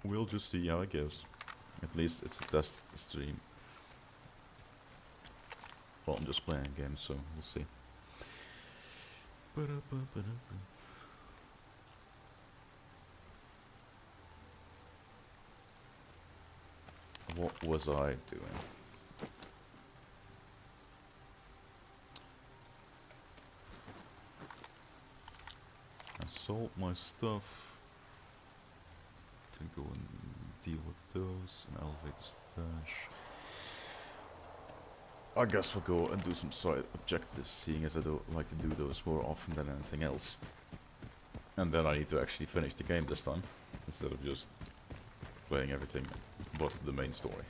we'll just see how it goes. At least it's a test stream. Well, I'm just playing a game, so we'll see. What was I doing? I sold my stuff. Can go and deal with those and elevate the stash. I guess we'll go and do some side objectives, seeing as I don't like to do those more often than anything else. And then I need to actually finish the game this time, instead of just playing everything but the main story.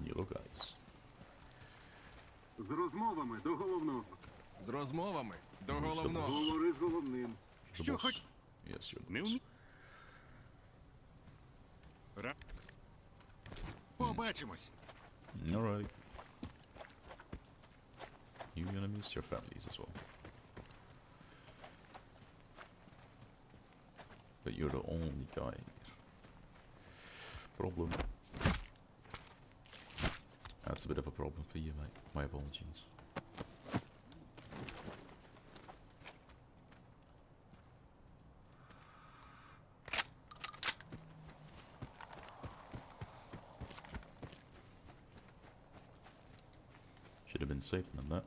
Yellow guys. З розмовами до головного. З розмовами до головного. Говори з головним. The Що boss. хоч... Yes, you're the Не boss. вмі... Побачимось. Alright. You gonna miss your families as well. But you're the only guy here. Problem. That's a bit of a problem for you, mate. My apologies. Should have been safer than that.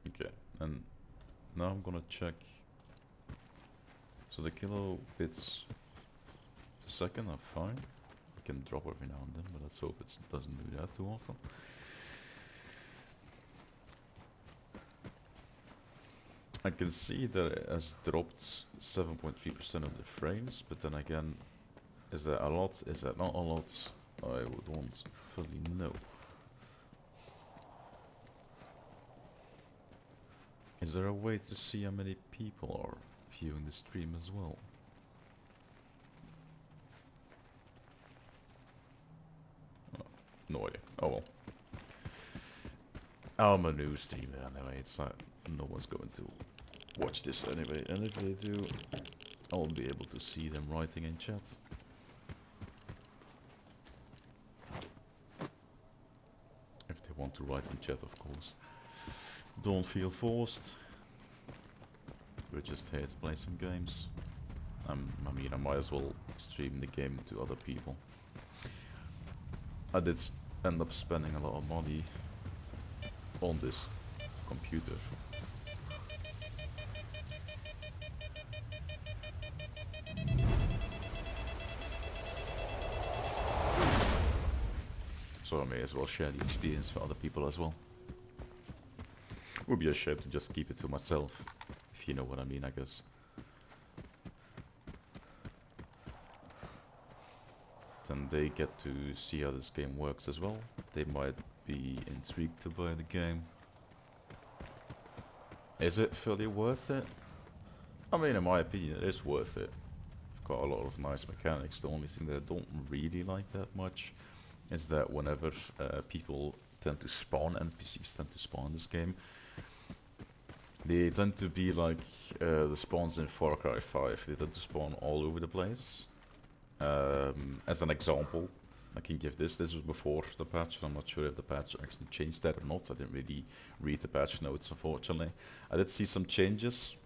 Okay, and now I'm gonna check. So the kilobits per second are fine. It can drop every now and then, but let's hope it doesn't do that too often. I can see that it has dropped 7.3% of the frames, but then again, is that a lot? Is that not a lot? I would want to fully know. Is there a way to see how many people are viewing the stream as well? Oh, no idea. Oh well. I'm a new streamer anyway, it's not, no one's going to watch this anyway, and if they do, I'll be able to see them writing in chat. If they want to write in chat, of course. Don't feel forced. We're just here to play some games. I mean, I might as well stream the game to other people. I did end up spending a lot of money on this computer. So I may as well share the experience for other people as well. Would be a shame to just keep it to myself, if you know what I mean, I guess. Then they get to see how this game works as well. They might be intrigued to buy the game. Is it fully worth it? I mean, in my opinion, it is worth it. It's got a lot of nice mechanics. The only thing that I don't really like that much is that whenever people tend to spawn, NPCs tend to spawn in this game, they tend to be like the spawns in Far Cry 5. They tend to spawn all over the place. As an example, I can give this. This was before the patch. I'm not sure if the patch actually changed that or not. I didn't really read the patch notes, unfortunately. I did see some changes,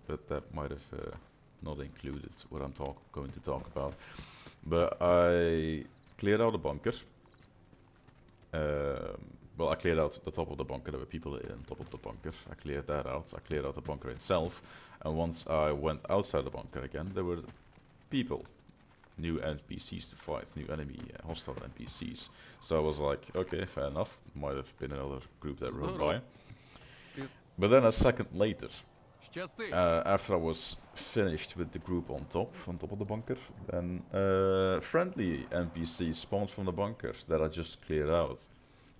but that might have not included what I'm going to talk about. But I cleared out a bunker. Well, I cleared out the top of the bunker. There were people in top of the bunker. I cleared that out. I cleared out the bunker itself. And once I went outside the bunker again, there were people. New NPCs to fight. New enemy, hostile NPCs. So I was like, okay, fair enough. Might have been another group that rode by. But then a second later, after I was finished with the group on top of the bunker, then friendly NPCs spawned from the bunker that I just cleared out.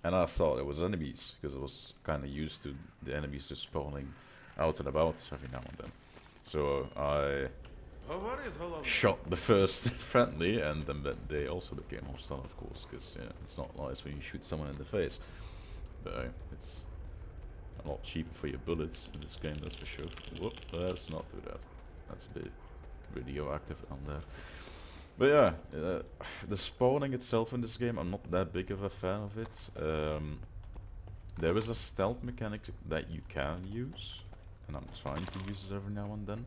And I thought it was enemies, because I was kind of used to the enemies just spawning out and about every now and then. So I Говори з головним. shot the first friendly, and then they also became hostile, of course, because it's not nice when you shoot someone in the face. But it's a lot cheaper for your bullets in this game, that's for sure. Whoop, let's not do that. That's a bit radioactive on there. But yeah, the spawning itself in this game, I'm not that big of a fan of it. There is a stealth mechanic that you can use, and I'm trying to use it every now and then.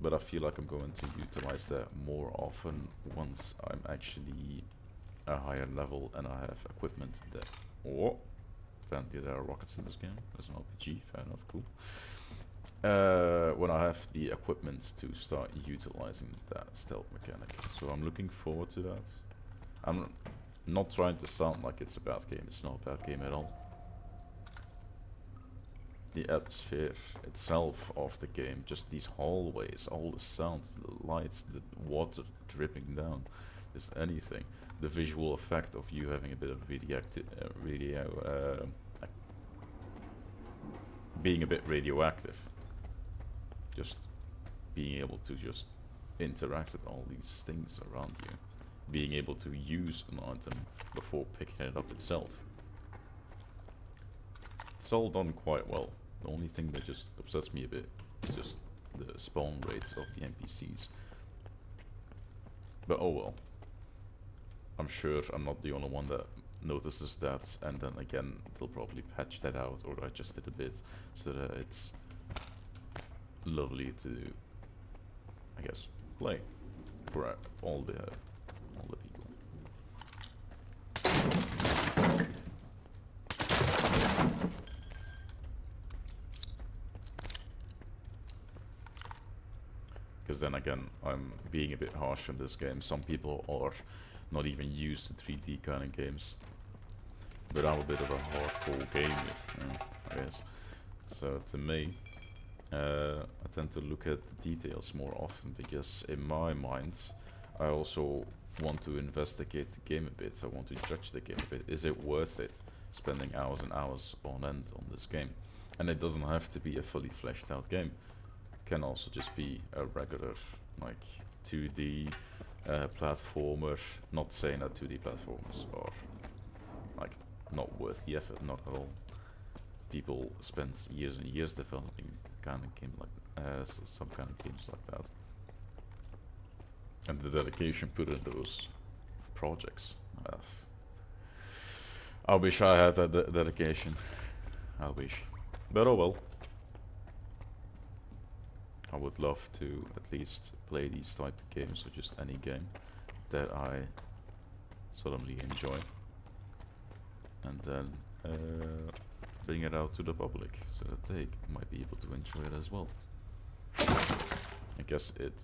But I feel like I'm going to utilize that more often once I'm actually a higher level and I have equipment that... Oh, apparently there are rockets in this game. There's an RPG, fair enough, cool. When I have the equipment to start utilizing that stealth mechanic. So I'm looking forward to that. I'm not trying to sound like it's a bad game, it's not a bad game at all. The atmosphere itself of the game, just these hallways, all the sounds, the lights, the water dripping down, just anything. The visual effect of you having a bit of being a bit radioactive. Just being able to just interact with all these things around you. Being able to use an item before picking it up itself. It's all done quite well. The only thing that just upsets me a bit is just the spawn rates of the NPCs. But oh well. I'm sure I'm not the only one that notices that, and then again they'll probably patch that out or adjust it a bit so that it's lovely to, I guess, play for all the people. Because then again, I'm being a bit harsh in this game. Some people are not even used to 3D kind of games. But I'm a bit of a hardcore gamer, I guess. So to me, I tend to look at the details more often, because in my mind, I also want to investigate the game a bit. I want to judge the game a bit. Is it worth it spending hours and hours on end on this game? And it doesn't have to be a fully fleshed out game. Can also just be a regular, like, 2D platformer. Not saying that 2D platformers are, like, not worth the effort, not at all. People spend years and years developing kind of game like some kind of games like that, and the dedication put in those projects. I wish I had that dedication. I wish, but oh well. I would love to at least play these type of games, or just any game that I solemnly enjoy, and then bring it out to the public so that they might be able to enjoy it as well. I guess it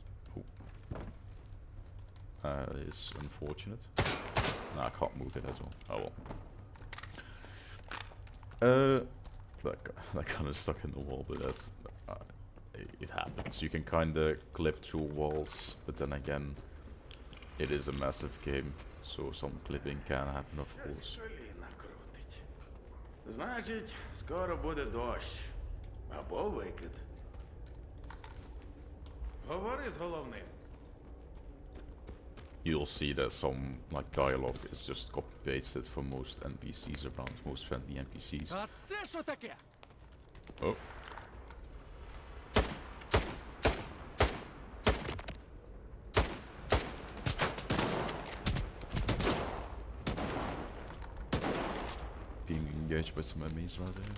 is unfortunate. Nah, I can't move it as well. Oh well. That kind of stuck in the wall, but that's it happens. You can kind of clip through walls, but then again, it is a massive game, so some clipping can happen, of course. Шаліна крутить. Значить, скоро буде дощ. Або викид. Говори з головним. You'll see that some like dialogue is just copy pasted for most NPCs around, most friendly NPCs. А це що таке? Oh. Being engaged by some enemies right there.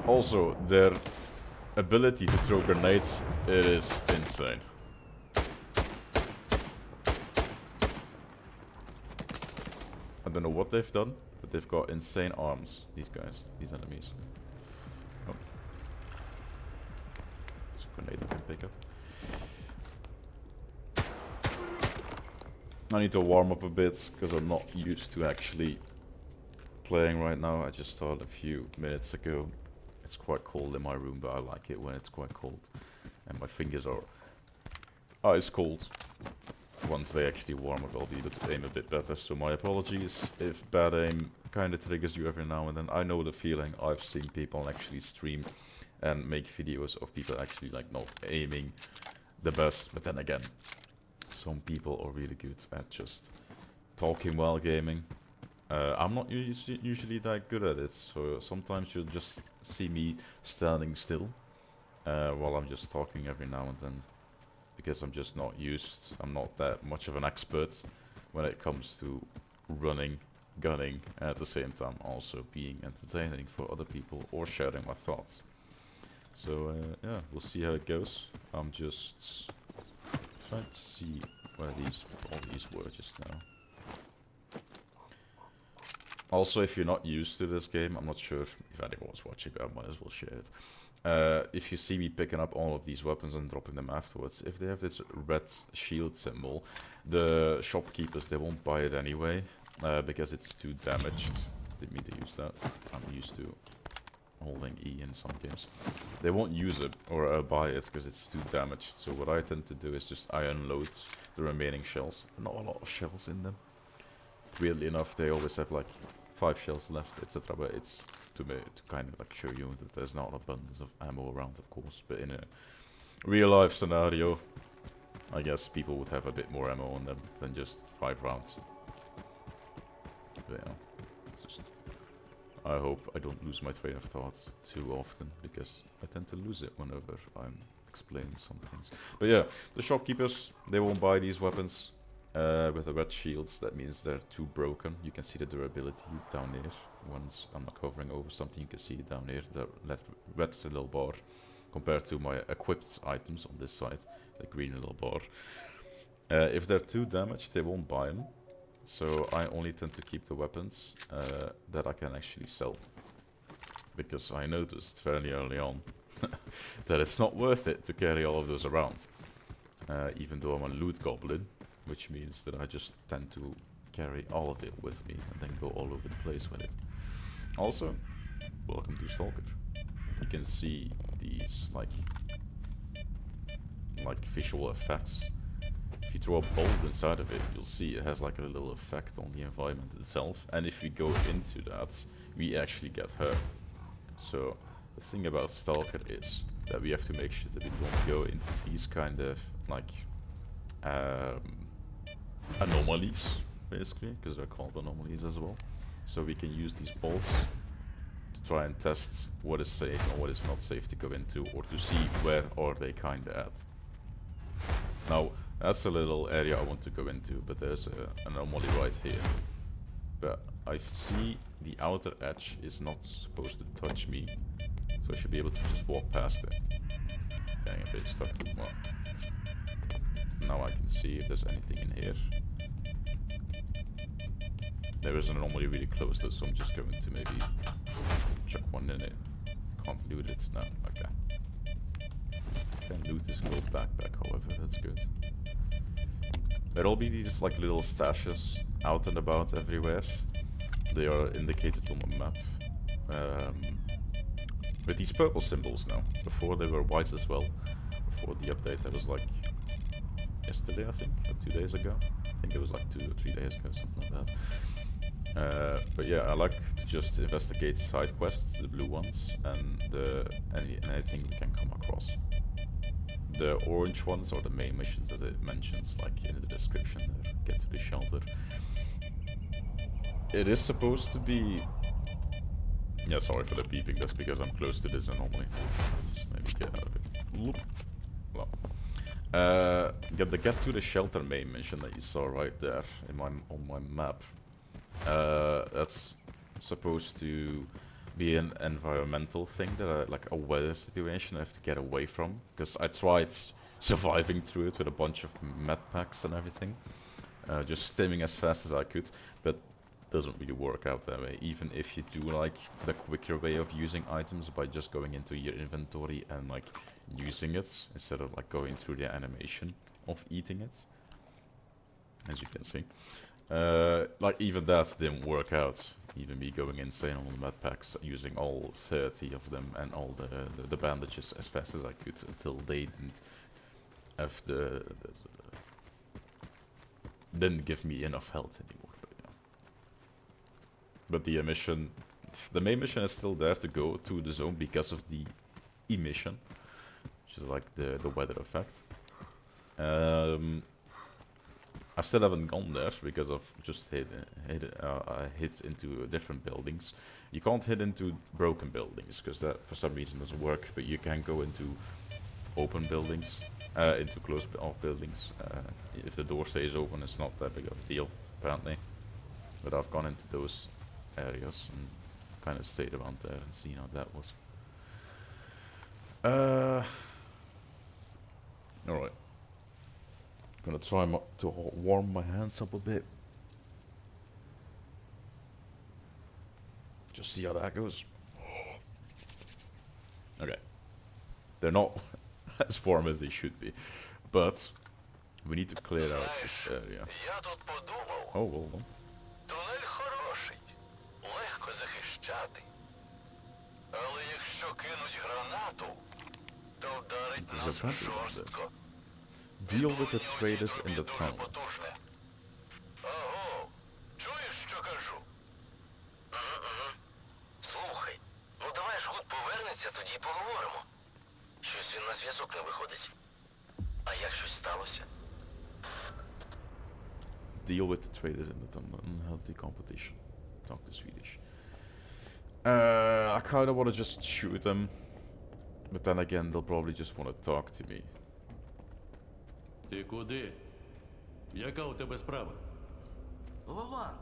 Also, their ability to throw grenades, it is insane. I don't know what they've done, but they've got insane arms, these guys, these enemies. Oh. It's a grenade I can pick up. I need to warm up a bit, because I'm not used to actually playing right now. I just started a few minutes ago. It's quite cold in my room, but I like it when it's quite cold. And my fingers are ice cold. Once they actually warm up, I'll be able to aim a bit better. So my apologies if bad aim kind of triggers you every now and then. I know the feeling. I've seen people actually stream and make videos of people actually like not aiming the best, but then again, some people are really good at just talking while gaming. I'm not usually that good at it, so sometimes you'll just see me standing still while I'm just talking every now and then, because I'm just not used. I'm not that much of an expert when it comes to running, gunning, at the same time also being entertaining for other people or sharing my thoughts. So yeah, we'll see how it goes. I'm just trying to see where all these were just now. Also, if you're not used to this game, I'm not sure if anyone's watching, but I might as well share it. If you see me picking up all of these weapons and dropping them afterwards, if they have this red shield symbol, the shopkeepers, they won't buy it anyway, because it's too damaged. Didn't mean to use that. I'm used to holding E in some games. They won't use it or buy it because it's too damaged. So what I tend to do is just I unload the remaining shells. Not a lot of shells in them. Weirdly enough, they always have like 5 shells left, etc. But it's to kind of like show you that there's not an abundance of ammo around, of course. But in a real life scenario, I guess people would have a bit more ammo on them than just 5 rounds. But yeah, just I hope I don't lose my train of thought too often, because I tend to lose it whenever I'm explaining some things. But yeah, the shopkeepers, they won't buy these weapons. With the red shields, that means they're too broken. You can see the durability down here. Once I'm not covering over something, you can see it down here, the red little bar, compared to my equipped items on this side, the green little bar. If they're too damaged, they won't buy them. So I only tend to keep the weapons that I can actually sell. Because I noticed fairly early on that it's not worth it to carry all of those around. Even though I'm a loot goblin, which means that I just tend to carry all of it with me and then go all over the place with it. Also, welcome to Stalker. You can see these like visual effects. If you throw a bolt inside of it, you'll see it has like a little effect on the environment itself, and if we go into that, we actually get hurt. So the thing about Stalker is that we have to make sure that we don't go into these kind of like anomalies, basically, because they're called anomalies as well. So we can use these bolts to try and test what is safe and what is not safe to go into, or to see where are they kinda at. Now, that's a little area I want to go into, but there's an anomaly right here. But I see the outer edge is not supposed to touch me, so I should be able to just walk past it. Getting a bit stuck. Well, now I can see if there's anything in here. There is an anomaly really close though, so I'm just going to maybe chuck one in it. Can't loot it, no, okay. Can loot this gold backpack, however, that's good. There'll be these like little stashes out and about everywhere. They are indicated on the map. With these purple symbols now. Before they were white as well. Before the update, that was like yesterday, I think, or 2 days ago. I think it was like 2 or 3 days ago, something like that. But yeah, I like to just investigate side quests, the blue ones, and anything we can come across. The orange ones are the main missions that it mentions, like in the description there. Get to the shelter. It is supposed to be... Yeah, sorry for the beeping, that's because I'm close to this anomaly. Just maybe get out of it. Well, get to the shelter main mission that you saw right there on my map. That's supposed to be an environmental thing, that like a weather situation I have to get away from, because I tried surviving through it with a bunch of med packs and everything, just stimming as fast as I could, but doesn't really work out that way. Even if you do like the quicker way of using items by just going into your inventory and like using it instead of like going through the animation of eating it, as you can see. Like even that didn't work out. Even me going insane on the med packs, using all 30 of them and all the bandages as fast as I could until they didn't have didn't give me enough health anymore. But, yeah. But the emission, the main mission is still there to go to the zone because of the emission, which is like the weather effect. I still haven't gone there because I've just hit into different buildings. You can't hit into broken buildings because that for some reason doesn't work, but you can go into open buildings, into closed off buildings. If the door stays open, it's not that big of a deal, apparently. But I've gone into those areas and kind of stayed around there and seen how that was. Alright. Gonna try to warm my hands up a bit. Just see how that goes. Okay. They're not as warm as they should be. But we need to clear out this area. Я тут подумав, Oh, hold on. тунель хороший, легко захищати. Але якщо кинуть гранату, то вдарить There's a нас friendly one there. жорстко. Deal with the traders in the Дуже tunnel. потужне. Аго, чуєш, що кажу? Слухай, ну давай ж Гуд повернеться, тоді й поговоримо. Щось він на зв'язок не виходить. А як щось сталося? Deal with the traders in the tunnel. Unhealthy competition. Talk to Swedish. I kind of want to just shoot them. But then again, they'll probably just want to talk to me. Ти куди? Яка у тебе справа? Вован,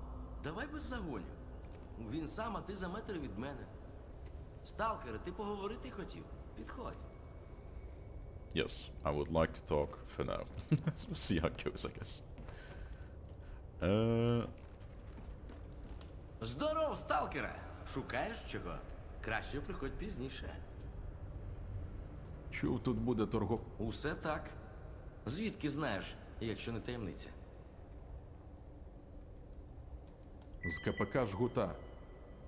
давай без загонів. Він сам, а ти за метр від мене. Сталкере, ти поговорити хотів? Підходь. Yes, I would like to talk for now. We'll see how it goes, I guess. Здоров, сталкере! Шукаєш чого? Краще приходь пізніше. Чув, тут буде торгов... Усе так. Звідки знаєш, якщо не таємниця? з КПК Жгута.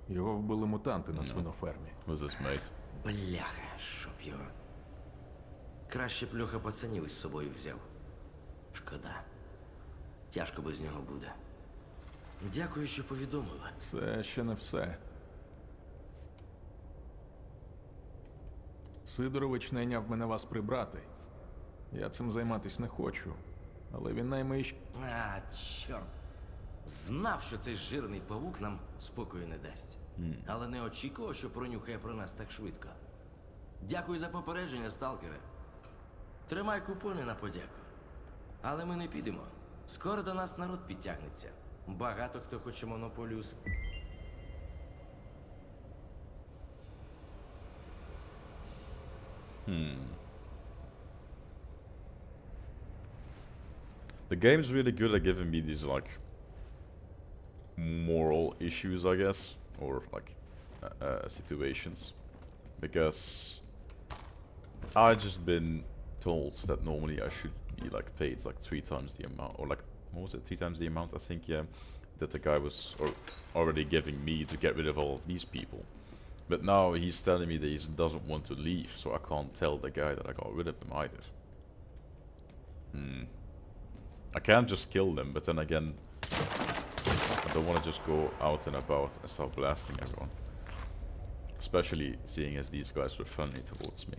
Його вбили мутанти на свинофермі. Who's this, mate? Бляха, щоб його. Краще б Льоха пацанів із собою взяв. Шкода. Тяжко без нього буде. Дякую, що повідомила. Це ще не все. Сидорович найняв мене вас прибрати. Я цим займатись не хочу. Але він найме А, чорт. Знав, що цей жирний павук нам спокою не дасть. Але не очікував, що пронюхає про нас так швидко. Дякую за попередження, сталкере. Тримай купони на подяку. Але ми не підемо. Скоро до нас народ підтягнеться. Багато хто хоче монополію. The game's really good at giving me these, like, moral issues, I guess, or, like, situations. Because I've just been told that normally I should be, like, paid, like, 3 times the amount, or, like, what was it, 3 times the amount, I think, yeah, that the guy was already giving me to get rid of all of these people. But now he's telling me that he doesn't want to leave, so I can't tell the guy that I got rid of him either. I can't just kill them, but then again, I don't want to just go out and about and start blasting everyone. Especially seeing as these guys were friendly towards me.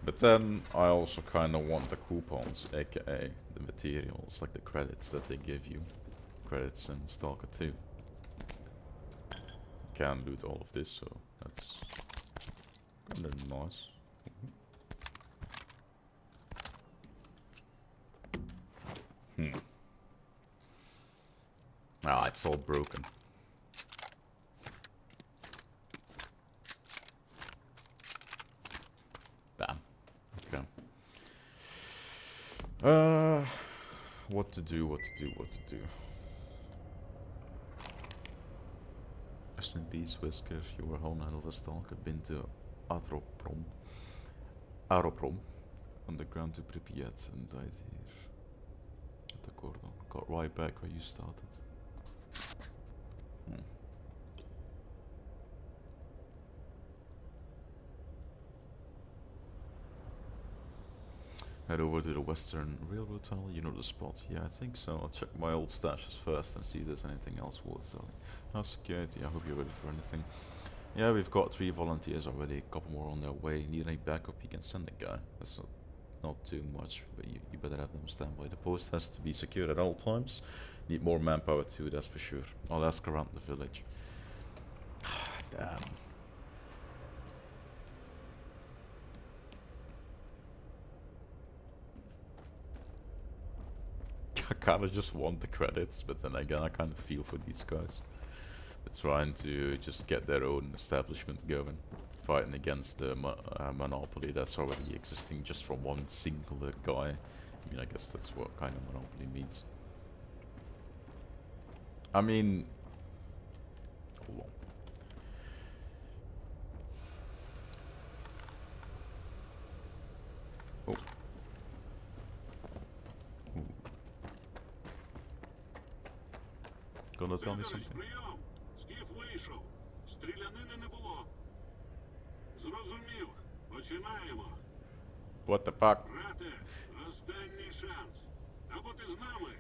But then I also kind of want the coupons, aka the materials, like the credits that they give you. Credits in Stalker 2. Can loot all of this, so that's kind of nice. Ah, it's all broken. Damn. Okay. What to do, what to do, what to do. Rest in peace, Whisker. You were whole night of a stalker. Been to Aroprom. Underground to Pripyat and died here. At the cordon. Got right back where you started. head over to the Western Railroad Tunnel. You know the spot? Yeah, I think so. I'll check my old stashes first and see if there's anything else worth selling. House security, I hope you're ready for anything. Yeah, we've got 3 volunteers already, a couple more on their way. Need any backup, you can send a guy. That's not too much, but you better have them stand by. The post has to be secured at all times. Need more manpower too, that's for sure. I'll ask around the village. Damn. I kinda just want the credits, but then again I kinda feel for these guys. They're trying to just get their own establishment going. Fighting against the monopoly that's already existing just from one singular guy. I mean, I guess that's what kind of monopoly means. I mean... Hold on. Oh. Ooh. Gonna tell me something. Прийом! Скіф вийшов. Стрілянини не було. Зрозумів. Починаємо. What the fuck? Брате, останній шанс. Або ти з нами,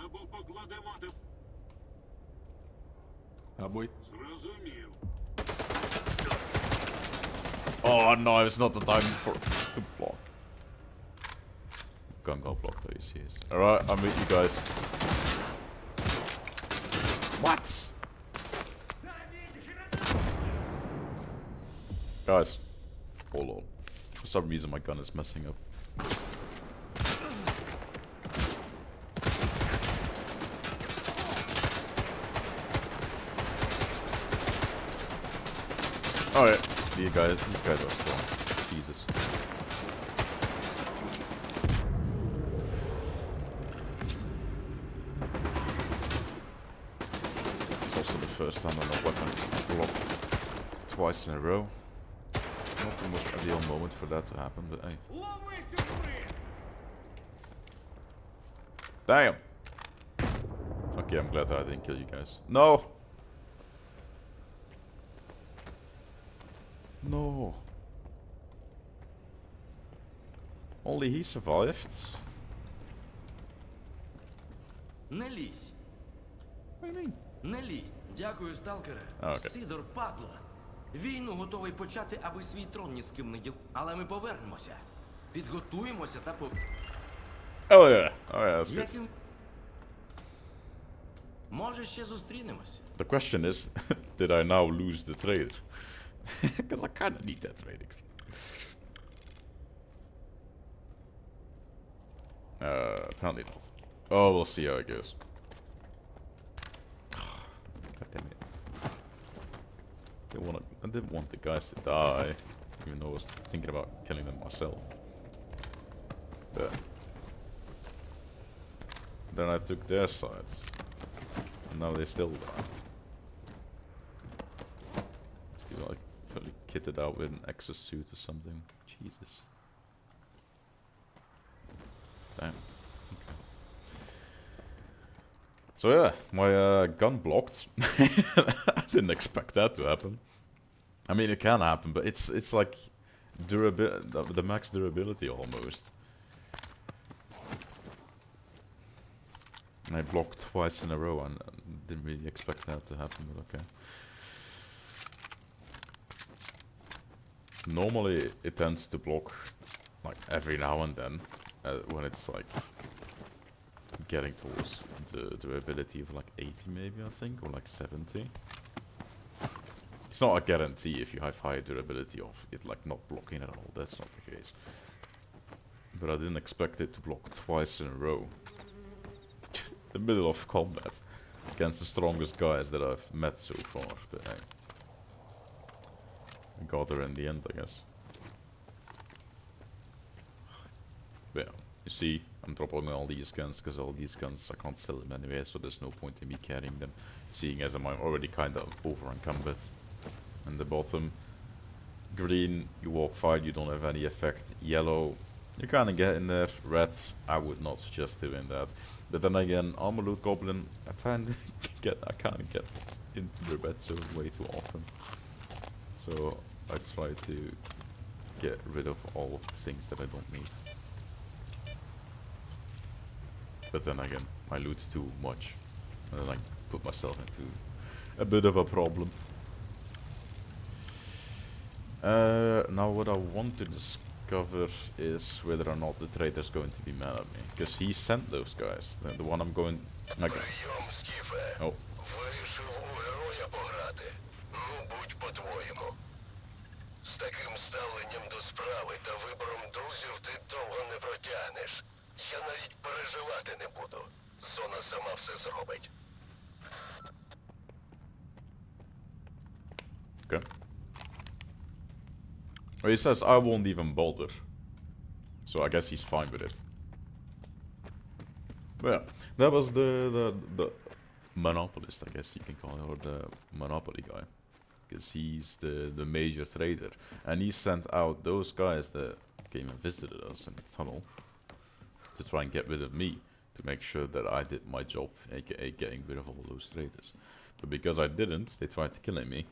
або покладемо тебе. Або й Зрозумів. Oh no, it's not the time for to block. Gun got blocked, though, you see it. Alright, I'll meet you guys. What? Guys, hold on. For some reason my gun is messing up. Alright, these guys are strong. Jesus. It's also the first time I'm a weapon blocked twice in a row. Not the most ideal moment for that to happen, but hey. Damn! Okay, I'm glad that I didn't kill you guys. No! No. Only he survived. Не лізь. What do you mean? Не лізь. Дякую, сталкере. Окей. Сидор, падло. Війну готовий почати, аби свій трон ні з ким не діл. Але ми повернемося. Підготуємося та по... Oh yeah. Oh yeah, that's good. Яким... Може, ще зустрінемось. The question is, did I now lose the trader? Because I kinda need that trader. Apparently not. Oh, we'll see how it goes. God damn it. I didn't want the guys to die, even though I was thinking about killing them myself. But then I took their sides, and now they still died. He's like fully kitted out with an exosuit or something. Jesus. Damn. Okay. So yeah, my gun blocked. I didn't expect that to happen. I mean, it can happen, but it's like the max durability almost. I blocked twice in a row and didn't really expect that to happen, but okay. Normally it tends to block like every now and then when it's like getting towards the durability of like 80 maybe, I think, or like 70. It's not a guarantee if you have high durability of it like not blocking at all, that's not the case. But I didn't expect it to block twice in a row. The middle of combat against the strongest guys that I've met so far, but hey. I got her in the end, I guess. But yeah, you see, I'm dropping all these guns because all these guns I can't sell them anyway, so there's no point in me carrying them, seeing as I'm already kind of over encumbered. And the bottom, green, you walk fine, you don't have any effect. Yellow, you kind of get in there. Red, I would not suggest doing that. But then again, I'm a loot goblin. I kind of get into the red zone way too often. So I try to get rid of all of the things that I don't need. But then again, I loot too much. And then I put myself into a bit of a problem. Now what I want to discover is whether or not the trader's going to be mad at me. Because he sent those guys. The one I'm going... Okay. Прийом, Скіфе. Oh. Вирішив у героя пограти. Ну, будь по-твоєму. З таким ставленням до справи та вибором друзів ти довго не протягнеш. Я навіть переживати не буду. Зона сама все зробить. Okay. Well, he says I won't even bother. So I guess he's fine with it. But yeah, that was the monopolist, I guess you can call it, or the monopoly guy. Because he's the major trader. And he sent out those guys that came and visited us in the tunnel to try and get rid of me, to make sure that I did my job, aka getting rid of all those traders. But because I didn't, they tried to kill me.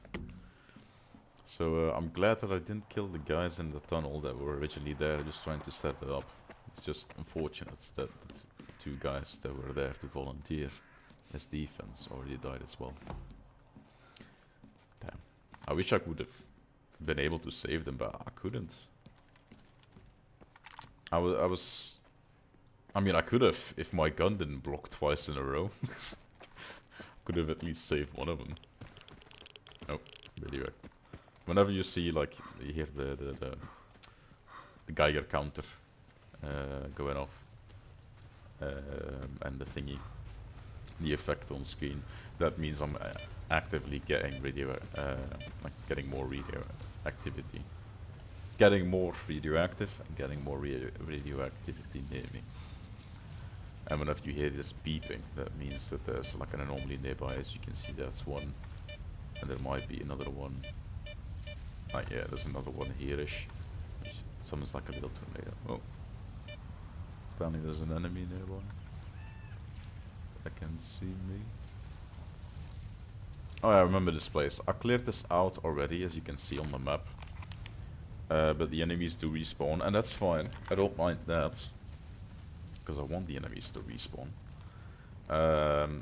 So I'm glad that I didn't kill the guys in the tunnel that were originally there just trying to set it up. It's just unfortunate that the two guys that were there to volunteer as defense already died as well. Damn. I wish I would have been able to save them, but I couldn't. I mean, I could have if my gun didn't block twice in a row. Could have at least saved one of them. Oh, really right. Whenever you see, like, you hear the Geiger counter going off, and the thingy, the effect on screen, that means I'm actively getting like getting more radioactivity, getting more radioactive, and getting more radioactivity near me. And whenever you hear this beeping, that means that there's like an anomaly nearby. As you can see, that's one, and there might be another one. Yeah, there's another one here-ish. Someone's like a little tornado. Oh. Apparently there's an enemy nearby. That can see me. Oh yeah, I remember this place. I cleared this out already, as you can see on the map. But the enemies do respawn, and that's fine. I don't mind that. Because I want the enemies to respawn.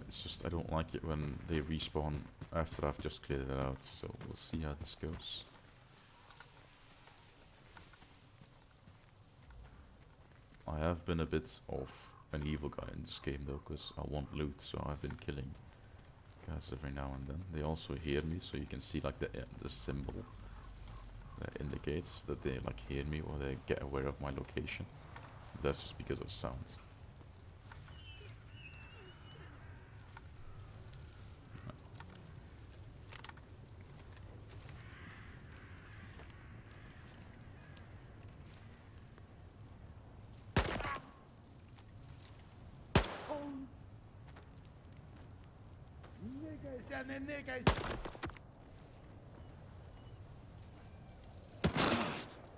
It's just I don't like it when they respawn after I've just cleared it out. So we'll see how this goes. I have been a bit of an evil guy in this game though, because I want loot, so I've been killing guys every now and then. They also hear me, so you can see like the symbol that indicates that they like hear me or they get aware of my location. That's just because of sound.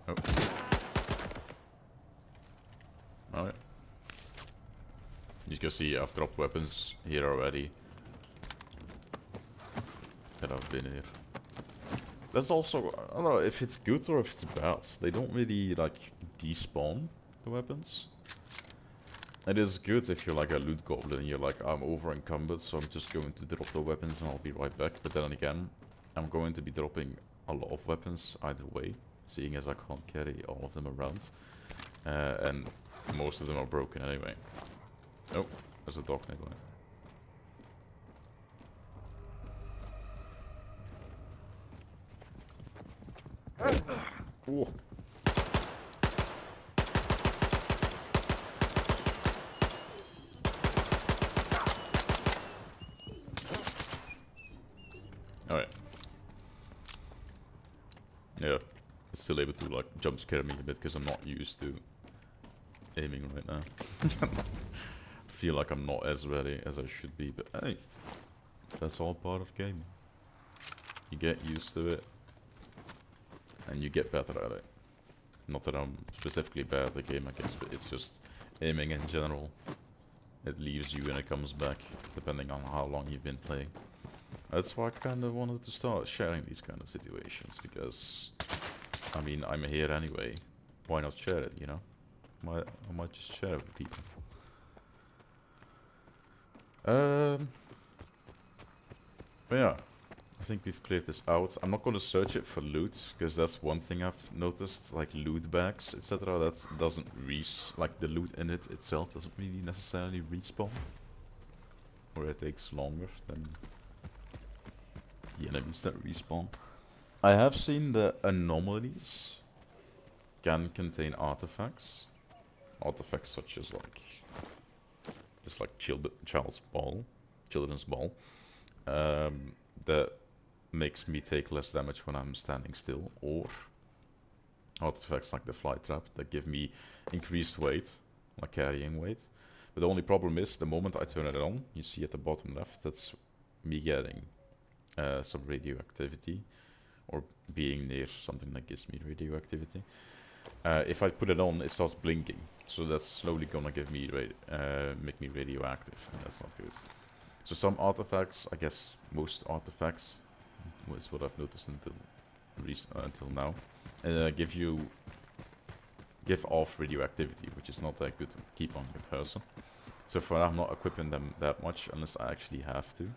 Oh. Alright. You can see I've dropped weapons here already. That I've been here. That's also, I don't know if it's good or if it's bad. They don't really like despawn the weapons. It is good if you're like a loot goblin and you're like, I'm over encumbered, so I'm just going to drop the weapons and I'll be right back. But then again, I'm going to be dropping a lot of weapons either way, seeing as I can't carry all of them around. And most of them are broken anyway. Oh, there's a dog nearby. Whoa. Alright. Yeah, it's still able to like jump scare me a bit because I'm not used to aiming right now. Feel like I'm not as ready as I should be, but hey, that's all part of gaming. You get used to it, and you get better at it. Not that I'm specifically bad at the game, I guess, but it's just aiming in general. It leaves you and it comes back, depending on how long you've been playing. That's why I kind of wanted to start sharing these kind of situations, because, I mean, I'm here anyway. Why not share it, you know? I might just share it with people. But yeah, I think we've cleared this out. I'm not gonna search it for loot, because that's one thing I've noticed, like loot bags, etc. That doesn't like the loot in it itself doesn't really necessarily respawn. Or it takes longer than the enemies that respawn. I have seen the anomalies can contain artifacts. Artifacts such as like just like children's ball. That makes me take less damage when I'm standing still, or artifacts like the fly trap that give me increased weight, like carrying weight. But the only problem is the moment I turn it on, you see at the bottom left, that's me getting some radioactivity, or being near something that gives me radioactivity. If I put it on, it starts blinking, so that's slowly gonna give me make me radioactive, and that's not good. So some artifacts, I guess most artifacts, is what I've noticed until now, give off radioactivity, which is not that good to keep on your person. So for now, I'm not equipping them that much unless I actually have to.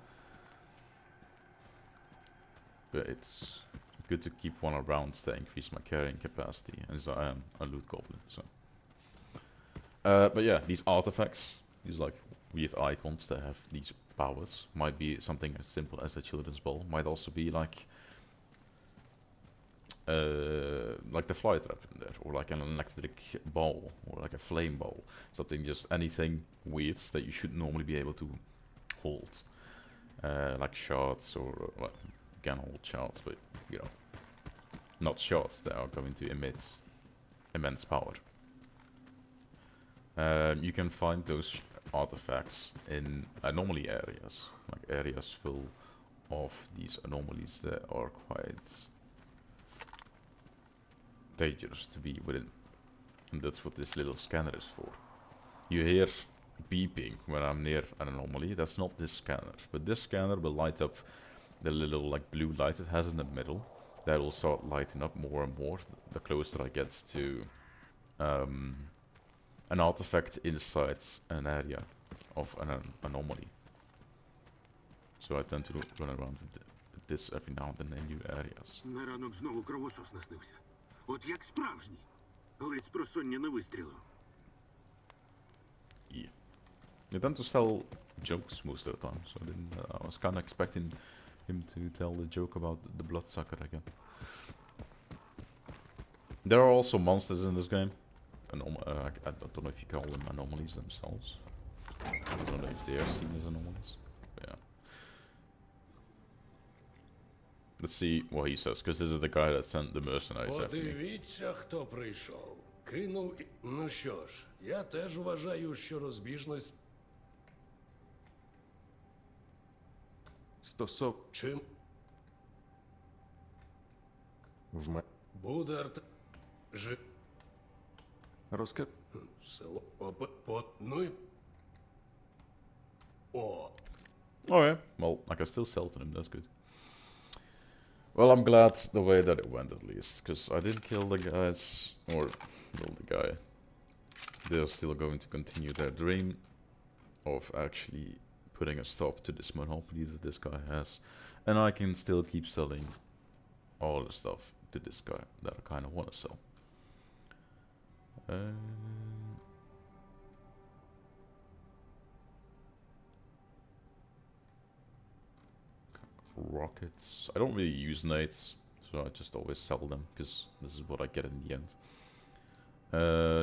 But it's good to keep one around to increase my carrying capacity, as I am a loot goblin. So, but yeah, these artifacts, these like weird icons that have these powers, might be something as simple as a children's ball. Might also be like the fly trap in there, or like an electric ball, or like a flame ball. Something, just anything weird that you should normally be able to hold, like shards, or well, again hold shards, but you know, not shards that are going to emit immense power. You can find those artifacts in anomaly areas, like areas full of these anomalies that are quite dangerous to be within. And that's what this little scanner is for. You hear beeping when I'm near an anomaly. That's not this scanner, but this scanner will light up the little like blue light it has in the middle. That will start lighting up more and more the closer I get to an artifact inside an area of an anomaly. So I tend to run around with this every now and then in new areas. На ранок знову кровосос наснився. От як справжній. Ледь з просоння не вистрілив. Yeah. They tend to tell jokes most of the time, so I was kind of expecting him to tell the joke about the bloodsucker again. There are also monsters in this game. I don't know if you call them anomalies themselves. I don't know if they are seen as anomalies. But yeah. Let's see what he says, because this is the guy that sent the mercenaries after me. Подивіться, хто прийшов. Кинув. Ну що ж, я теж вважаю, що розбіжність чим буде село ну і о. Oh yeah, well, I can still sell to him, that's good. Well, I'm glad the way that it went at least, because I didn't kill the guys, or kill the guy. They're still going to continue their dream of actually putting a stop to this monopoly that this guy has, and I can still keep selling all the stuff to this guy that I kind of want to sell. Rockets. I don't really use nades, so I just always sell them, because this is what I get in the end.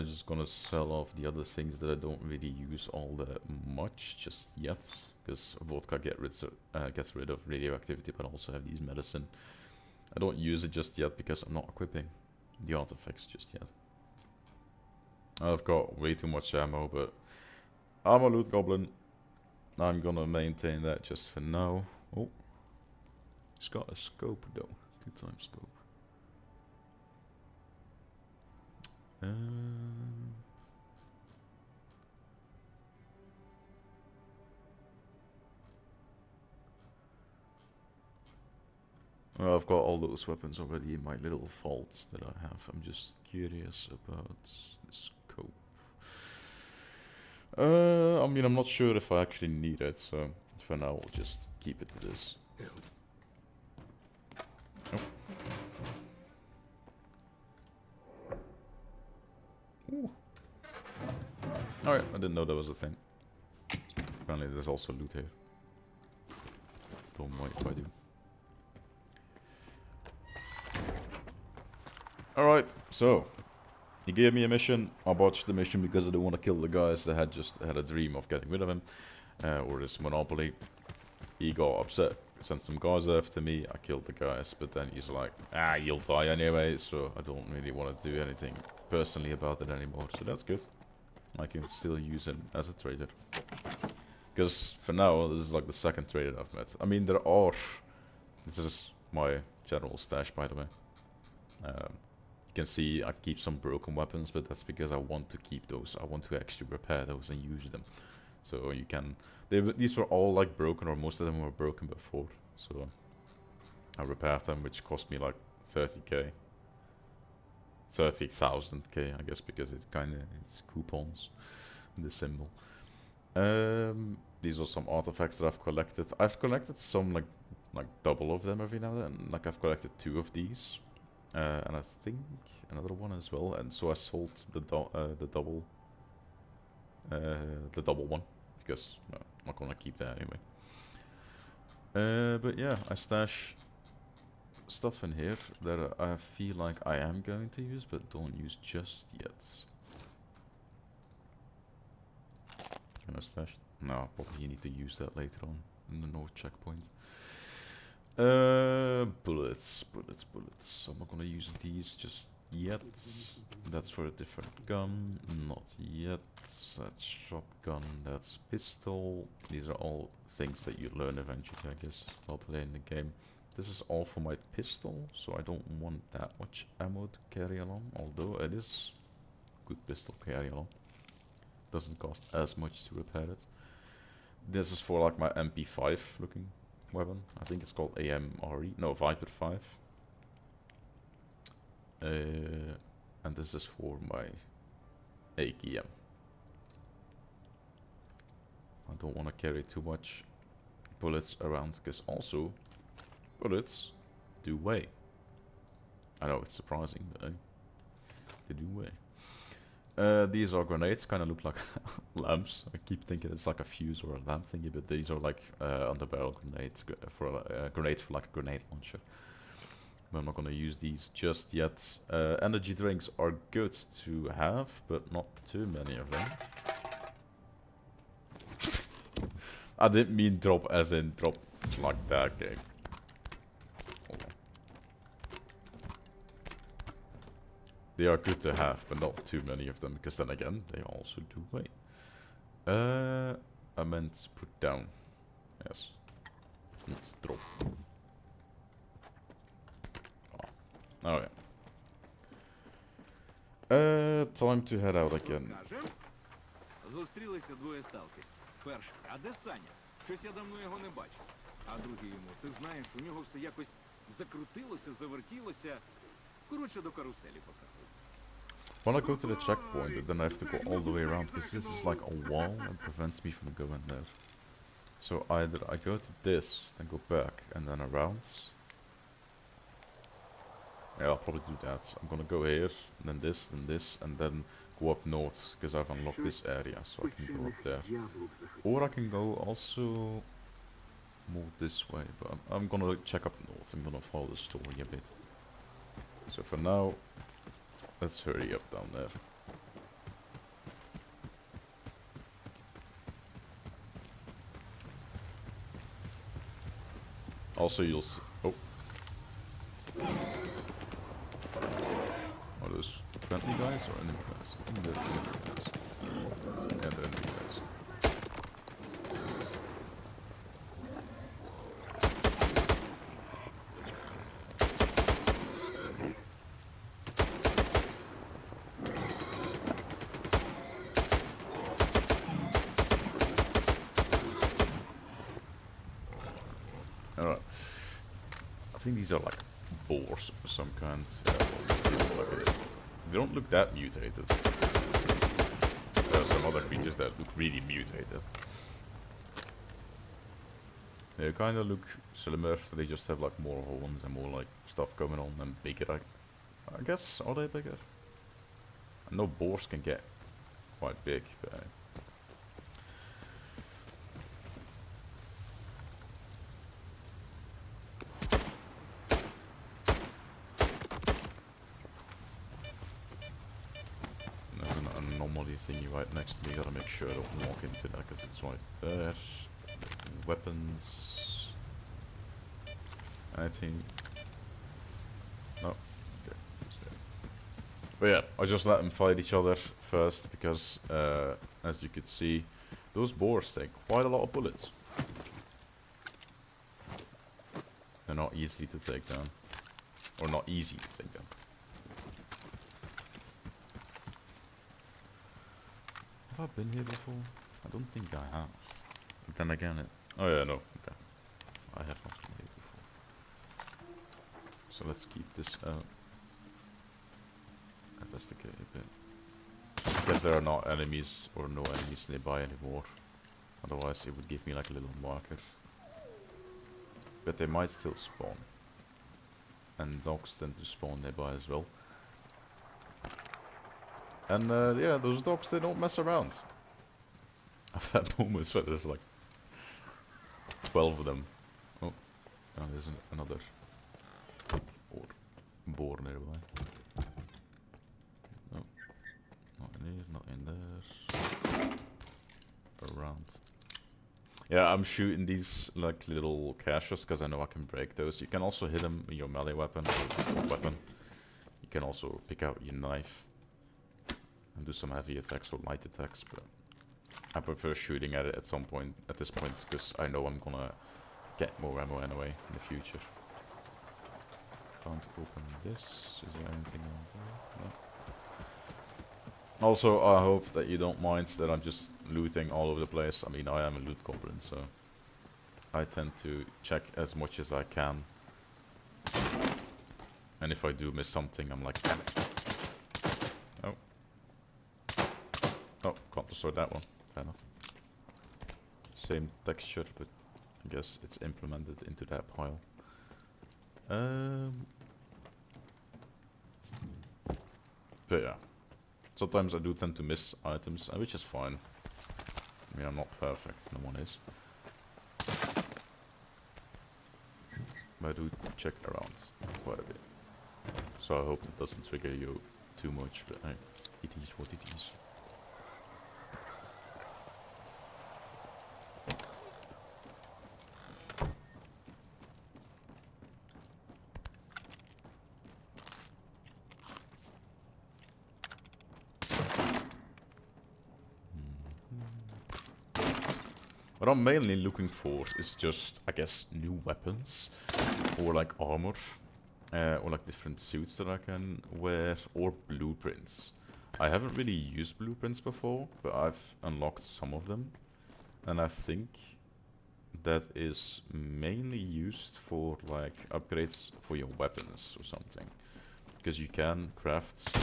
Just gonna sell off the other things that I don't really use all that much just yet, because vodka gets rid of radioactivity, but I also have these medicine. I don't use it just yet because I'm not equipping the artifacts just yet. I've got way too much ammo, but I'm a loot goblin. I'm gonna maintain that just for now. Oh, it's got a scope though, 2x scope. Well, I've got all those weapons already in my little vault that I have. I'm just curious about the scope. I mean, I'm not sure if I actually need it, so for now we'll just keep it to this. Oh. Ooh. Alright, I didn't know that was a thing. Apparently there's also loot here. Don't mind if I do. Alright, so he gave me a mission. I botched the mission because I didn't want to kill the guys that had just had a dream of getting rid of him. Or this monopoly. He got upset, sent some guys after me. I killed the guys, but then he's like, ah, you'll die anyway, so I don't really want to do anything personally about it anymore, so that's good. I can still use him as a trader. Because for now, this is like the second trader I've met. I mean, there are... This is my general stash, by the way. You can see I keep some broken weapons, but that's because I want to keep those. I want to actually repair those and use them. So you can... These were all like broken, or most of them were broken before. So I repaired them, which cost me like 30k. 30,000k, I guess, because it's coupons, the symbol. These are some artifacts that I've collected. I've collected some like double of them every now and then. Like I've collected 2 of these, and I think another one as well. And so I sold the double one because I'm not gonna keep that anyway. But yeah, I stash stuff in here that I feel like I am going to use, but don't use just yet. Can I stash? No, probably you need to use that later on in the north checkpoint. Bullets. I'm not gonna use these just yet. That's for a different gun. Not yet. That's shotgun. That's pistol. These are all things that you learn eventually, I guess, while playing the game. This is all for my pistol, so I don't want that much ammo to carry along, although it is good pistol to carry along. Doesn't cost as much to repair it. This is for like my MP5 looking weapon. I think it's called AMRE, no, Viper 5. And this is for my AKM. I don't want to carry too much bullets around, because also bullets do weigh. I know it's surprising, but they do weigh. These are grenades, kind of look like lamps. I keep thinking it's like a fuse or a lamp thingy, but these are like underbarrel grenades for grenades for like a grenade launcher. But I'm not gonna use these just yet. Energy drinks are good to have, but not too many of them. I didn't mean drop as in drop like that, game. They are good to have, but not too many of them, because then again, they also do weigh. I meant put down. Yes. Not drop. Oh yeah. Time to head out again. Зустрілися двоє сталкерів. Перший, а де Саня? Щось я давно його не бачив. А другий йому, ти знаєш, у нього все якось закрутилося, завертілося. Коротше, до каруселі потрапив. When I go to the checkpoint, then I have to go all the way around, because this is like a wall and prevents me from going there. So either I go to this, then go back, and then around. Yeah, I'll probably do that. I'm gonna go here, and this, and then go up north, because I've unlocked this area, so I can go up there. Or I can go also more this way, but I'm gonna check up north. I'm gonna follow the story a bit. So for now, let's hurry up down there. Also, you'll see. Oh. Are those friendly guys or enemy guys? I think they're enemy guys. Yeah, they're enemy guys. Alright. I think these are like boars of some kind. Yeah, well, they don't look that mutated. Some other creatures that look really mutated. They kind of look similar, they just have like more horns and more like stuff going on and bigger. I guess, are they bigger? I know boars can get quite big, but there's an anomaly thingy right next to me. Gotta make sure I don't walk into that because it's right there. Weapons. Anything? No. Okay, it's there. But yeah, I just let them fight each other first because, as you could see, those boars take quite a lot of bullets. They're not easily to take down. Or not easy to take down. Have I been here before? I don't think I have. But then again, oh yeah, no. Okay. I have not been here before. So let's keep this out. Investigate a bit. I guess there are not enemies or no enemies nearby anymore. Otherwise it would give me like a little marker. But they might still spawn. And dogs tend to spawn nearby as well. And yeah, those dogs, they don't mess around. I've had moments where there's like 12 of them. Oh, and there's another boar nearby. No, not in here, not in there. Around. Yeah, I'm shooting these like little caches because I know I can break those. You can also hit them with your melee weapon. You can also pick out your knife and do some heavy attacks or light attacks, but I prefer shooting at it at some point, at this point, because I know I'm gonna get more ammo anyway in the future. Can't open this. Is there anything on there? No. Also, I hope that you don't mind that I'm just looting all over the place. I mean, I am a loot goblin, so I tend to check as much as I can. And if I do miss something, I'm like, damn it. Oh. Oh, can't destroy that one. Fair enough. Same texture, but I guess it's implemented into that pile. But yeah. Sometimes I do tend to miss items, which is fine. I mean, I'm not perfect, no one is. But I do check around quite a bit. So I hope it doesn't trigger you too much, but hey, it is what it is. What I'm mainly looking for is just, I guess, new weapons, or like armor, or like different suits that I can wear, or blueprints. I haven't really used blueprints before, but I've unlocked some of them, and I think that is mainly used for like upgrades for your weapons or something, because you can craft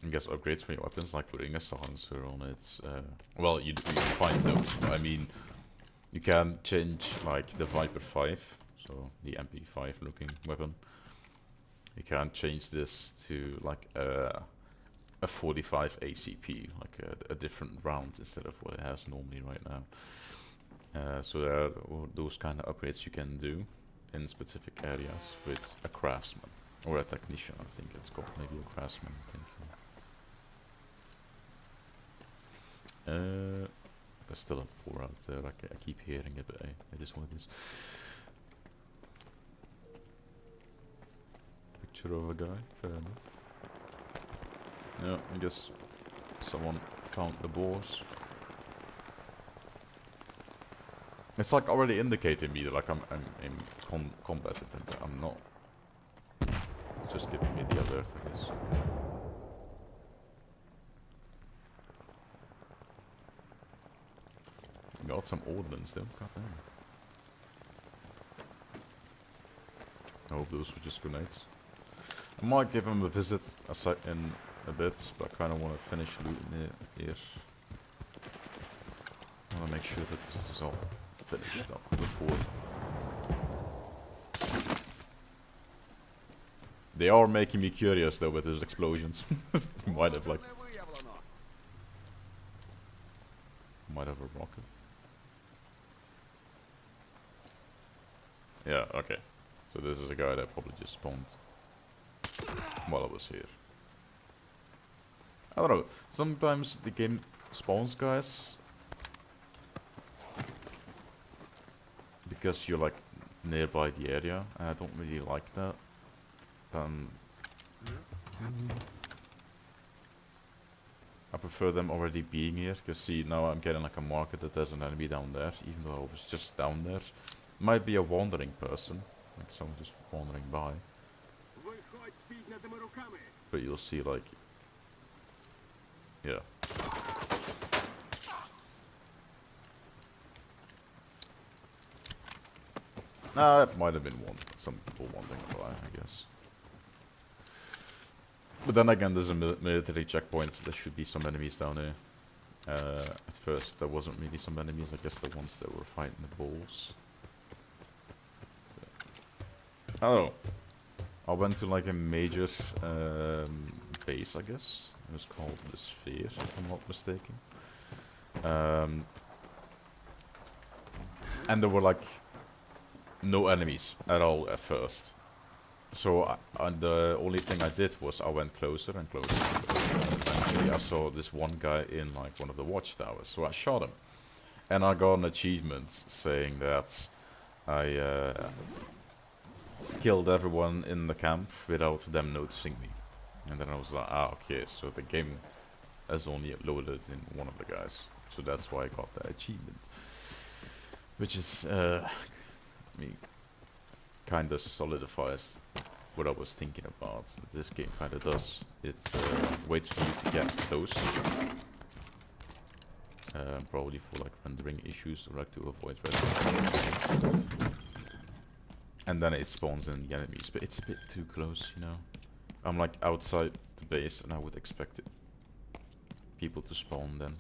I guess upgrades for your weapons, like putting a silencer on it. Well, you find those. I mean, you can change like the Viper 5, so the MP5 looking weapon. You can change this to like a 45 ACP, like a different round instead of what it has normally right now. So there are those kind of upgrades you can do in specific areas with a craftsman or a technician. I think it's called, maybe a craftsman. I think. There's still a 4 out there. I keep hearing it, but hey, it is what it is. Picture of a guy, fair enough. Yeah, I guess someone found the boars. It's like already indicating me that like I'm in combat with them, but I'm not. It's just giving me the alert, I guess. Got some ordnance though, goddamn. I hope those were just grenades. I might give him a visit in a bit, but I kind of want to finish looting it here. I want to make sure that this is all finished up before. They are making me curious though with those explosions. Might have like... Might have a rocket. Yeah, okay. So this is a guy that probably just spawned while I was here. I don't know, sometimes the game spawns guys because you're like nearby the area, and I don't really like that. I prefer them already being here, because see, now I'm getting like a market that there's an enemy down there, even though I was just down there. Might be a wandering person, like someone just wandering by. But you'll see like... Yeah. Nah, that might have been some people wandering by, I guess. But then again, there's a military checkpoint, so there should be some enemies down here. At first, there wasn't really some enemies, I guess the ones that were fighting the bulls. I don't know. I went to like a major base, I guess. It was called the Sphere, if I'm not mistaken. And there were like no enemies at all at first. So the only thing I did was I went closer and closer. Eventually I saw this one guy in like one of the watchtowers, so I shot him. And I got an achievement saying that I killed everyone in the camp without them noticing me. And then I was like, ah, okay, so the game has only loaded in one of the guys. So that's why I got that achievement. Which is, kind of solidifies what I was thinking about. This game kind of does. It waits for you to get close. Probably for like rendering issues or like to avoid rendering. And then it spawns in the enemies, but it's a bit too close, you know. I'm like outside the base and I would expect people to spawn then.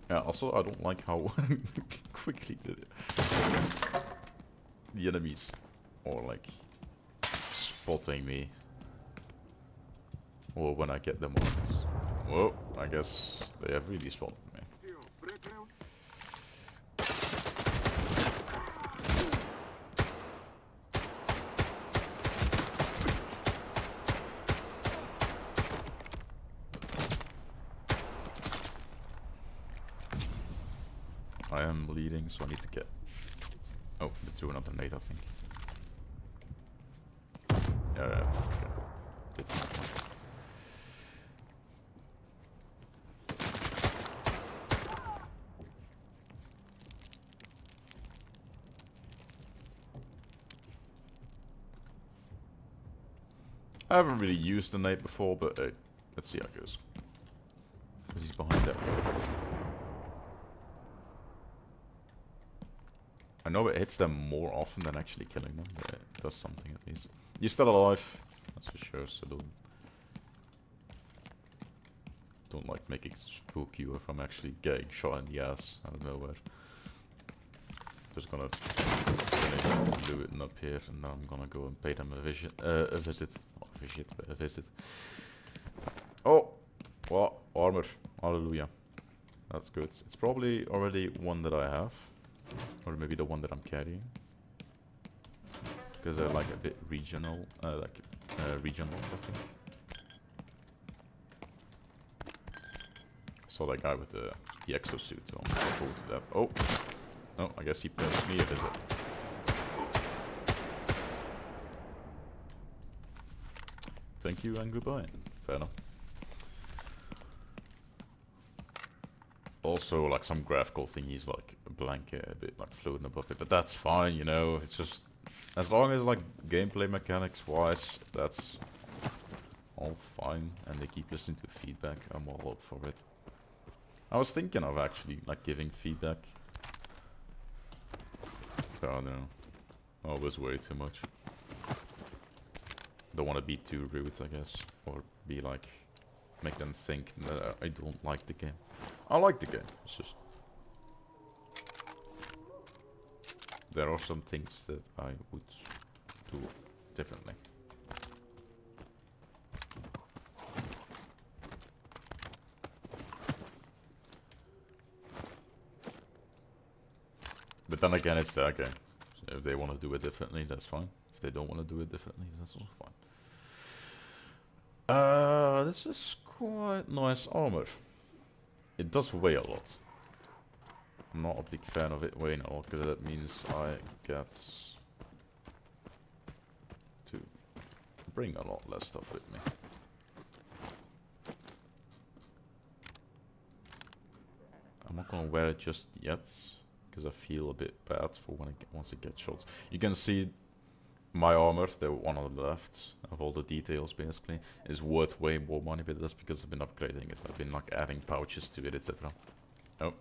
Yeah, also I don't like how quickly the enemies are like spotting me. Or when I get them on this. Whoa, I guess they have really spotted me. I am bleeding, so I need to get... Oh, they threw another nade, I think. Yeah, okay. It's not much. I haven't really used the nade before, but let's see how it goes. Because he's behind that wall. I know it hits them more often than actually killing them, but it does something at least. You're still alive, that's for sure, so don't like make it spook you if I'm actually getting shot in the ass out of nowhere. Just gonna finish looting up here, and then I'm gonna go and pay them a visit. Not a visit, but a visit. Oh! What? Armor. Hallelujah. That's good. It's probably already one that I have. Or maybe the one that I'm carrying. Because they're like a bit regional. Regional, I think. Saw that guy with the exosuit, so I'm looking forward to that. Oh! Oh, I guess he paid me a visit. Thank you and goodbye. Fair enough. Also, like some graphical thingies, like a blanket, a bit like floating above it, but that's fine, you know. It's just as long as like gameplay mechanics wise, that's all fine, and they keep listening to feedback. I'm all up for it. I was thinking of actually like giving feedback. I don't know. Always worry too much. Don't want to be too rude, I guess, or be like, make them think that I don't like the game. I like the game. It's just there are some things that I would do differently. But then again, it's their game. So if they want to do it differently, that's fine. If they don't want to do it differently, that's also fine. This is quite nice armor. It does weigh a lot. I'm not a big fan of it weighing a lot, because that means I get to bring a lot less stuff with me. I'm not gonna wear it just yet, because I feel a bit bad for when once it gets shots. You can see my armor, the one on the left, of all the details basically, is worth way more money, but that's because I've been upgrading it. I've been like adding pouches to it, etc. Oh.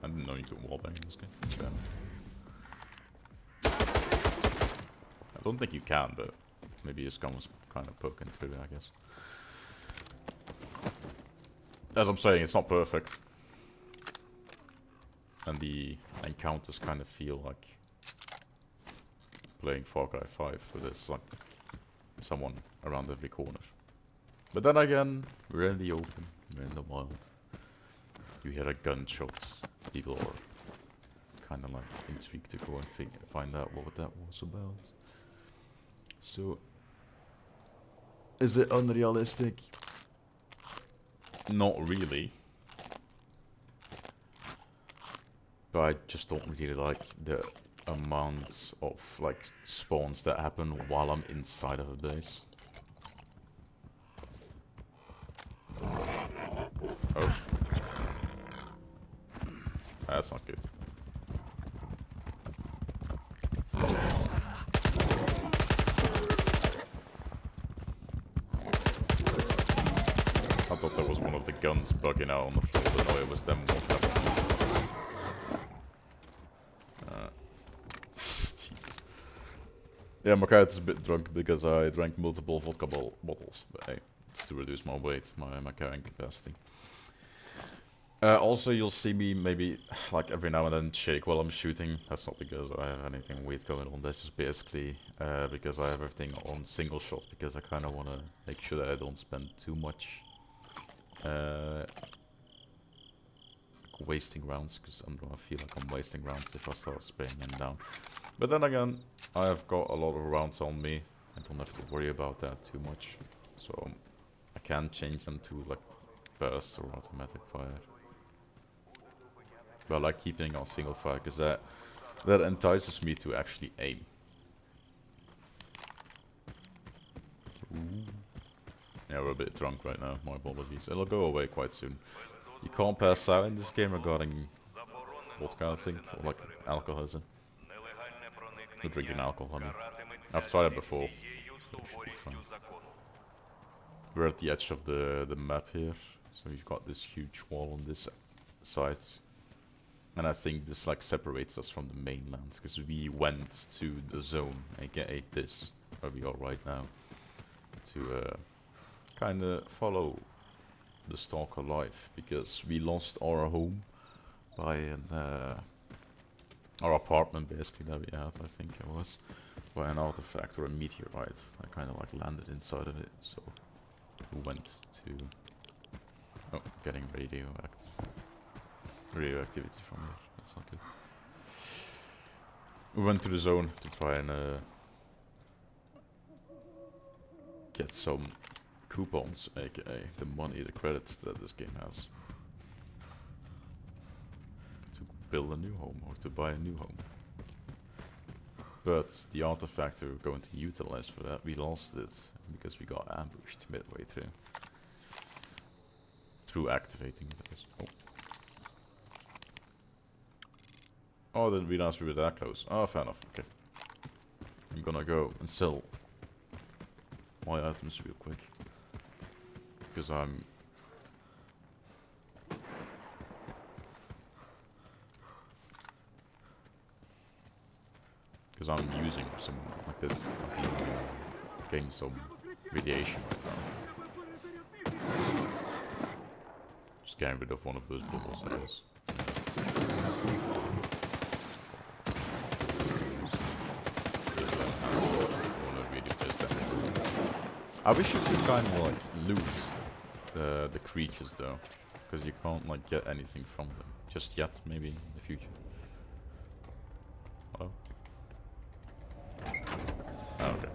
I didn't know you could wallbang in this game. Okay. I don't think you can, but maybe his gun was kind of poking through it, I guess. As I'm saying, it's not perfect. And the encounters kind of feel like playing Far Cry 5, where there's like someone around every corner. But then again, we're in the open, we're in the wild. You hear a gunshot, people are kind of like intrigued to go and find out what that was about. So, is it unrealistic? Not really. But I just don't really like the amounts of like spawns that happen while I'm inside of a base. Oh. That's not good. I thought that was one of the guns bugging out on the floor, but no, it was them walking up. Yeah, my character's a bit drunk because I drank multiple vodka bottles, but hey, it's to reduce my weight, my carrying capacity. Also, you'll see me maybe, like, every now and then shake while I'm shooting. That's not because I have anything weird going on, that's just basically because I have everything on single shot, because I kind of want to make sure that I don't spend too much wasting rounds, because I'm gonna feel like I'm wasting rounds if I start spraying them down. But then again, I have got a lot of rounds on me. I don't have to worry about that too much. So I can change them to like burst or automatic fire. But I like keeping on single fire because that entices me to actually aim. Ooh. Yeah, we're a bit drunk right now, my apologies. It'll go away quite soon. You can't pass out in this game regarding vodka, I think, or like alcoholism. Or drinking alcohol, I mean. I've tried it before. So it should be fine. We're at the edge of the map here, so you've got this huge wall on this side. And I think this like separates us from the mainland, because we went to the zone, aka this, where we are right now, to kind of follow the Stalker life, because we lost our home by an our apartment basically that we had, I think it was, by an artifact or a meteorite. I kind of like landed inside of it, so we went to getting radioactivity from here. That's not good. We went to the zone to try and get some coupons, aka the money, the credits that this game has. build a new home or to buy a new home. But the artifact we were going to utilize for that, we lost it because we got ambushed midway through. Through activating it, I guess. Oh, I didn't realize we were that close. Oh, fair enough, okay. I'm gonna go and sell my items real quick. Because I'm... Because I'm using some, like this, getting some radiation right now. Just getting rid of one of those bubbles, I guess. I wish you could kind of like loot the creatures though, because you can't like get anything from them just yet. Maybe in the future. Hello? Oh, okay.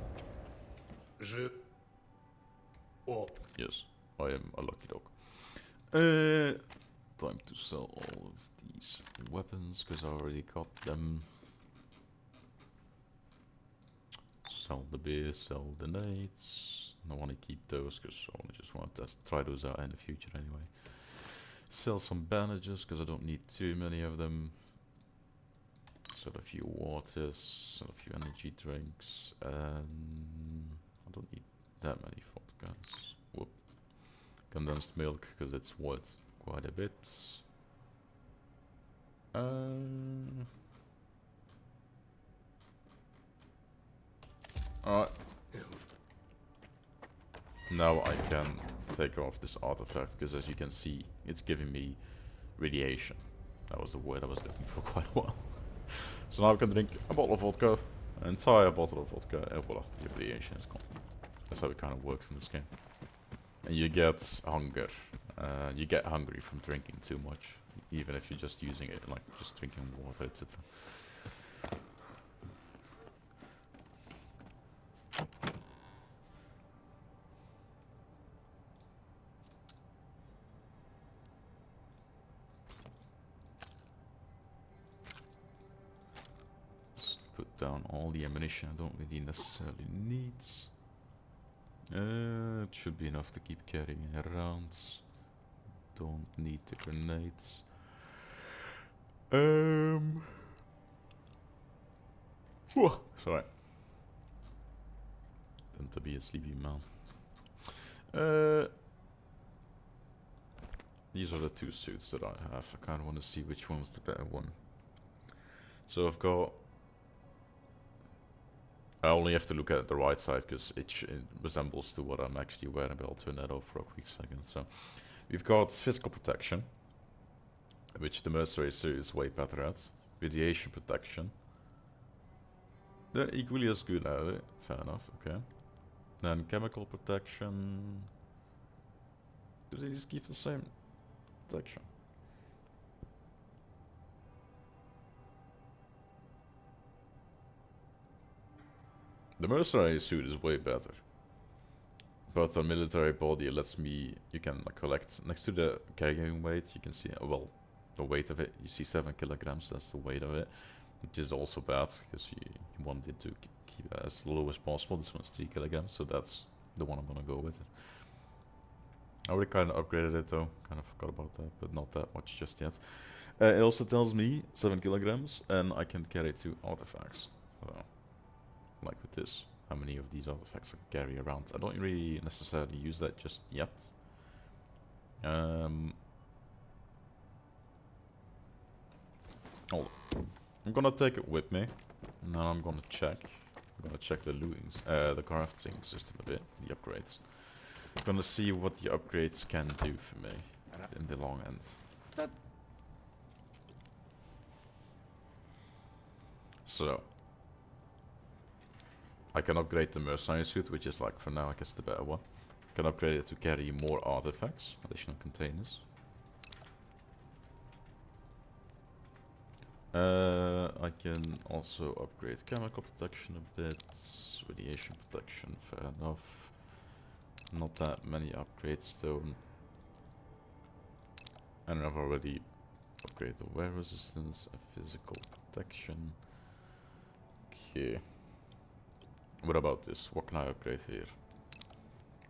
Oh. Yes, I am a lucky dog. Time to sell all of these weapons because I already got them. Sell the beer, sell the nades. I want to keep those because I just want to try those out in the future anyway. Sell some bandages because I don't need too many of them. Sell a few waters, sell a few energy drinks, and I don't need that many vodkas. Whoop. Condensed milk because it's worth quite a bit. Alright. Now I can take off this artifact because as you can see it's giving me radiation. That was the word I was looking for quite a while. So now I can drink a bottle of vodka, an entire bottle of vodka, and voila, your radiation is gone. That's how it kind of works in this game. And you get hunger. You get hungry from drinking too much, even if you're just using it, like just drinking water, etc. Put down all the ammunition I don't really necessarily need. It should be enough to keep carrying around. Don't need the grenades. Whew, sorry. Tend to be a sleepy man. These are the two suits that I have. I kind of want to see which one's the better one. So I've got... I only have to look at the right side because it resembles to what I'm actually wearing, but I'll turn that off for a quick second. So we've got physical protection, which the mercenary suit is way better at. Radiation protection. They're equally as good at it. Fair enough, okay. Then chemical protection. Do they just give the same protection? The mercenary suit is way better. But the military body lets me, you can collect, next to the carrying weight, you can see, well, the weight of it, you see 7 kilograms, that's the weight of it. Which is also bad, because you want it to keep it as low as possible. This one's 3 kilograms, so that's the one I'm gonna go with. I already kind of upgraded it though, kind of forgot about that, but not that much just yet. It also tells me 7 kilograms, and I can carry 2 artifacts. So, like with this, how many of these artifacts I can carry around. I don't really necessarily use that just yet. Hold on. I'm gonna take it with me, and then I'm gonna check. I'm gonna check the lootings, the crafting system a bit, the upgrades. I'm gonna see what the upgrades can do for me in the long end. So, I can upgrade the mercenary suit, which is like for now I guess the better one. I can upgrade it to carry more artifacts, additional containers. I can also upgrade chemical protection a bit, radiation protection, fair enough. Not that many upgrades though. And I've already upgrade the wear resistance, physical protection. Okay. What about this? What can I upgrade here?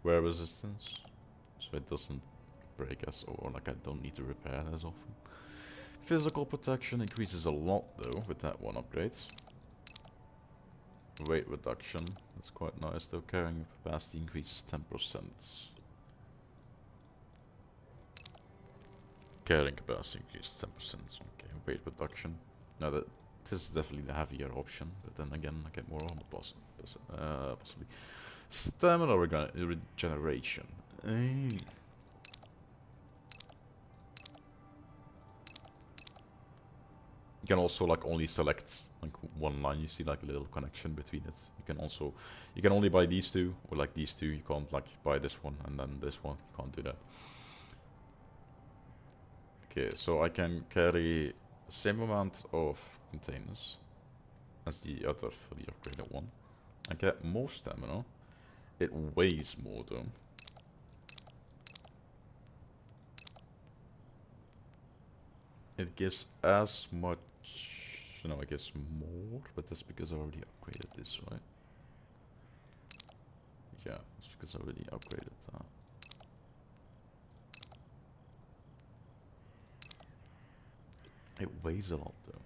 Wear resistance, so it doesn't break as, or like I don't need to repair as often. Physical protection increases a lot though with that one upgrade. Weight reduction, that's quite nice though. Carrying capacity increases 10%. Carrying capacity increases 10%. Okay, weight reduction. Now that this is definitely the heavier option, but then again I get more armor possibly. Stamina regeneration. You can also like only select like one line. You see like a little connection between it. You can only buy these two, or like these two. You can't like buy this one and then this one. You can't do that. Okay, so I can carry the same amount of containers as the other for the upgraded one. I get more stamina. It weighs more though. It gives as much, no, I guess more, but that's because I already upgraded this, right? Yeah, it's because I already upgraded that. It weighs a lot though.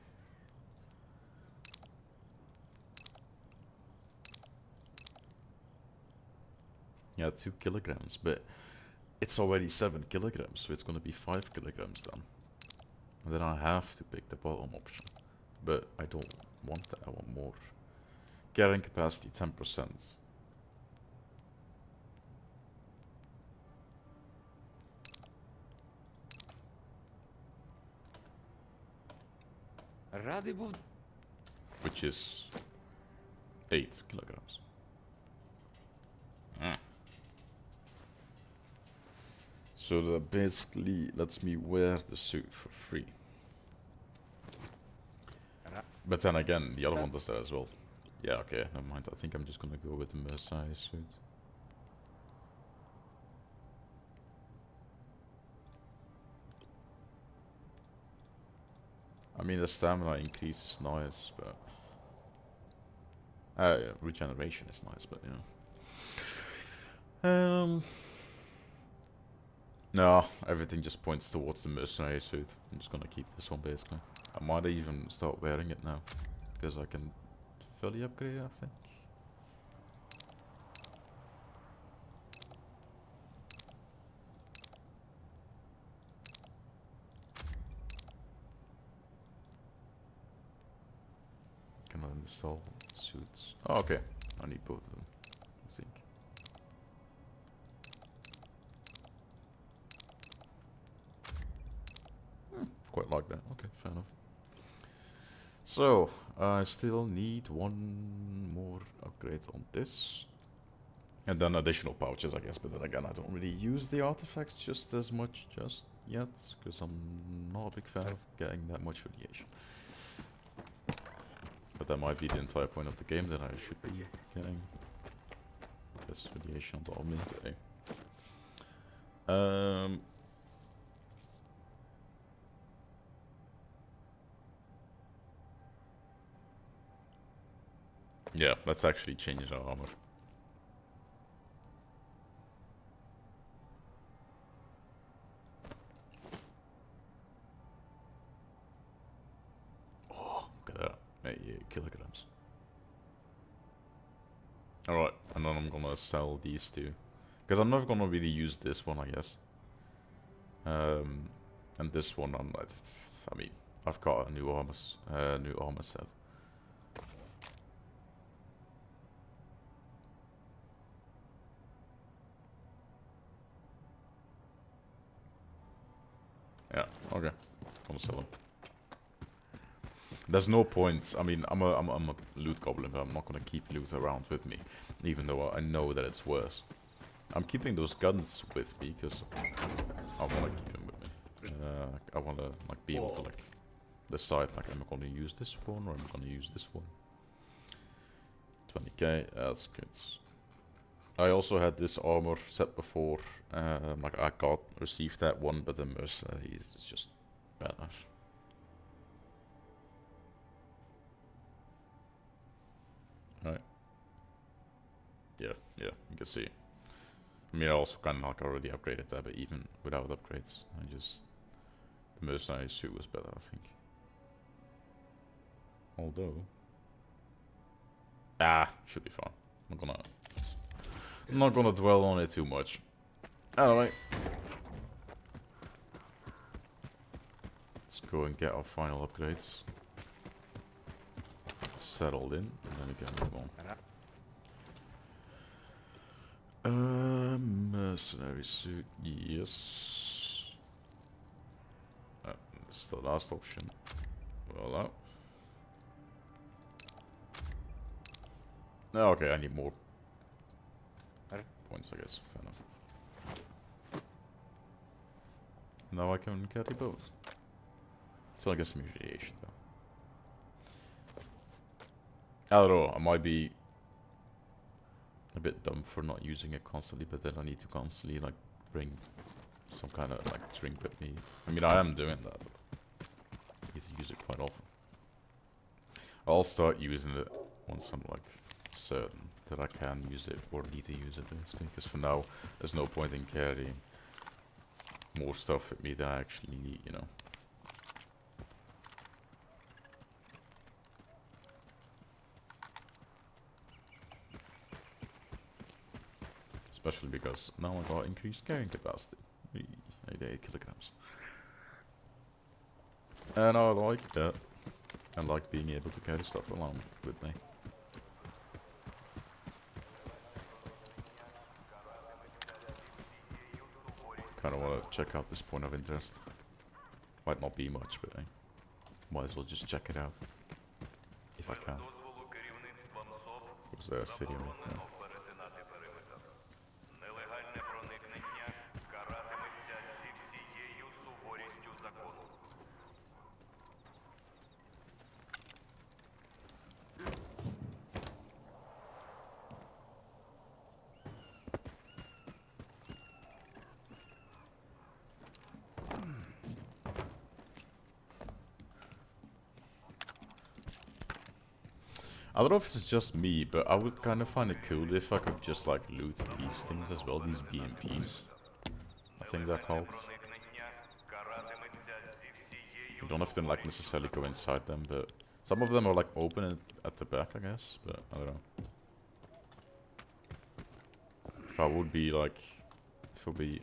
Yeah, 2 kilograms, but it's already 7 kilograms, so it's gonna be 5 kilograms then. And then I have to pick the bottom option. But I don't want that, I want more. Carrying capacity 10%. Which is 8 kilograms. So that basically lets me wear the suit for free. But then again, the other one does that as well. Yeah, okay, never mind. I think I'm just gonna go with the mercenary suit. I mean, the stamina increase is nice, but... yeah, regeneration is nice, but no, everything just points towards the mercenary suit. I'm just gonna keep this one basically. I might even start wearing it now, because I can fully upgrade it, I think. Can I install suits? Oh, okay. I need both of them, I think. Quite like that. Okay, fair enough. So, I still need one more upgrade on this. And then additional pouches, I guess. But then again, I don't really use the artifacts just as much just yet. Because I'm not a big fan of getting that much radiation. But that might be the entire point of the game, that I should be getting this radiation on top of me. Okay. Yeah, let's actually change our armor. Oh, look at that. 88 kilograms. Alright, and then I'm gonna sell these two. Because I'm never gonna really use this one, I guess. And this one, I mean, I've got a new armor set. Yeah, okay. Gonna sell them. There's no point. I mean, I'm a loot goblin, but I'm not gonna keep loot around with me, even though I know that it's worse. I'm keeping those guns with me because I wanna keep them with me. I wanna like be able to like decide like, am I gonna use this one or am I gonna use this one? 20k, that's good. I also had this armor set before. Like I received that one, but the mercenary is just better. Yeah, you can see. I mean, I also kind of like already upgraded that, but even without upgrades, the mercenary suit was better, I think. Although, should be fine. I'm not gonna dwell on it too much. Anyway, let's go and get our final upgrades settled in, and then again move on. Mercenary suit, yes. This is the last option. Voila. Okay, I need more points, I guess. Fair enough. Now I can carry both. So I guess some radiation though. I don't know, I might be a bit dumb for not using it constantly, but then I need to constantly like bring some kind of like drink with me. I mean, I am doing that, but I need to use it quite often. I'll start using it once I'm like certain that I can use it or need to use it basically, because for now there's no point in carrying more stuff with me than I actually need, you know. Especially because now I got increased carrying capacity. 88 kilograms. And I like that. I like being able to carry stuff along with me. Kinda wanna check out this point of interest. Might not be much, but I might as well just check it out. If I can. Was there a city right there? I don't know if it's just me, but I would kind of find it cool if I could just like loot these things as well, these BMPs. I think they're called. You don't have to like necessarily go inside them, but some of them are like open at the back, I guess, but I don't know. If I would be like, if it would be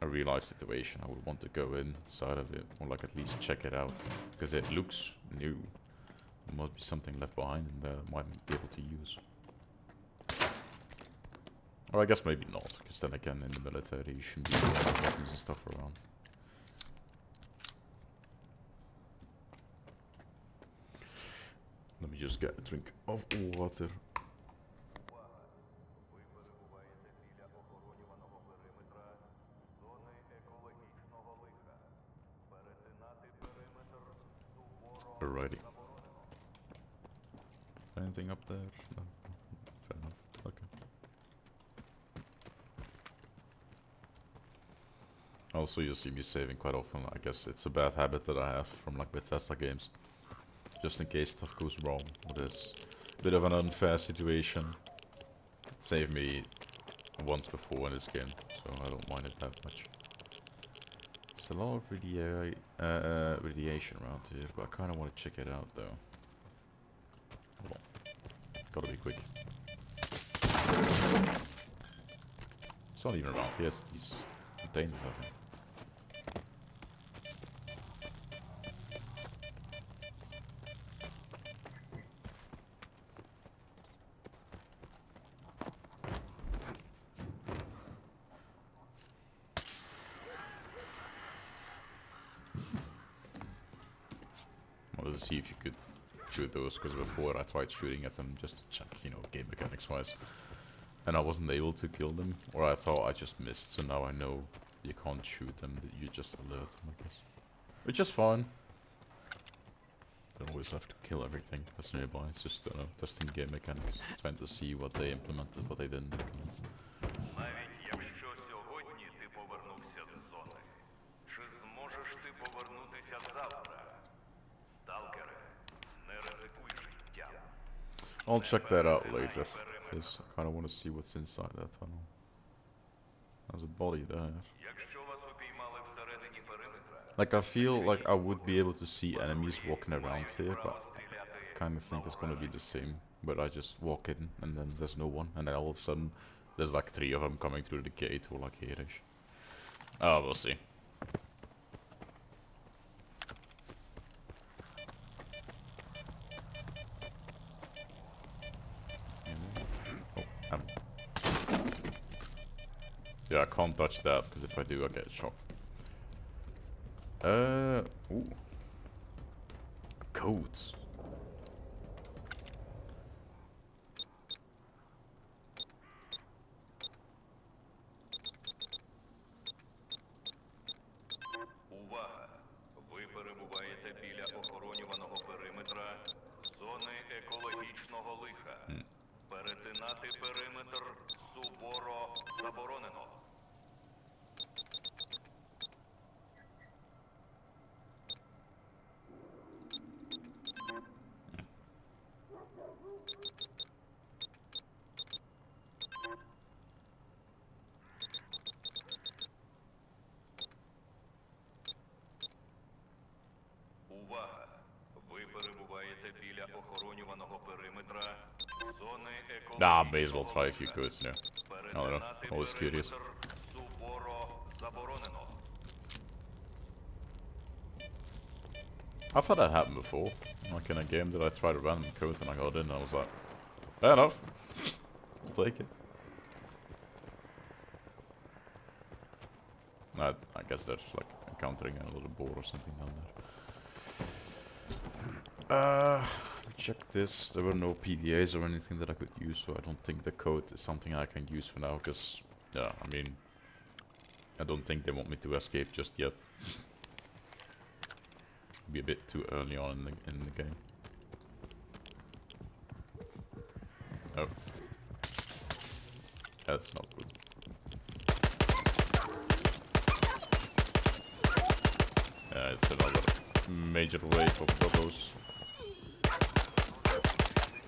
a real life situation, I would want to go inside of it, or like at least check it out, because it looks new. There must be something left behind and that I might be able to use. Or I guess maybe not, because then again in the military you shouldn't be throwing weapons and stuff around. Let me just get a drink of water. Alrighty. Anything up there? No. Fair enough. Okay. Also, you'll see me saving quite often. I guess it's a bad habit that I have from like Bethesda games. Just in case stuff goes wrong. It is a bit of an unfair situation. It saved me once before in this game, so I don't mind it that much. There's a lot of radiation around here, but I kind of want to check it out though. Hold on. Gotta be quick. It's not even around here, it's these containers, I think. Well, let's see if you could shoot those, because before I tried shooting at them just to check, you know, game mechanics wise. And I wasn't able to kill them, or I thought I just missed, so now I know you can't shoot them, you just alert them, I guess. Which is fine. Don't always have to kill everything that's nearby, it's just, testing game mechanics, trying to see what they implemented, what they didn't implement. Навіть якщо сьогодні ти повернувся з зони, чи зможеш ти повернутися завтра? Сталкере, не ризикуй життям. I'll check that out later, because I kind of want to see what's inside that tunnel. There's a body there. Like, I feel like I would be able to see enemies walking around here, but I kind of think it's gonna be the same. But I just walk in, and then there's no one, and then all of a sudden, there's like 3 of them coming through the gate, or like here-ish. Oh, we'll see. Oh, yeah, I can't touch that, because if I do, I get shot. Ooh. Codes. Увага! Ви перебуваєте біля охоронюваного периметра зони екологічного лиха. Перетинати периметр суворо заборонено. Увага! Ви перебуваєте біля охоронюваного периметра зони Nah, may as well try a few екологічного codes, лиха. yeah. I don't know, I was curious. Перетинати периметр суворо заборонено. I've had that happen before. Like in a game that I tried a random code and I got in and I was like, fair enough. I'll take it. I guess that's like encountering a little boar or something down there. Check this. There were no PDAs or anything that I could use, so I don't think the code is something I can use for now, because, yeah, I mean, I don't think they want me to escape just yet. Be a bit too early on in the game. Oh. That's not good. Yeah, it's another major wave of doggos.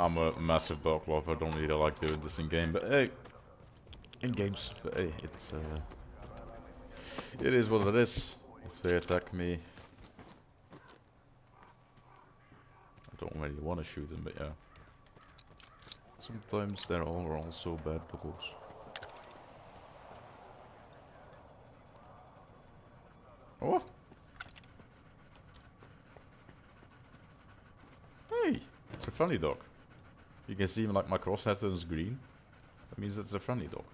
I'm a massive dog lover, don't really like doing this in game, but hey, in games, but hey, it's it is what it is. If they attack me, I don't really want to shoot them, but yeah. Sometimes they're also bad doggos. Oh! Hey! It's a friendly dog. You can see like my crosshair turns green. That means it's a friendly dog.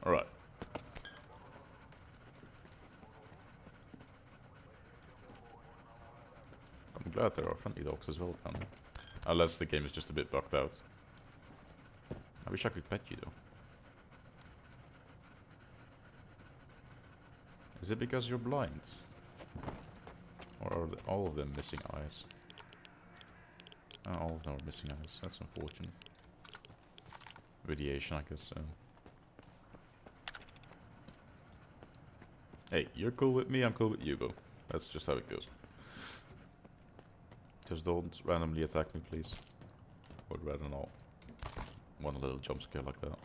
Alright. I'm glad there are friendly dogs as well, apparently. Unless the game is just a bit bugged out. I wish I could pet you though. Is it because you're blind? Or are all of them missing eyes? Oh, all of them are missing eyes. That's unfortunate. Radiation, I guess. Hey, you're cool with me, I'm cool with you, bro. That's just how it goes. Just don't randomly attack me, please. Would rather not want a little jump scare like that.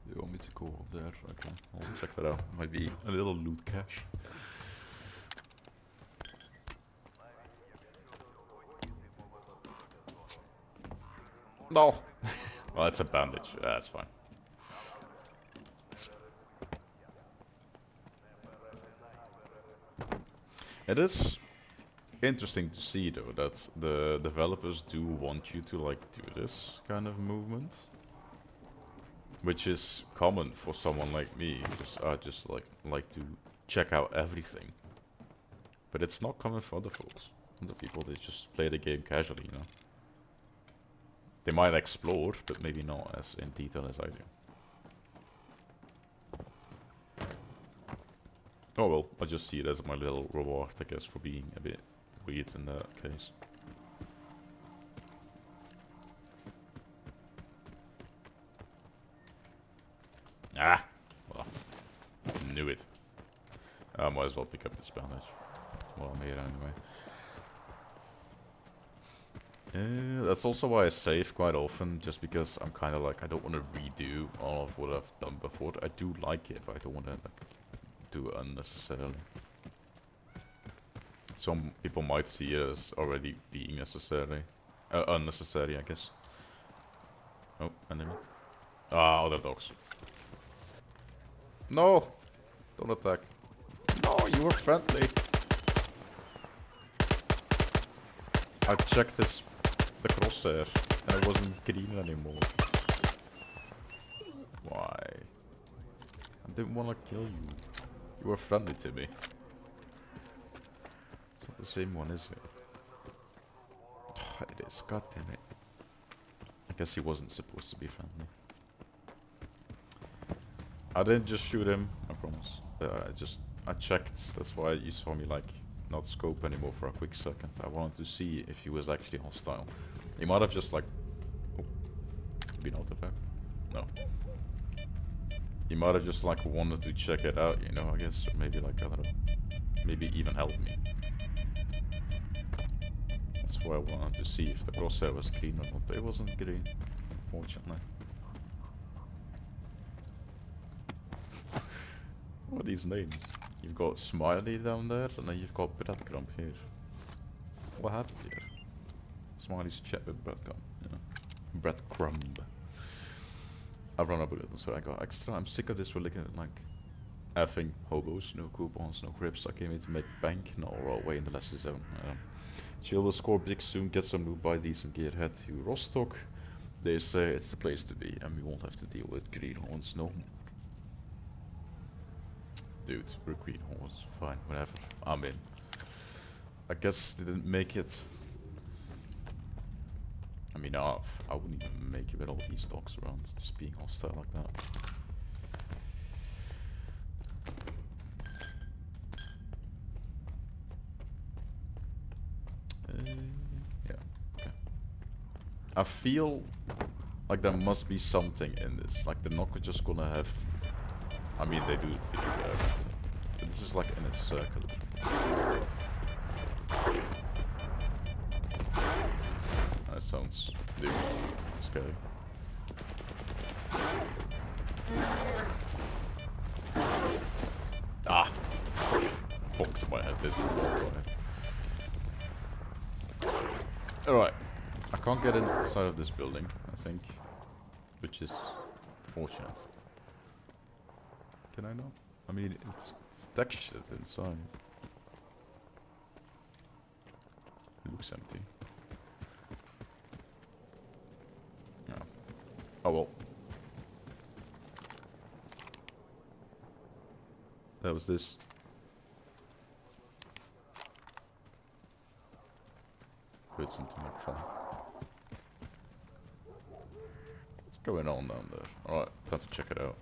You want me to go up there? Okay, I'll check that out. Might be a little loot cache. No! Well, that's a bandage. That's fine. It is interesting to see, though, that the developers do want you to, like, do this kind of movement. Which is common for someone like me, because I just like to check out everything. But it's not common for other folks. Other people, they just play the game casually, you know. They might explore, but maybe not as in detail as I do. Oh well, I just see it as my little reward, I guess, for being a bit weird in that case. Ah! Well. Knew it. I might as well pick up the Spanish while I'm here anyway. That's also why I save quite often, just because I'm kind of like, I don't want to redo all of what I've done before. I do like it, but I don't want to like, do it unnecessarily. Some people might see it as already being unnecessary, I guess. Oh, enemy. Ah, other dogs. No! Don't attack. No, you were friendly. I checked the crosshair and it wasn't green anymore. Why? I didn't want to kill you. You were friendly to me. It's not the same one, is it? Oh, it is. God damn it. I guess he wasn't supposed to be friendly. I didn't just shoot him, I promise. I checked. That's why you saw me like not scope anymore for a quick second. I wanted to see if he was actually hostile. He might have just like been artifact. No. He might have just like wanted to check it out, you know, I guess. Or maybe like, I don't know. Maybe even help me. That's why I wanted to see if the crosshair was green or not, but it wasn't green, unfortunately. What are these names? You've got Smiley down there, and then you've got Breadcrumb here. What happened here? Smiley's chat with Breadcrumb, yeah. Breadcrumb. I've run out of bullets, so I got extra. I'm sick of this religion, like effing hobos, no coupons, no grips. I came here to make bank, no roll away in the lesser zone. Chill will score big soon, get some loot, buy decent gear, head to Rostock. They say it's the place to be, and we won't have to deal with greenhorns no more. Dude, we're greenhorns, fine, whatever. I'm in. I guess they didn't make it. I mean, I wouldn't even make it with all these dogs around, just being hostile like that. Yeah, okay. I feel like there must be something in this. Like they're not just gonna have. I mean, they do that. But this is like in a circle. That sounds scary. Ah! Bonked my head, did Alright. I can't get inside of this building, I think. Which is fortunate. Can I not? I mean, it's textured inside. It looks empty. No. Oh well. That was this. Heard something like fun. What's going on down there? Alright, time to check it out.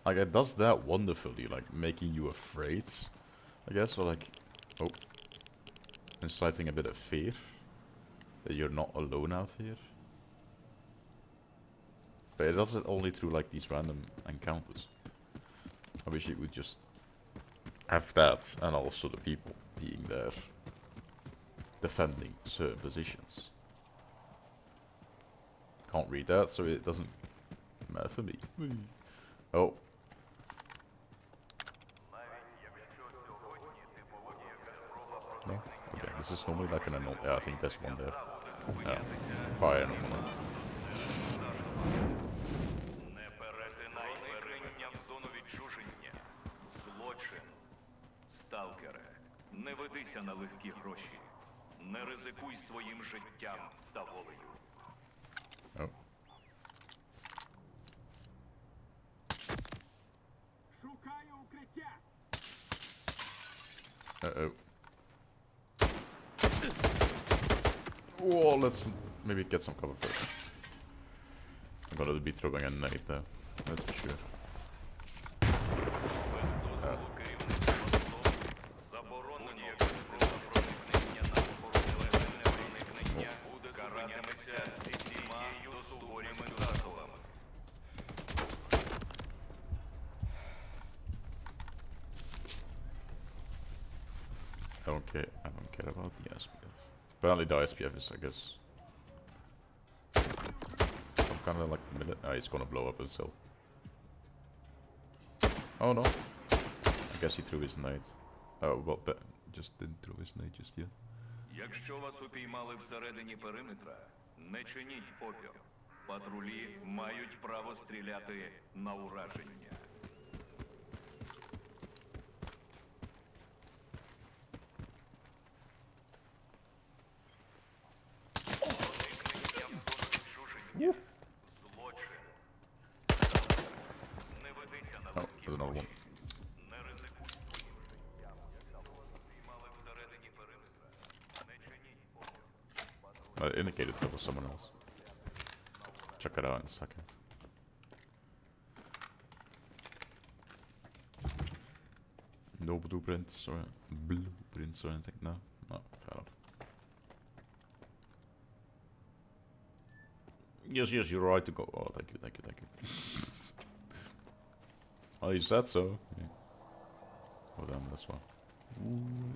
Like, it does that wonderfully, like, making you afraid, I guess, or like, oh, inciting a bit of fear, that you're not alone out here. But it does it only through, like, these random encounters. I wish it would just have that, and also the people being there, defending certain positions. Can't read that, so it doesn't matter for me. Oh. No? Okay, this is normally like an anomaly. Yeah, I think there's one there. Yeah. Fire anomaly. Не перетинай вириння в зону відчуження. Злочин. Сталкере, не ведися на легкі гроші. Не ризикуй своїм життям та волею. Oh. Шукаю укриття. Uh-oh. Whoa, let's maybe get some cover first. I'm gonna be throwing a nade there, that's for sure. don't care. I don't care about the SPF. Apparently the SPF is, I guess, some kind of like he's gonna blow up himself. Oh no! I guess he threw his nade. Oh well, that just didn't throw his nade just yet. Якщо вас упіймали всередині периметра, не чиніть опір. Патрулі мають право стріляти на ураження. Злочин. Не ведися на Oh, there's another one. Не ризикуй своїм життям. Якщо вас упіймали всередині периметра, не чиніть опір. I indicated there was someone else. Check it out in a second. No blueprints or anything? No? No, fair enough. Yes, you're right to go. Oh, thank you. Oh, you said so. Yeah. Oh, damn, that's one.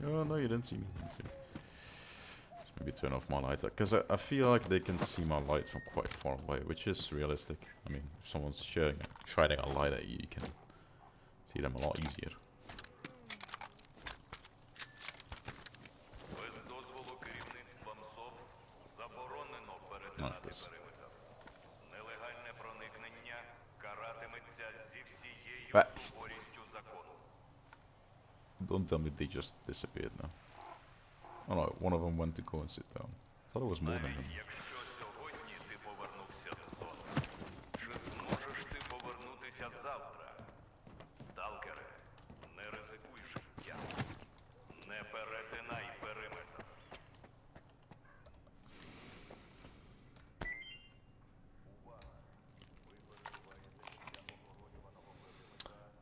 Oh, no, you didn't see me. Let's maybe turn off my light, because I feel like they can see my light from quite far away, which is realistic. I mean, if someone's shining a light at you, you can see them a lot easier. Без дозволу керівництва МСОП заборонено перетинати Nice. периметр. Нелегальне проникнення каратиметься зі всією Right. суворістю закону. Don't tell me they just disappeared now. Oh no, one of them went to go and sit down. I thought it was more than him. Навіть якщо сьогодні ти повернувся з зони, чи зможеш ти повернутися завтра? Сталкере, не ризикуй життям. Не перетинай периметр.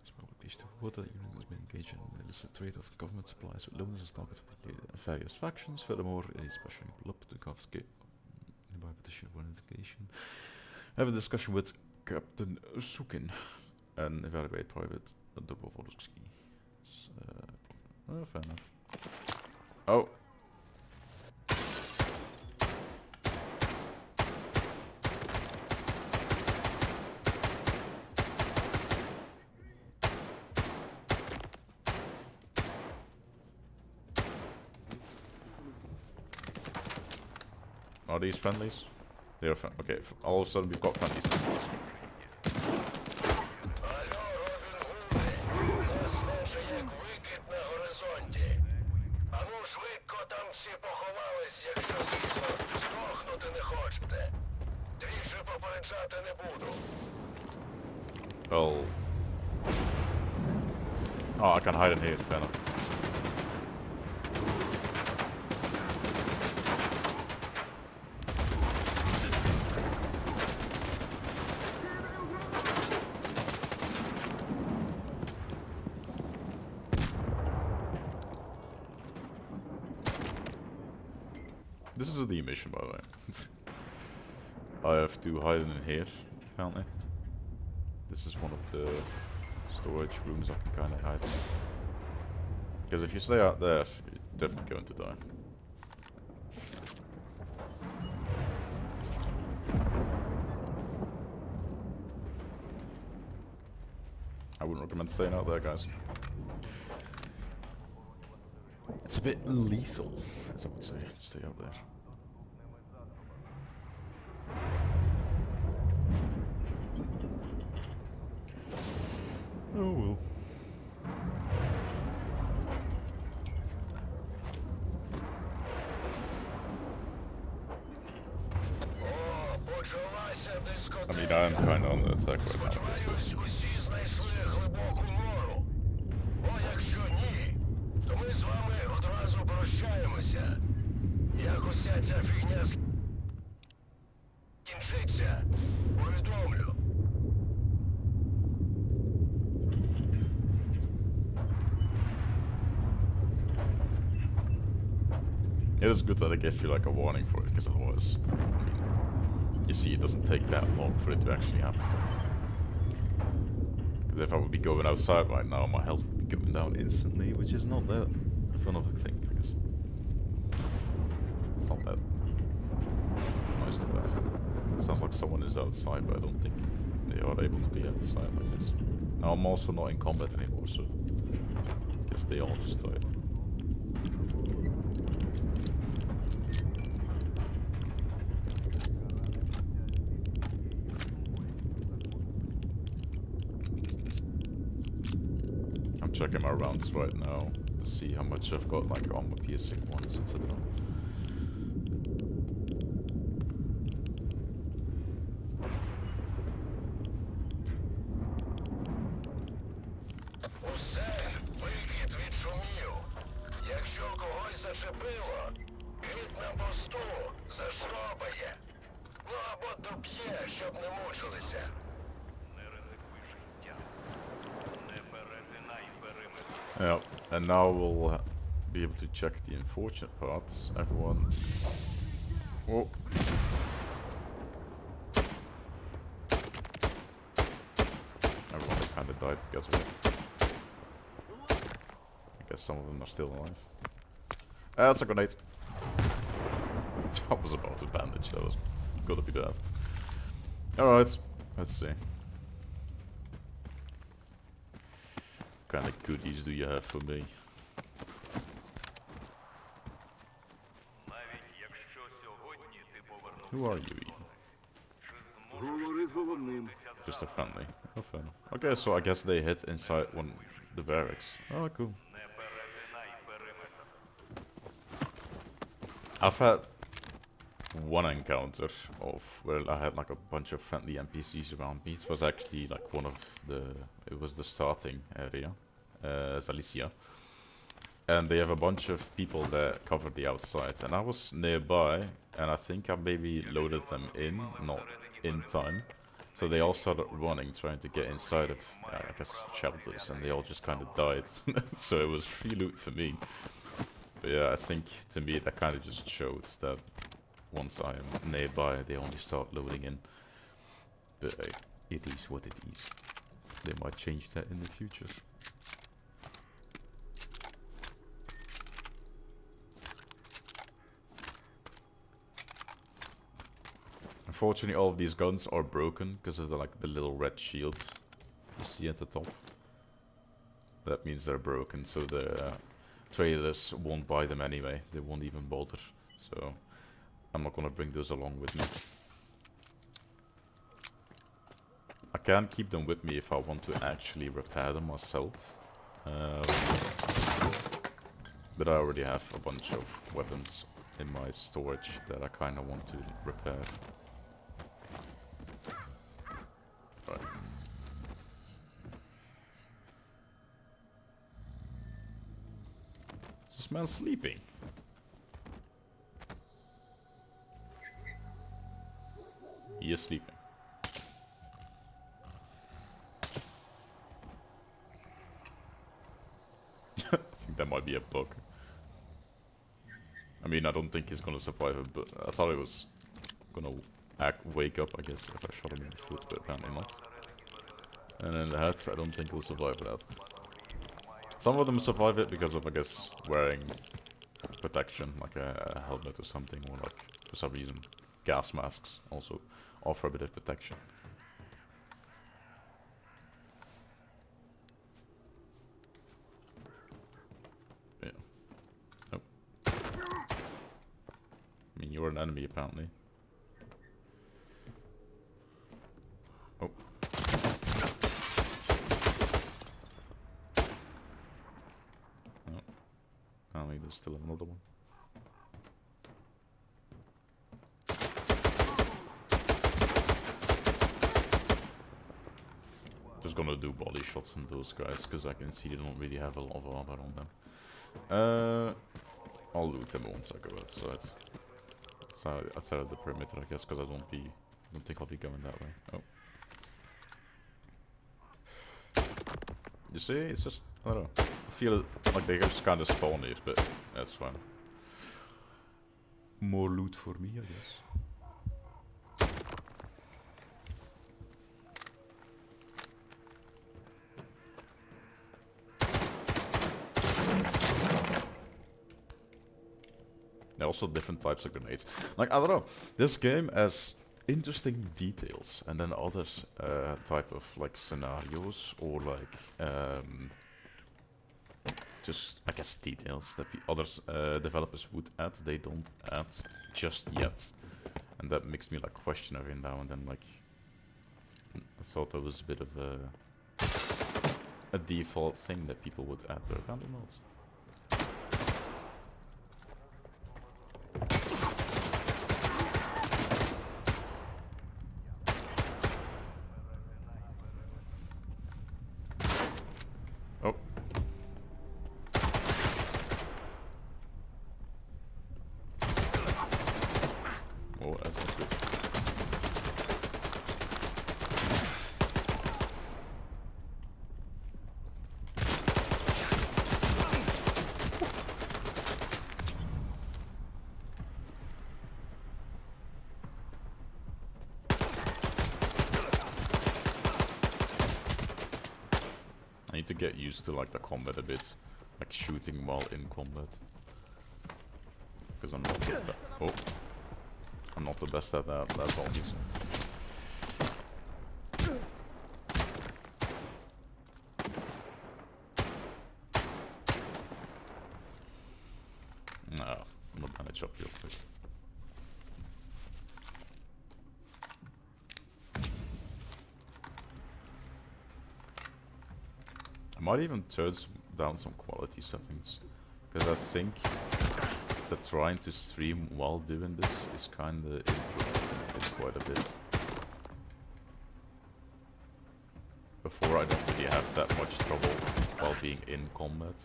It's probably to water union has been engaged in the illicit trade of government supplies with loans and target for various factions. Furthermore, it is pressuring Blub to confiscate nearby petition for investigation. Have a discussion with Captain Sukin and evaluate private double Volosky. Fair enough. Oh. Are these friendlies? They are okay, all of a sudden we've got friendlies. Алло, Робін Гуди, нас наче як викид на горизонті. Ану швидко там всі поховались, якщо, звісно, здохнути не хочете. Двічі попереджати не буду. Well. Oh, I can hide in here, fair enough. This is the mission, by the way. I have to hide in here, apparently. This is one of the storage rooms I can kind of hide in. Because if you stay out there, you're definitely going to die. I wouldn't recommend staying out there, guys. It's a bit lethal, as I would say, to stay out there. Oh well. О, почалася дискотека. I mean, I am kind of on the attack right now. Сподіваюсь, усі знайшли глибоку нору. Бо якщо ні, то ми з вами одразу прощаємося. Як уся ця фігня скінчиться, повідомлю. It is good that I gave you like a warning for it, because otherwise, I mean, you see, it doesn't take that long for it to actually happen. Because if I would be going outside right now, my health would be going down instantly, which is not that fun of a thing, I guess. It's not that nice to have. Sounds like someone is outside, but I don't think they are able to be outside like this. Now I'm also not in combat anymore, so I guess they all just died. I'm checking my rounds right now to see how much I've got like on my piercing ones, etc. Усе, викид відшумів. Якщо когось зачепило, кит на посту зашробає. Ну або доб'є, щоб не мучилися. Не ризикуй життям. Не перетинай периметр. Yeah, and now we'll be able to check the unfortunate parts. Everyone. Oh. Everyone kind of died because of it. I guess some of them are still alive. That's a grenade. I was about to bandage, that was gonna be bad. Alright, let's see. What kind of goodies do you have for me? Навіть якщо сьогодні ти повернувся, Who are you even? чи зможеш Говори з головним. Just a friendly. Oh, fair enough. Okay, so I guess they hit inside the barracks. Oh, cool. не перетинай периметр. I've had one encounter of where I had like a bunch of friendly NPCs around me. It was actually like one of the... It was the starting area, Zalicia. And they have a bunch of people that cover the outside. And I was nearby, and I think I maybe loaded them in, not in time. So they all started running, trying to get inside of, I guess, shelters, and they all just kind of died. So it was free loot for me. But yeah, I think, to me, that kind of just shows that once I am nearby, they only start loading in. But it is what it is. They might change that in the future. Unfortunately, all of these guns are broken because of the little red shields you see at the top. That means they're broken, so the traders won't buy them anyway. They won't even bother. So I'm not gonna bring those along with me. I can keep them with me if I want to actually repair them myself. But I already have a bunch of weapons in my storage that I kind of want to repair. Right. Is this man sleeping? He is sleeping. I think that might be a bug. I mean, I don't think he's gonna survive it, but I thought he was gonna wake up, I guess, if I shot him in the foot, but apparently not. And in the head, I don't think he'll survive that. Some of them survive it because of, I guess, wearing protection, like a helmet or something, or like, for some reason, gas masks also offer a bit of protection. Yeah. Oh. I mean, you're an enemy, apparently. Oh. No. Apparently there's still another one. Just gonna do body shots on those guys, because I can see they don't really have a lot of armor on them. I'll loot them once I go outside. So outside of the perimeter, I guess, because I don't think I'll be going that way. Oh. You see, it's just, I don't know. I feel like they just kind of spawn here, but that's fine. More loot for me, I guess. Also different types of grenades. Like, I don't know, this game has interesting details, and then other type of like scenarios or like just I guess details that the other developers would add. They don't add just yet, and that makes me like question every now and then. Like, I thought that was a bit of a default thing that people would add, but apparently not. Oh. Oh, that's not good. I need to get used to like the combat a bit, like shooting while in combat. Because I'm not I'm not the best at that, that's obvious. No, I'm gonna bandage up real quick. I might even turn down some quality settings, because I think that trying to stream while doing this is kinda influencing it quite a bit. Before I don't really have that much trouble while being in combat.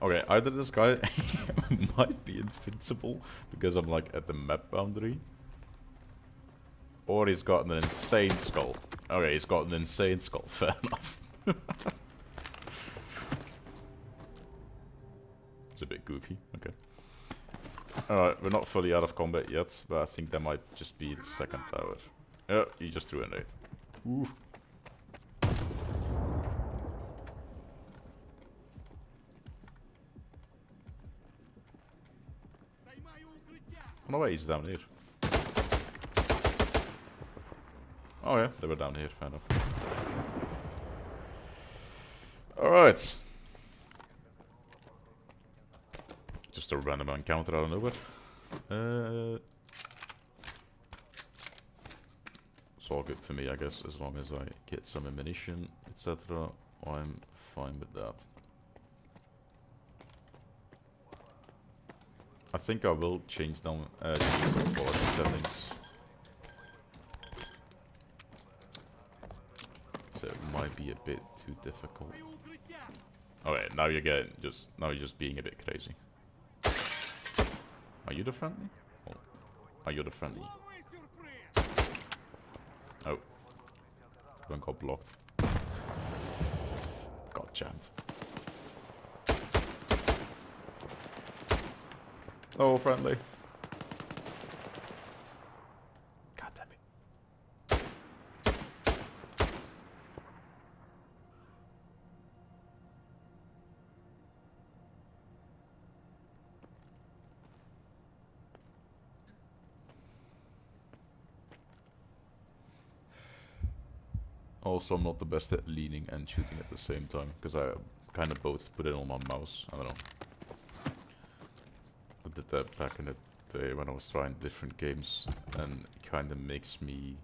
Okay, either this guy might be invincible because I'm like at the map boundary, or he's got an insane skull. Okay, he's got an insane skull, fair enough. It's a bit goofy, okay. Alright, we're not fully out of combat yet, but I think that might just be the second tower. Yeah, he just threw a nade. Ooh. No way, he's down here. Oh yeah, they were down here, fair enough. Alright. Just a random encounter out of nowhere. It's all good for me, I guess, as long as I get some ammunition, etc. I'm fine with that. I think I will change down some quality settings. So it might be a bit too difficult. Okay, now you're just being a bit crazy. Are you the friendly? Oh. Are you the friendly? Oh. One got blocked. Got jammed. Oh, friendly. God damn it. Also, I'm not the best at leaning and shooting at the same time, because I kind of both put it on my mouse. I don't know. I did that back in the day when I was trying different games, and it kind of makes me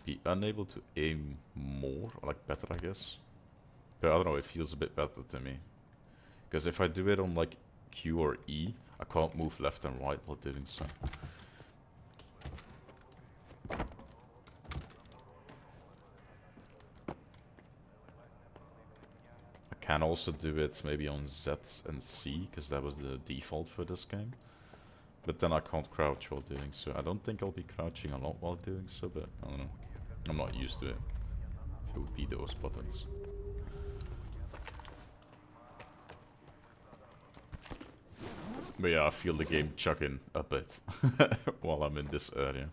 be unable to aim more, or like better, I guess. But I don't know, it feels a bit better to me. Because if I do it on like Q or E, I can't move left and right while doing so. Can also do it maybe on Z and C, because that was the default for this game. But then I can't crouch while doing so. I don't think I'll be crouching a lot while doing so, but I don't know. I'm not used to it. If it would be those buttons. But yeah, I feel the game chugging a bit while I'm in this area.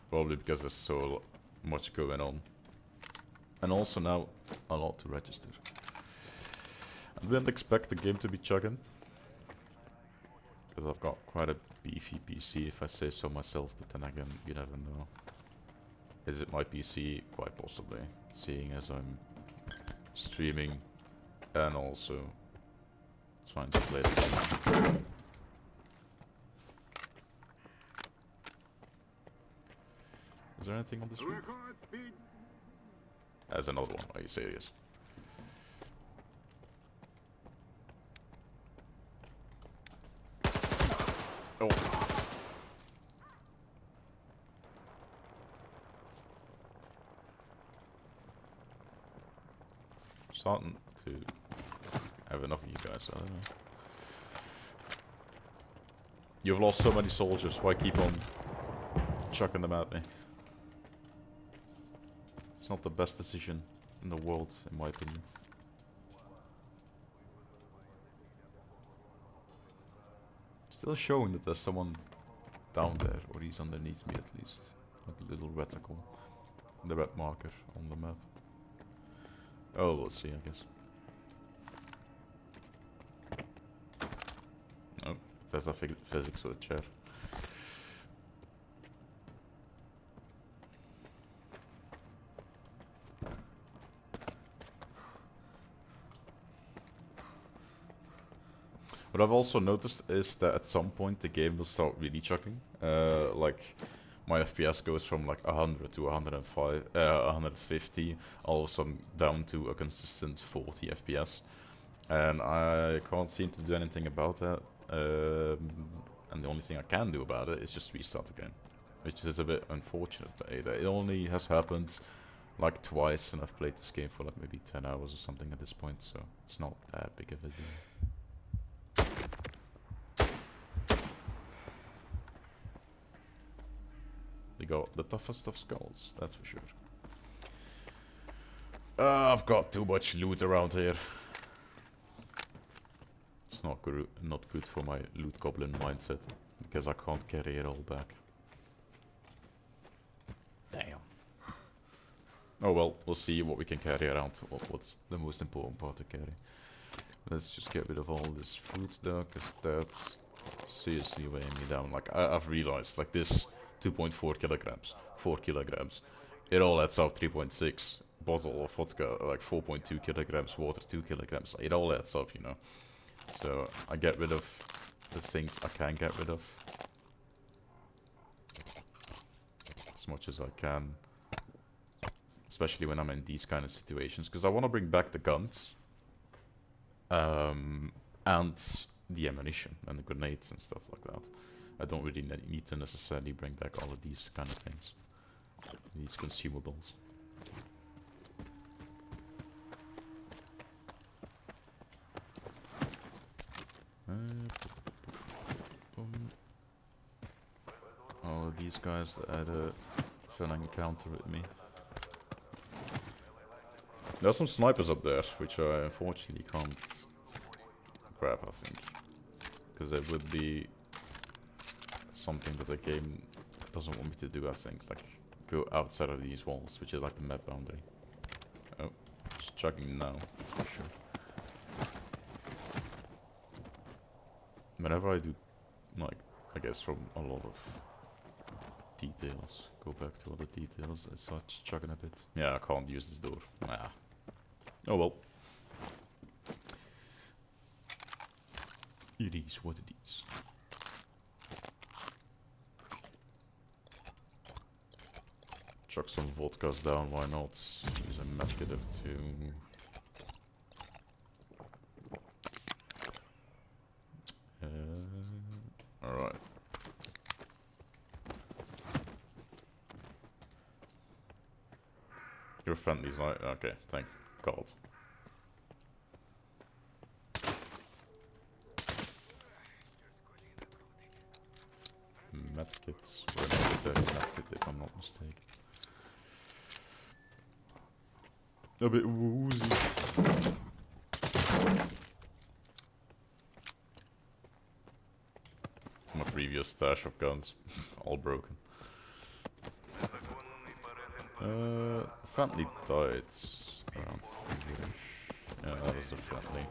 Probably because there's so much going on. And also now a lot to register. Didn't expect the game to be chugging. Because I've got quite a beefy PC if I say so myself, but then again, you never know. Is it my PC? Quite possibly. Seeing as I'm streaming and also trying to play the game. Is there anything on the screen? Record speed. There's another one. Are you serious? Oh. Starting to have enough of you guys, I don't know. You've lost so many soldiers, why keep on chucking them at me? It's not the best decision in the world, in my opinion. Still showing that there's someone down there, or he's underneath me at least. Like a little reticle. The red marker on the map. Oh, we'll see, I guess. Oh, there's the physics of the chair. What I've also noticed is that at some point the game will start really chucking. Like my FPS goes from like 100 to 105, 150, all of a sudden down to a consistent 40 FPS, and I can't seem to do anything about that. And the only thing I can do about it is just restart the game, which is a bit unfortunate. But it only has happened like twice, and I've played this game for like maybe 10 hours or something at this point, so it's not that big of a deal. They got the toughest of skulls, that's for sure. I've got too much loot around here. It's not good for my loot goblin mindset, because I can't carry it all back. Damn. Oh well, we'll see what we can carry around. What's the most important part to carry? Let's just get rid of all this fruit though, because that's seriously weighing me down. Like I've realized, like this 2.4 kilograms, 4 kilograms, it all adds up 3.6. Bottle of vodka, like 4.2 kilograms, water 2 kilograms, it all adds up, you know. So I get rid of the things I can get rid of as much as I can, especially when I'm in these kind of situations, because I want to bring back the guns and the ammunition and the grenades and stuff like that. I don't really need to necessarily bring back all of these kind of things, these consumables. All of these guys that had a fun encounter with me. There's some snipers up there, which I unfortunately can't grab, I think. Because it would be something that the game doesn't want me to do, I think. Like, go outside of these walls, which is like the map boundary. Oh, it's chugging now, that's for sure. Whenever I do, like, I guess from a lot of details, go back to other details, it starts chugging a bit. Yeah, I can't use this door. Nah. Oh well. It is what it is. Chuck some vodkas down, why not? Use a medkit of 2. Alright. You're friendly, right? Okay, thank God. Medkits. We're not a medkit if I'm not mistaken. A bit woozy. My previous stash of guns, all broken. Friendly died around here. Yeah, that was the friendly.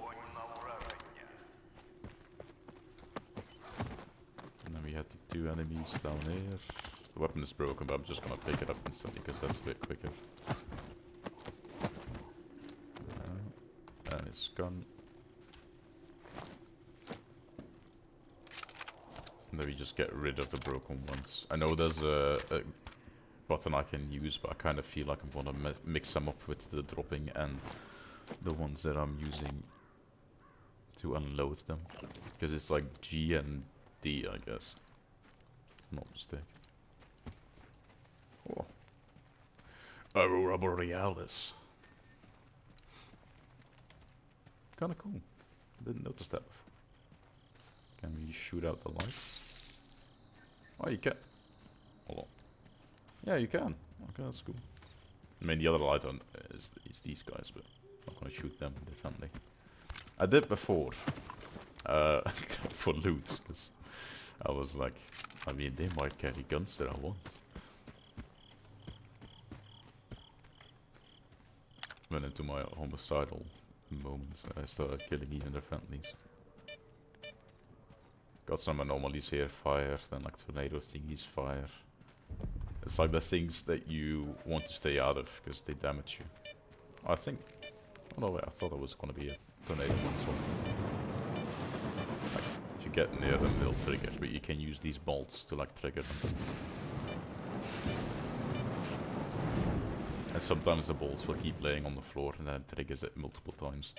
2 enemies down here. The weapon is broken, but I'm just gonna pick it up instantly because that's a bit quicker. And his gun. And then we just get rid of the broken ones. I know there's a button I can use, but I kind of feel like I'm gonna mix them up with the dropping and the ones that I'm using to unload them. Because it's like G and D, I guess. Not mistaken. Oh. Aurora Borealis. Kinda cool. Didn't notice that before. Can we shoot out the lights? Oh, you can. Hold on. Yeah, you can. Okay, that's cool. I mean, the other light on is these guys, but I'm not gonna shoot them. They're friendly. I did before. For loot, because I was like, I mean, they might carry guns that I want. Went into my homicidal moments and I started killing even the friendlies. Got some anomalies here, fire, then like tornado thingies, fire. It's like the things that you want to stay out of because they damage you. I think. Oh no, wait, I thought it was gonna be a tornado one as well. Like, if you get near them, they'll trigger, but you can use these bolts to like trigger them. And sometimes the bolts will keep laying on the floor and then it triggers it multiple times.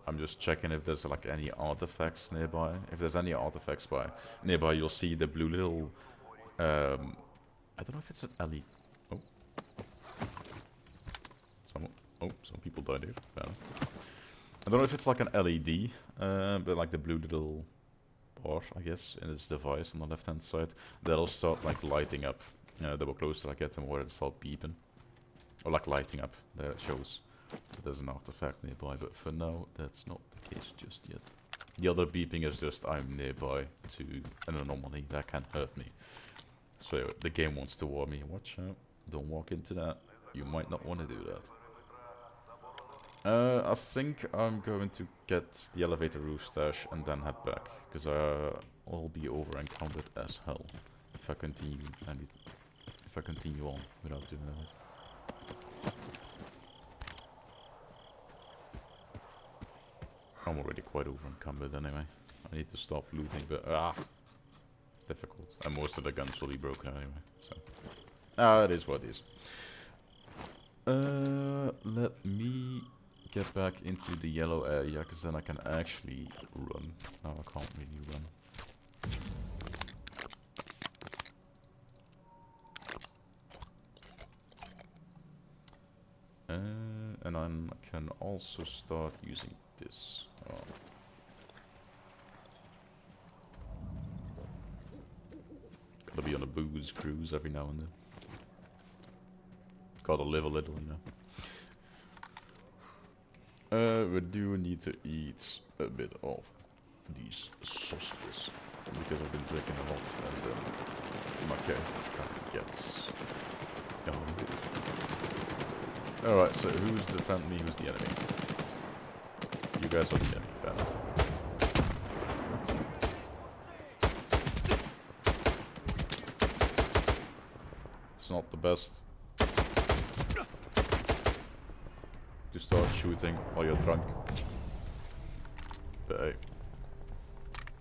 I'm just checking if there's like any artifacts nearby. If there's any artifacts nearby, you'll see the blue little. I don't know if it's an LED. Oh, some people died here. Fair enough. I don't know if it's like an LED, but like the blue little bar, I guess, in this device on the left-hand side, that'll start like lighting up. The more closer I get, the more it'll start beeping, or like lighting up. There it shows. There's an artifact nearby, but for now that's not the case just yet. The other beeping is just I'm nearby to an anomaly that can hurt me. So the game wants to warn me, watch out, don't walk into that, you might not want to do that. I think I'm going to get the elevator roof stash and then head back, because I'll be over encumbered as hell if I continue on without doing that. I'm already quite over encumbered anyway. I need to stop looting, but difficult. And most of the guns will be broken anyway, so it is what it is. Let me get back into the yellow area, because then I can actually run. No, I can't really run. And I can also start using this. Gotta be on a booze cruise every now and then. Gotta live a little, you know. We do need to eat a bit of these sausages because I've been drinking a lot and my character kind of gets going. Alright, so who's the friendly, who's the enemy? You guys are the enemy, fair enough. It's not the best to start shooting while you're drunk. But hey,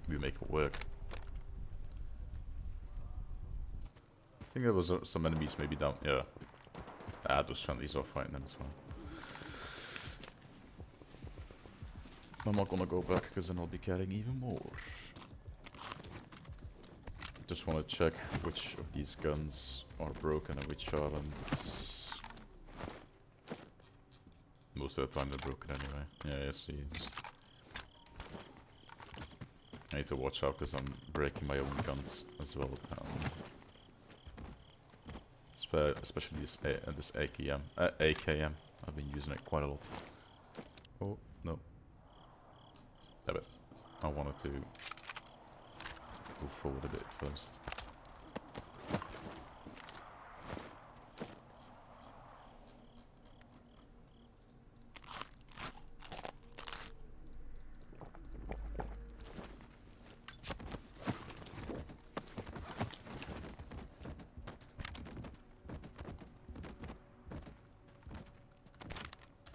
we make it work. I think there was some enemies maybe down, yeah. Those friendlies are fighting them as well. I'm not gonna go back because then I'll be carrying even more. Just want to check which of these guns are broken and which aren't. Most of the time they're broken anyway. Yeah, I see. I need to watch out because I'm breaking my own guns as well. Especially this AKM. I've been using it quite a lot. Oh, no. Damn it. I wanted to go forward a bit first.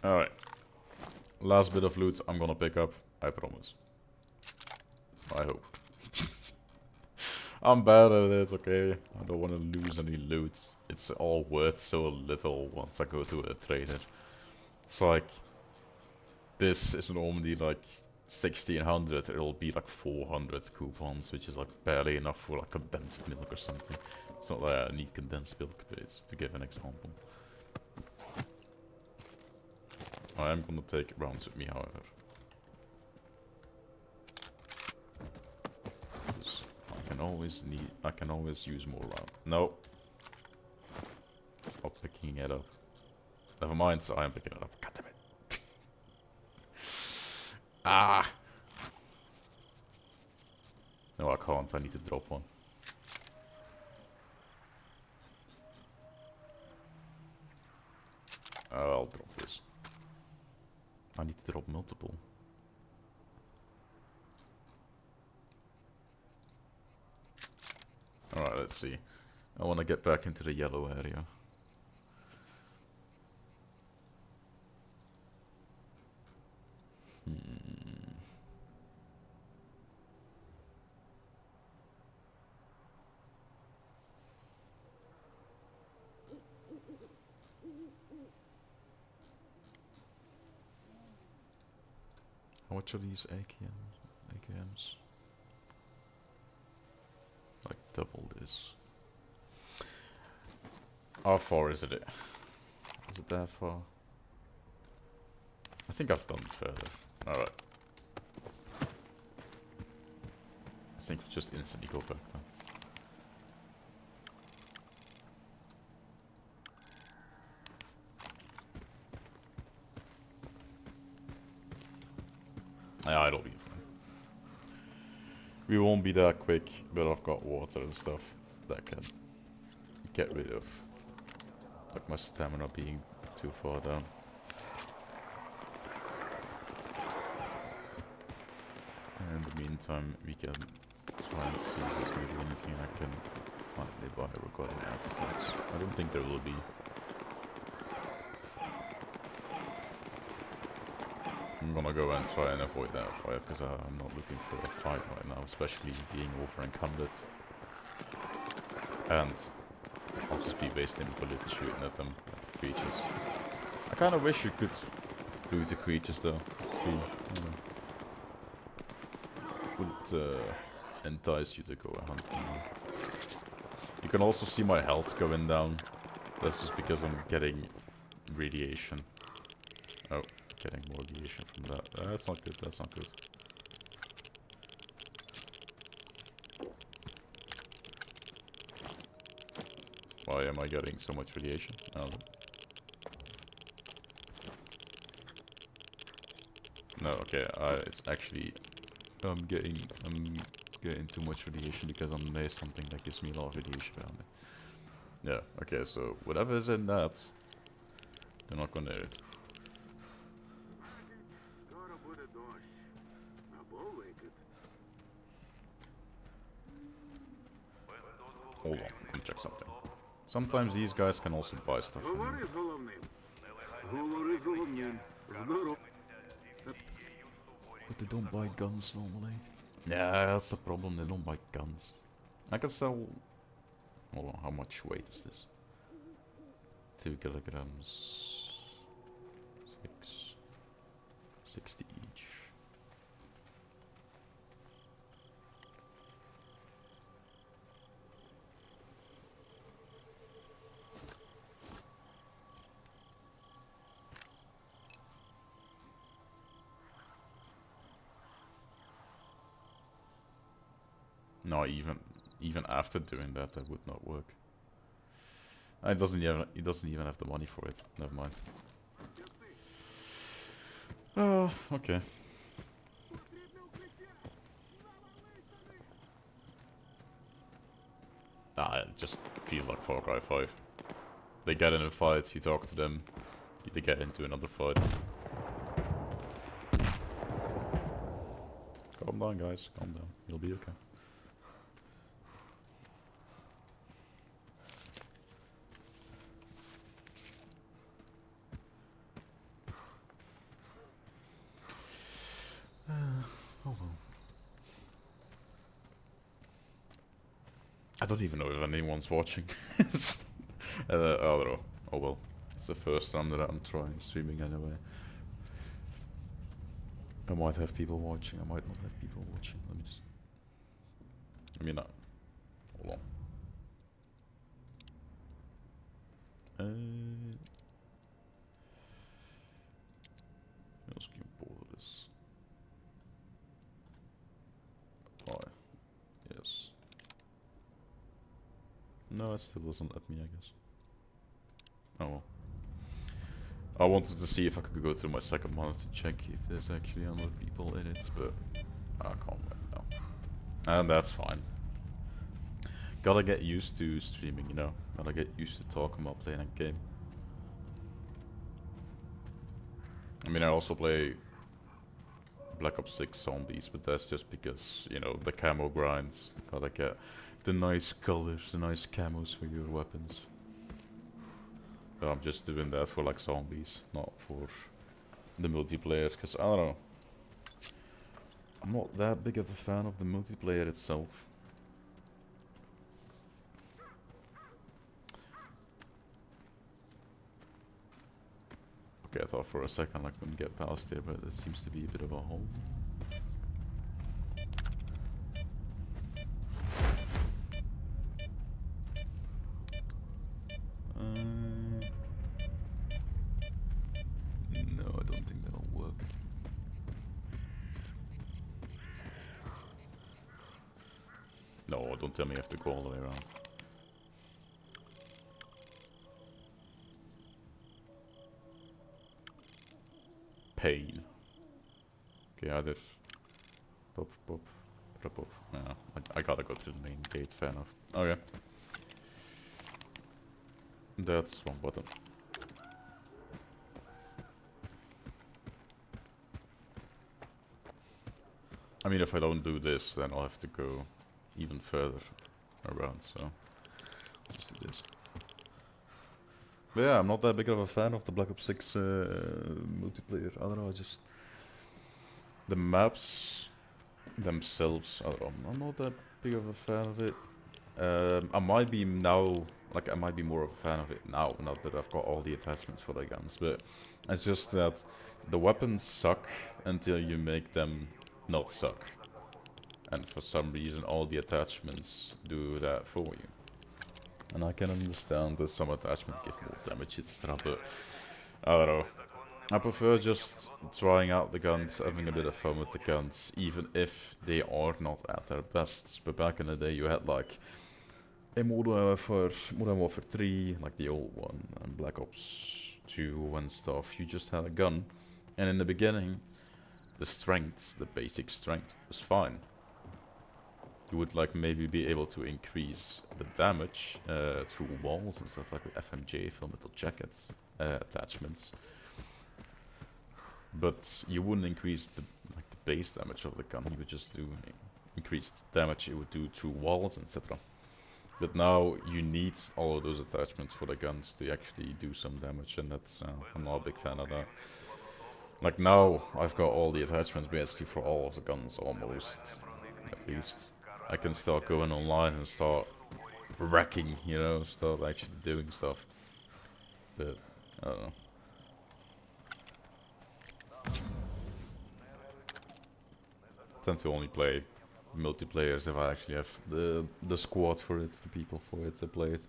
Alright. Last bit of loot I'm gonna pick up, I promise. I hope. I'm bad at it, okay? I don't want to lose any loot. It's all worth so little once I go to a trader. It's like... This is normally like 1600, it'll be like 400 coupons, which is like barely enough for like condensed milk or something. It's not that I need condensed milk, but it's to give an example. I am gonna take rounds with me, however. Because I can always use more round. No. Stop picking it up. Never mind, so I am picking it up. God damn it. Ah! No, I can't. I need to drop one. I'll drop this. I need to drop multiple. Alright, let's see. I want to get back into the yellow area. How much are these AKMs? Like double this. How far is it? Is it that far? I think I've done further. Alright. I think we just instantly go back then. Yeah, it'll be fine. We won't be that quick, but I've got water and stuff that can get rid of like my stamina being too far down. In the meantime, we can try and see if there's maybe anything I can finally buy regarding artifacts. I don't think there will be. I'm gonna go and try and avoid that fight because I'm not looking for a fight right now, especially being over encumbered. And I'll just be wasting bullets shooting at them, at the creatures. I kinda wish you could loot the creatures though. Would entice you to go and hunt them. You can also see my health going down. That's just because I'm getting radiation. Oh, getting more radiation from that. That's not good, that's not good. Why am I getting so much radiation? Oh. No, okay, it's actually I'm getting too much radiation because I'm near something that gives me a lot of radiation around me. Yeah, okay, so whatever is in that, they're not gonna hit. Hold on, let me check something. Sometimes these guys can also buy stuff from me. But they don't buy guns normally. Yeah, that's the problem, they don't buy guns. I can sell... Hold on, how much weight is this? 2 kilograms... 60 each. No, even after doing that, that would not work. He doesn't even have the money for it. Never mind. Oh, okay. It just feels like Far Cry 5. They get in a fight, you talk to them, they get into another fight. Calm down, guys. Calm down. You'll be okay. I don't even know if anyone's watching. I don't know. Oh well. It's the first time that I'm trying streaming anyway. I might have people watching, I might not have people watching. Let me just... I mean, hold on. Jag ska import this. Apply. Yes. No, it still doesn't let me, I guess. Oh well. I wanted to see if I could go to my second monitor to check if there's actually other people in it, but I can't right now. And that's fine. Gotta get used to streaming, you know. Gotta get used to talking about playing a game. I mean, I also play Black Ops 6 Zombies, but that's just because, you know, the camo grinds. Gotta get the nice colors, the nice camos for your weapons. But I'm just doing that for like zombies, not for the multiplayer, because I don't know. I'm not that big of a fan of the multiplayer itself. Okay, I thought for a second I couldn't get past there, but it seems to be a bit of a hole. No, I don't think that'll work. No, don't tell me I have to go all the way around. Pain. Okay, either pop, pop, pop, pop. No, I gotta go to the main gate, fair enough. Okay. That's one button. I mean, if I don't do this, then I'll have to go even further around, so just do this. But yeah, I'm not that big of a fan of the Black Ops 6 multiplayer. I don't know, just the maps themselves, I don't know, I'm not that big of a fan of it. I might be now, like I might be more of a fan of it now that I've got all the attachments for the guns, but it's just that the weapons suck until you make them not suck. And for some reason all the attachments do that for you. And I can understand that some attachments give more damage, etc. But I don't know. I prefer just trying out the guns, having a bit of fun with the guns, even if they are not at their best. But back in the day you had like in Modern Warfare 3, like the old one, and Black Ops 2 and stuff, you just had a gun. And in the beginning, the strength, the basic strength, was fine. You would like maybe be able to increase the damage through walls and stuff like with FMJ, Full Metal Jackets attachments. But you wouldn't increase the base damage of the gun. You would just do increased damage it would do through walls, etc. But now you need all of those attachments for the guns to actually do some damage, and that's I'm not a big fan of that. Like now, I've got all the attachments basically for all of the guns, almost, at least. I can start going online and start wrecking, you know, start actually doing stuff. But, I don't know. I tend to only play multiplayers if I actually have the squad for it, the people for it to play it.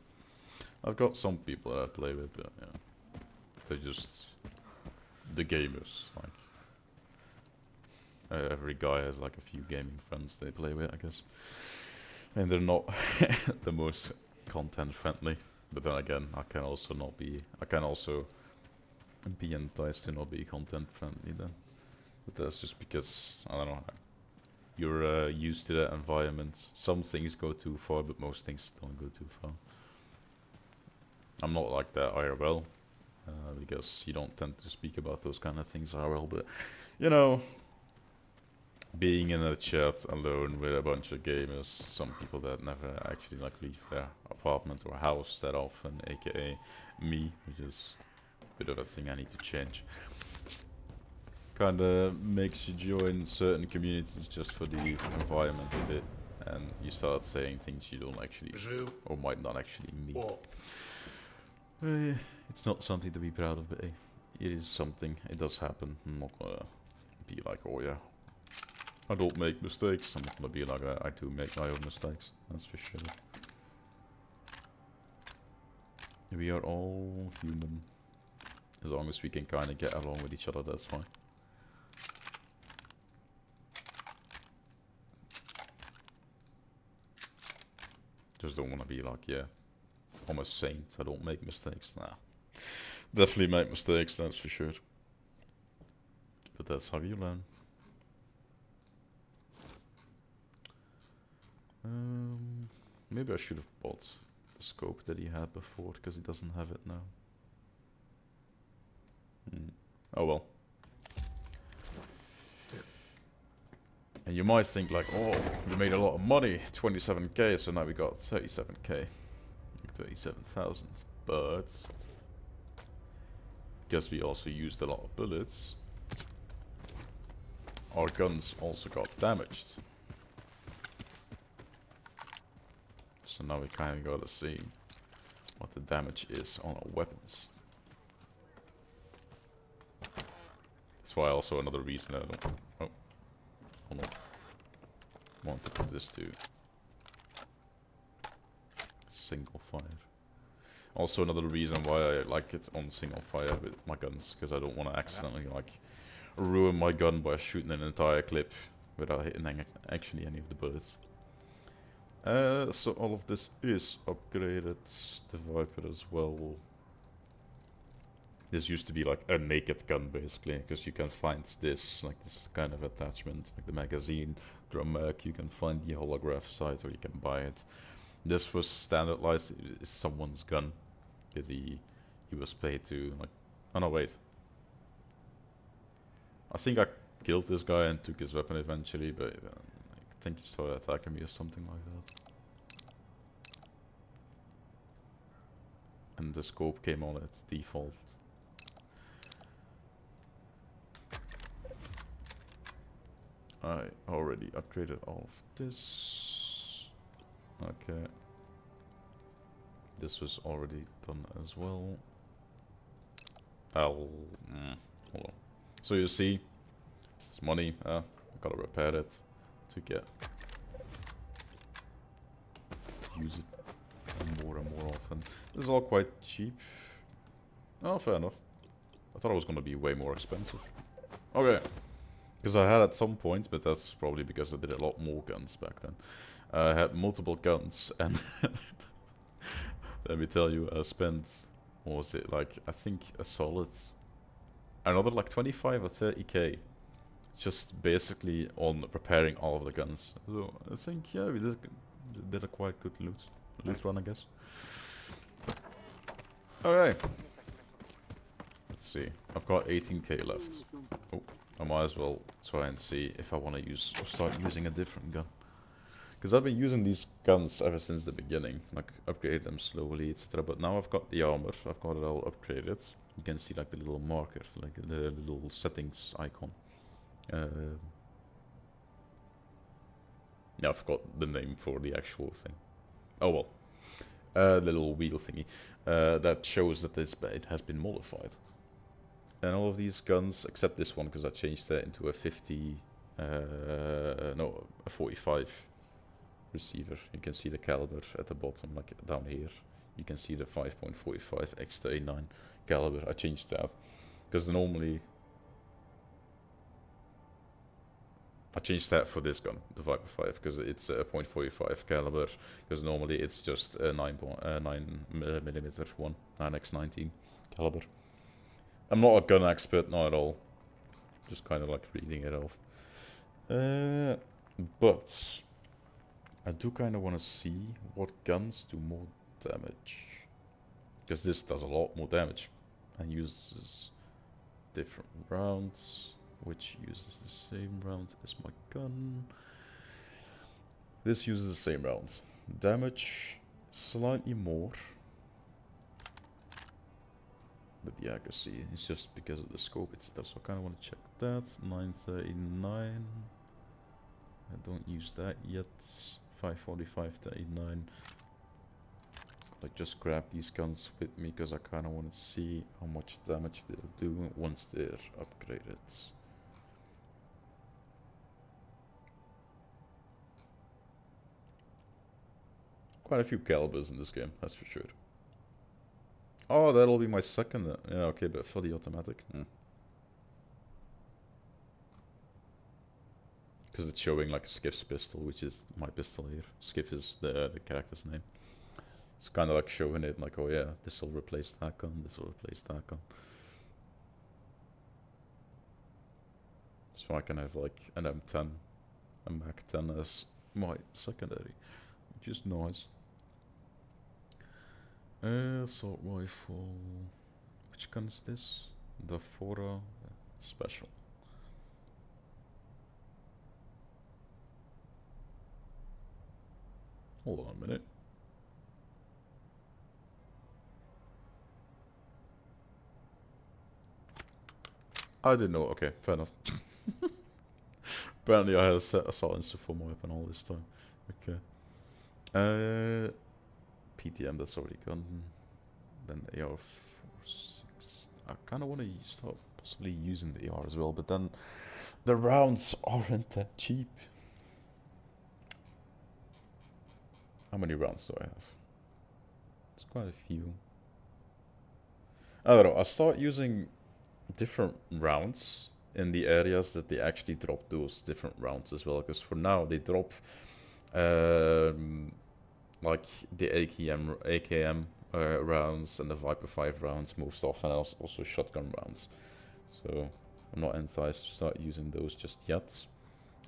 I've got some people that I play with, but yeah, they're just the gamers. Like every guy has like a few gaming friends they play with, I guess, and they're not the most content friendly. But then again, I can also be enticed to not be content friendly then. But that's just because I don't know. You're used to that environment. Some things go too far, but most things don't go too far. I'm not like that IRL, because you don't tend to speak about those kind of things IRL, but, you know, being in a chat alone with a bunch of gamers, some people that never actually like leave their apartment or house that often, aka me, which is a bit of a thing I need to change. Kinda makes you join certain communities just for the environment of it, and you start saying things you don't actually, Жив. or might not actually mean. О, It's not something to be proud of, but it is something. It does happen. I'm not gonna be like, oh yeah, I don't make mistakes. I'm not gonna be like, I do make my own mistakes. That's for sure. We are all human. As long as we can kind of get along with each other, that's fine. Just don't want to be like, yeah, I'm a saint, I don't make mistakes. Nah. Definitely make mistakes, that's for sure. But that's how you learn. Maybe I should have bought the scope that he had before, because he doesn't have it now. Oh well. And you might think like, oh, we made a lot of money, 27k, so now we got 37k. 37,000. But because we also used a lot of bullets, our guns also got damaged. So now we kind of gotta see what the damage is on our weapons. That's why also another reason I don't... Oh. Hold on. Want to put this to single fire. Also another reason why I like it on single fire with my guns, because I don't want to accidentally like ruin my gun by shooting an entire clip without hitting actually any of the bullets. So all of this is upgraded. The Viper as well. This used to be like a naked gun basically, because you can find this, like this kind of attachment, like the magazine, drum mag, you can find the holograph site or you can buy it. This was standardized, it's someone's gun, because he was paid to like, oh no wait. I think I killed this guy and took his weapon eventually, but I think he started attacking me or something like that. And the scope came on its default. I already upgraded all of this. Okay. This was already done as well. Hold on. So you see, it's money. I gotta repair it to get use it more and more often. This is all quite cheap. Oh, fair enough. I thought it was gonna be way more expensive. Okay. Because I had at some point, but that's probably because I did a lot more guns back then. I had multiple guns, and let me tell you, I spent, what was it, like, I think a solid, another like 25 or 30k, just basically on preparing all of the guns. So I think, yeah, we did a quite good loot run, I guess. Okay. Let's see, I've got 18k left. Oh. I might as well try and see if I want to start using a different gun. Because I've been using these guns ever since the beginning, like upgrade them slowly, etc. But now I've got the armor, I've got it all upgraded. You can see like the little markers, like the little settings icon. Yeah, I forgot the name for the actual thing. Oh well. The little wheel thingy. That shows that it has been modified. And all of these guns, except this one, because I changed that into a 50, no, a 45 receiver. You can see the caliber at the bottom, like down here. You can see the 5.45 X39 caliber. I changed that, because normally, I changed that for this gun, the Viper 5, because it's a .45 caliber, because normally it's just a 9mm one, 9x19 caliber. I'm not a gun expert, not at all. Just kind of like reading it off. But I do kind of want to see what guns do more damage. Because this does a lot more damage. And uses different rounds. Which uses the same rounds as my gun. This uses the same rounds. Damage slightly more. But the accuracy is just because of the scope, etc. So I kind of want to check that. 939. I don't use that yet. 545 to 89. Like just grab these guns with me because I kind of want to see how much damage they'll do once they're upgraded. Quite a few calibers in this game, that's for sure. Oh, that'll be my second. Yeah, okay, but fully automatic. Because it's showing like Skiff's pistol, which is my pistol here. Skiff is the character's name. It's kind of like showing it like, oh yeah, this will replace that gun, this will replace that gun. So I can have like an M10, a Mac 10 as my secondary, which is nice. Assault rifle. Which gun is this? The Fora Special. Hold on a minute. I didn't know. Okay, fair enough. Apparently I had a set assault insta for my weapon all this time. Okay. PTM, that's already gone. Then AR-46. I kind of want to start possibly using the AR as well, but then the rounds aren't that cheap. How many rounds do I have? It's quite a few. I don't know, I'll start using different rounds in the areas that they actually drop those different rounds as well, because for now they drop like the AKM rounds and the Viper 5 rounds most often, and also shotgun rounds. So I'm not enticed to start using those just yet.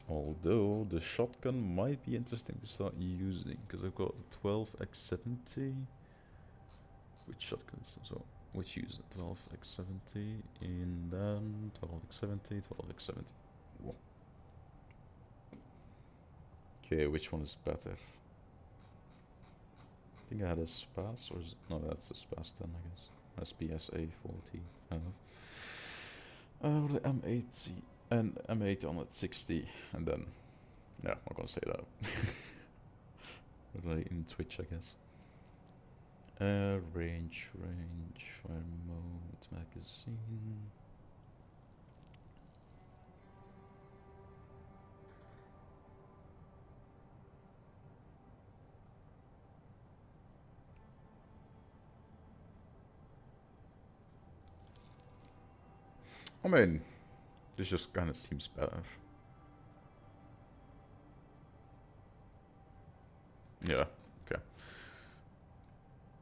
Although the shotgun might be interesting to start using, because I've got the 12x70. Which shotguns? So which user? 12x70 and then 12x70, 12x70. Whoa. Okay, which one is better? I think I had a SPAS, or is it? No, that's a SPAS 10, I guess. SPSA 40. I don't know. The M8 and M8 on at 60, and then yeah, I'm not gonna say that. Really in Twitch, I guess. Range, fire mode, magazine. I mean, this just kind of seems better. Yeah, okay.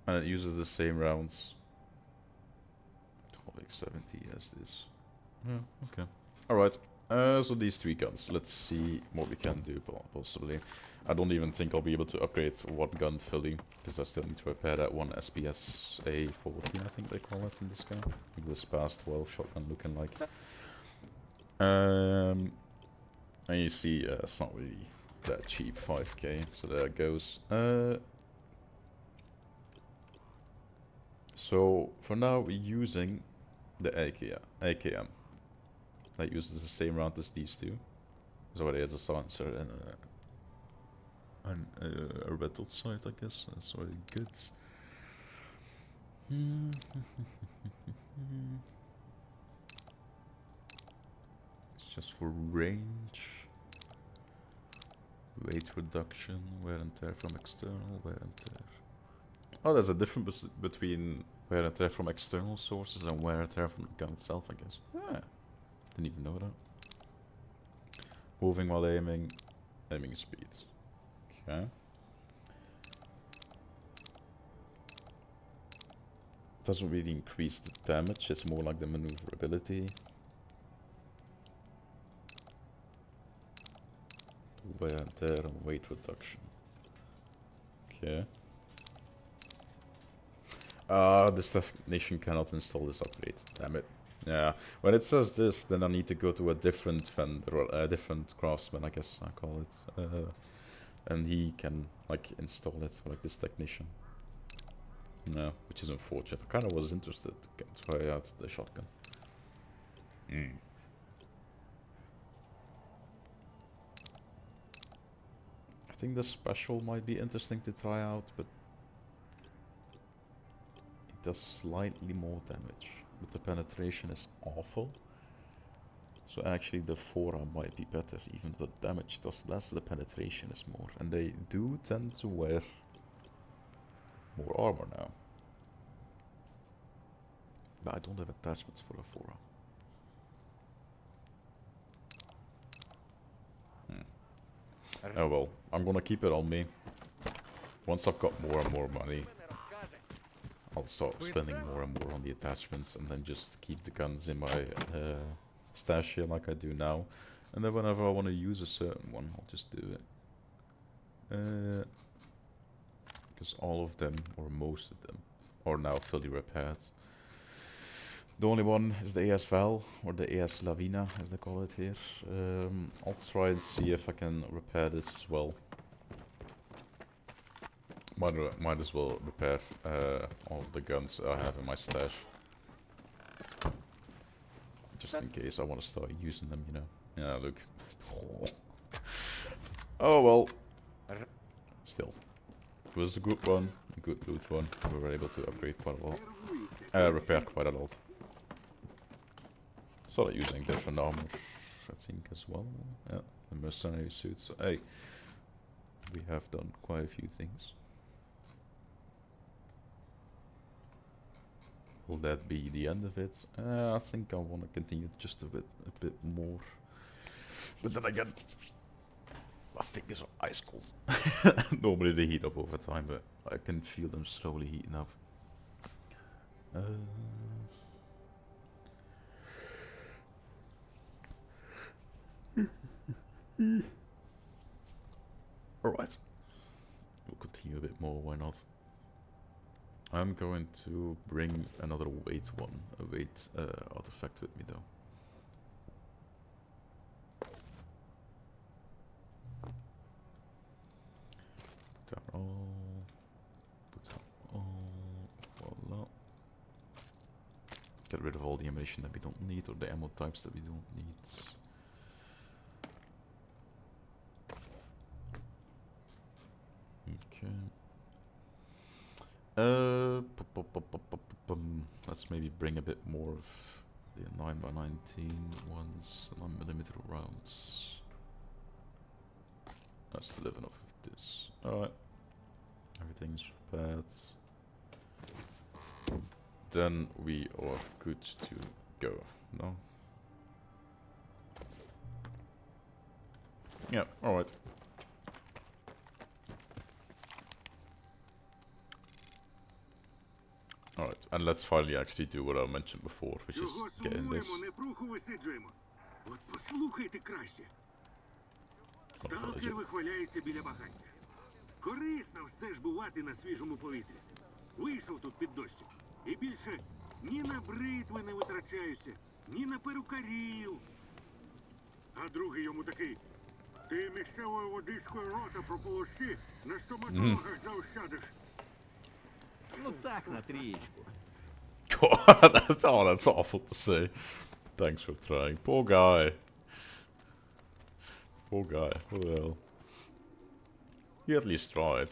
And it uses the same rounds. 12x70 as this. Yeah, okay. Alright, so these three guns. Let's see what we can do, possibly. I don't even think I'll be able to upgrade one gun fully, because I still need to repair that one SPSA 14, I think they call it in this guy. Like this SPAS 12 shotgun looking like. And you see, it's not really that cheap, 5k, so there it goes. So for now we're using the AKM. That uses the same round as these two. So it is a silencer and a red dot sight, I guess. That's already good. It's just for range. Weight reduction, wear and tear from external, wear and tear. Oh, there's a difference between wear and tear from external sources and wear and tear from the gun itself, I guess. Ah, didn't even know that. Moving while aiming, aiming speed. Okay. Doesn't really increase the damage, it's more like the maneuverability. Wear and tear and weight reduction. Okay. This technician cannot install this upgrade. Damn it. Yeah. When it says this, then I need to go to a different vendor, or a different craftsman, I guess I call it. And he can, like, install it, like this technician. No, which is unfortunate. I kind of was interested to try out the shotgun. I think the special might be interesting to try out, but it does slightly more damage. But the penetration is awful. So actually the Fora might be better, even though the damage does less, the penetration is more. And they do tend to wear more armor now. But I don't have attachments for a Fora. Oh well, I'm gonna keep it on me. Once I've got more and more money, I'll start spending more and more on the attachments, and then just keep the guns in my stash here like I do now. And then whenever I want to use a certain one, I'll just do it. Because all of them, or most of them, are now fully repaired. The only one is the AS Val, or the AS Lavina, as they call it here. I'll try and see if I can repair this as well. Might as well repair all the guns I have in my stash. Just in case I want to start using them, you know. Yeah, look. Oh well. Still. It was a good one, a good loot one. We were able to upgrade quite a lot. Repair quite a lot. Started using different armor, I think, as well. Yeah, the mercenary suits. So, hey, we have done quite a few things. Will that be the end of it? I think I want to continue just a bit more. But then again, my fingers are ice cold. Normally they heat up over time, but I can feel them slowly heating up. Alright. We'll continue a bit more, why not? I'm going to bring another weight artifact with me though. Put that all. Put that all. Voila. Get rid of all the ammunition that we don't need, or the ammo types that we don't need. Okay. Let's maybe bring a bit more of the 9x19 ones, 9mm rounds. Let's live enough of this. Alright. Everything's repaired. Then we are good to go. No? Yeah, alright. Alright, and let's finally actually do what I mentioned before, which is get in this. От послухайте краще. Сталкер вихваляється біля багаття. Корисно все ж бувати на свіжому повітрі. Вийшов тут під дощик. І більше ні на бритви не витрачаюся, ні на перукарів. А другий йому такий: ти місцевою водичкою рота прополощи, на стоматологах заощадиш. Ну так, на трієчку. God, that's awful to say. Thanks for trying. Poor guy. Poor guy. What the hell? You at least tried.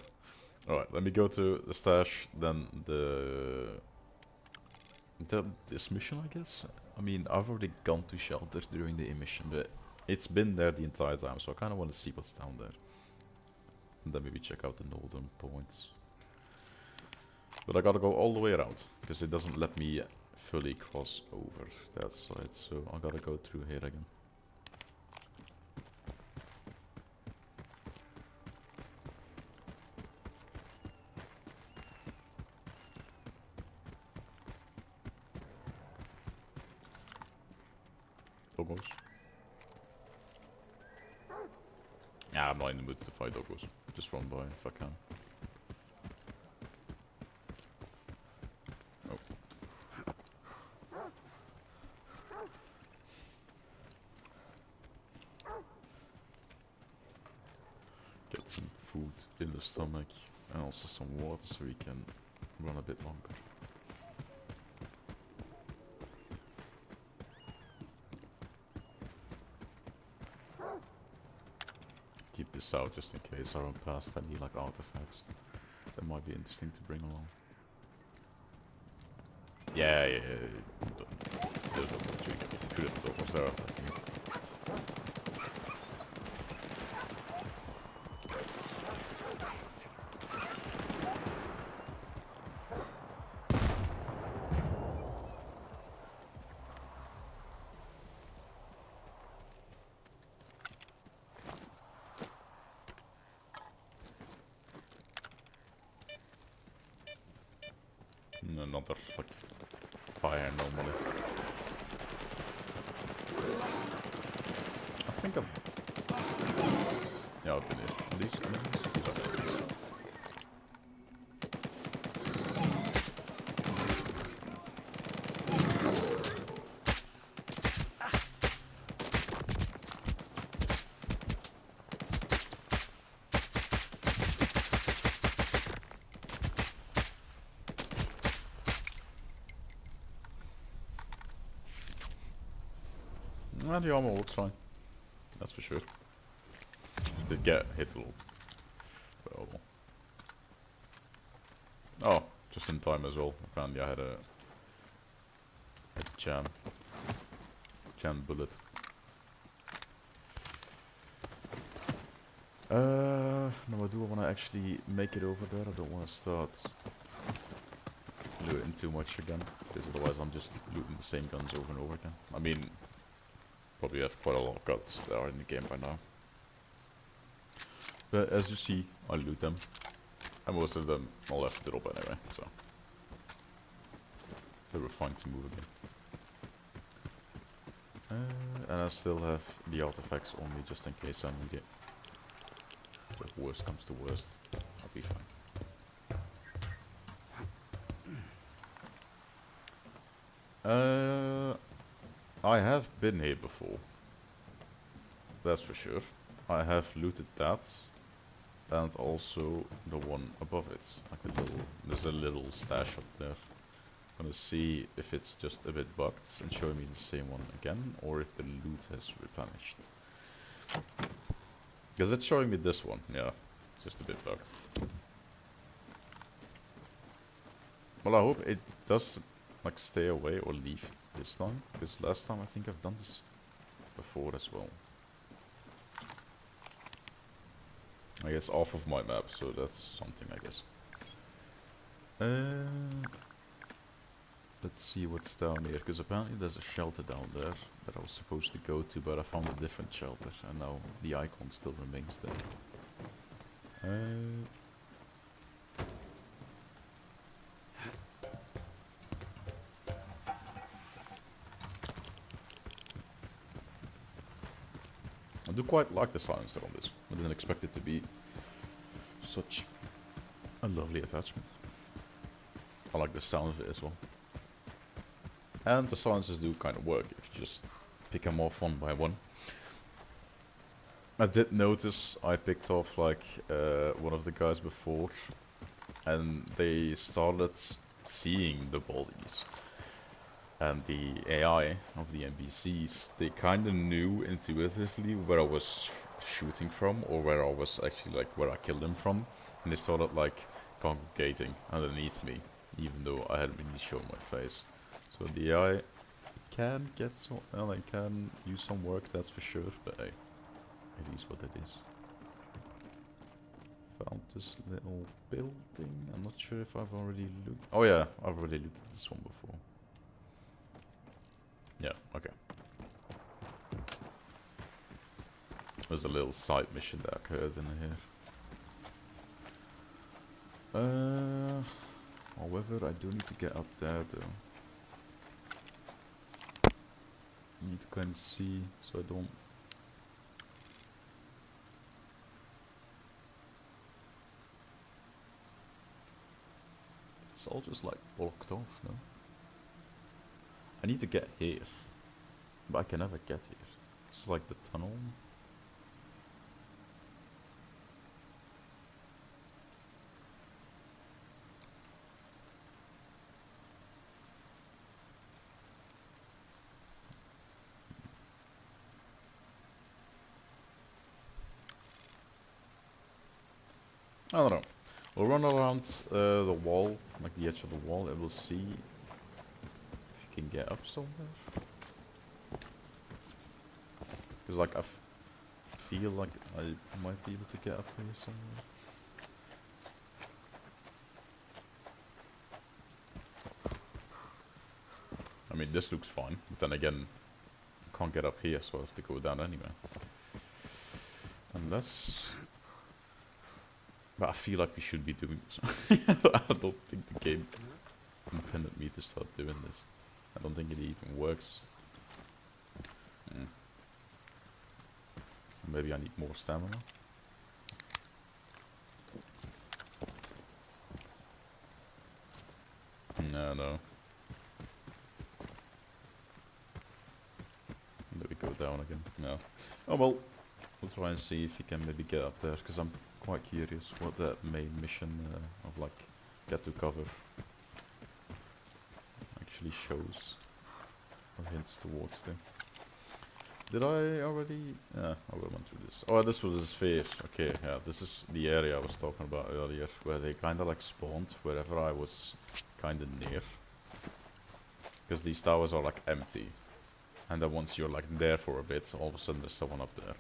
Alright, let me go to the stash, then this mission, I guess? I mean, I've already gone to shelter during the mission, but it's been there the entire time, so I kind of want to see what's down there. And then maybe check out the northern points. But I gotta go all the way around, because it doesn't let me fully cross over that side, so I gotta go through here again. Doggos. Yeah, I'm not in the mood to fight doggos. Just run by if I can. Get some food in the stomach and also some water so we can run a bit longer. Keep this out just in case I run past any like artifacts that might be interesting to bring along. Yeah, yeah, yeah. There's no point shooting at me. Couldn't go. Was there attacking me? Another like fire normally. I think I've been here. These enemies? These are enemies. And the armor looks fine. That's for sure. Did get hit a lot. But oh well. Oh, just in time as well. Apparently I had a jam bullet. No, I do want to actually make it over there. I don't want to start looting too much again, because otherwise I'm just looting the same guns over and over again. I mean, probably have quite a lot of guns that are in the game by now. But as you see, I loot them. And most of them I left it up anyway, so they were fine to move again. And I still have the artifacts on me just in case I need it. If worst comes to worst, I'll be fine. I have been here before. That's for sure. I have looted that. And also the one above it. Like a little, there's a little stash up there. I'm gonna see if it's just a bit bugged and showing me the same one again, or if the loot has replenished. Because it's showing me this one, yeah. It's just a bit bugged. Well, I hope it does like stay away or leave this time, because last time I think I've done this before as well. I guess off of my map, so that's something, I guess. Let's see what's down here, because apparently there's a shelter down there that I was supposed to go to, but I found a different shelter, and now the icon still remains there. I do quite like the silencer on this. I didn't expect it to be such a lovely attachment. I like the sound of it as well. And the silencers do kind of work if you just pick them off one by one. I did notice I picked off like one of the guys before, and they started seeing the bodies. And the AI of the NPCs, they kind of knew intuitively where I was shooting from, or where I was actually like where I killed them from, and they started like congregating underneath me, even though I hadn't really shown my face. So the AI can get some, like can use some work, that's for sure. But hey, it is what it is. Found this little building. I'm not sure if I've already looted. Oh yeah, I've already looted this one before. Yeah, okay. There's a little side mission that occurred in here. However, I do need to get up there though. Need to kind of see so I don't. It's all just like blocked off, no? I need to get here, but I can never get here. It's like the tunnel. I don't know. We'll run around the wall, like the edge of the wall, and we'll see if you can get up somewhere. Because like I feel like I might be able to get up here somewhere. I mean, this looks fine, but then again, I can't get up here, so I have to go down anyway. Unless... But I feel like we should be doing this. I don't think the game intended me to start doing this. I don't think it even works. Maybe I need more stamina. No. There we go down again. No. Oh well. We'll try and see if you can maybe get up there, because I'm quite curious what that main mission of like get to cover actually shows or hints towards them. Did I already? I will went through this. Oh, this was the sphere. Okay, yeah, this is the area I was talking about earlier, where they kind of like spawned wherever I was kind of near. Because these towers are like empty, and then once you're like there for a bit, all of a sudden there's someone up there.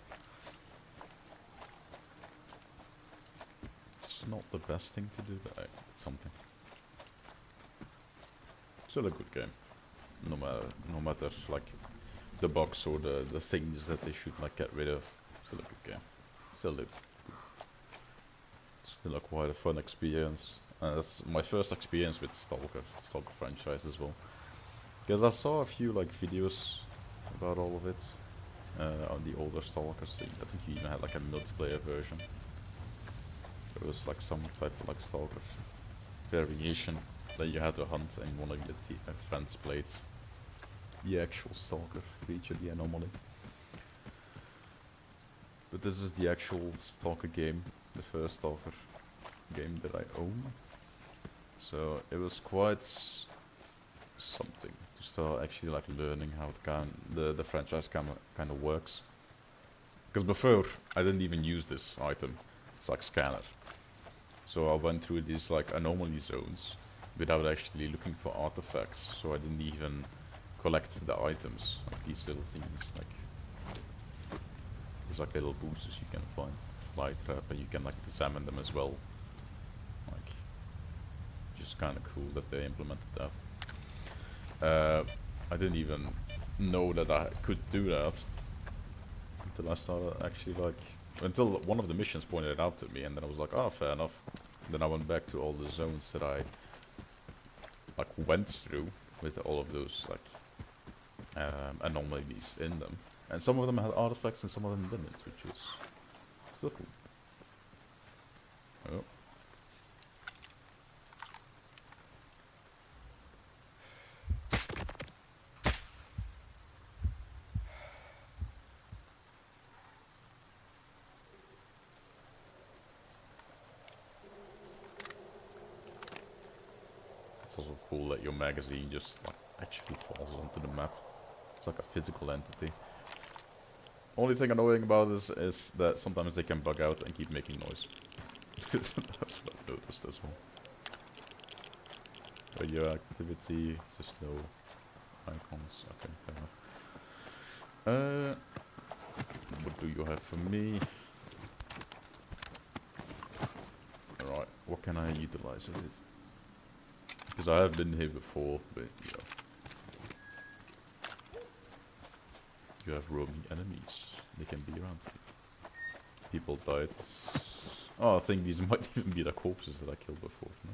It's not the best thing to do, but it's something. Still a good game, no matter like the bugs or the things that they should like get rid of. Still a good game. Still quite a fun experience. That's my first experience with Stalker franchise as well. Because I saw a few like videos about all of it on the older Stalkers. I think you even had like a multiplayer version. It was like some type of like Stalker variation that you had to hunt, and one of your friends played the actual Stalker creature, the anomaly. But this is the actual Stalker game, the first Stalker game that I own. So it was quite something to start actually like learning how the franchise kind of works. Because before I didn't even use this item. It's like scanner. So I went through these like anomaly zones without actually looking for artifacts. So I didn't even collect the items, like these little things, like these like little boosters you can find, fly trap, and you can like examine them as well. Like, just kind of cool that they implemented that. I didn't even know that I could do that until I started actually like, until one of the missions pointed it out to me, and then I was like, oh, fair enough. Then I went back to all the zones that I like went through with all of those like anomalies in them, and some of them had artifacts and some of them didn't, which was still cool. Oh. It's also cool that your magazine just like actually falls onto the map. It's like a physical entity. Only thing annoying about this is that sometimes they can bug out and keep making noise. That's what I've noticed as well. Radioactivity, just no icons. Okay, fair enough. What do you have for me? Alright, what can I utilize of it? Because I have been here before, but yeah. You have roaming enemies. They can be around here. People died. Oh, I think these might even be the corpses that I killed before, no?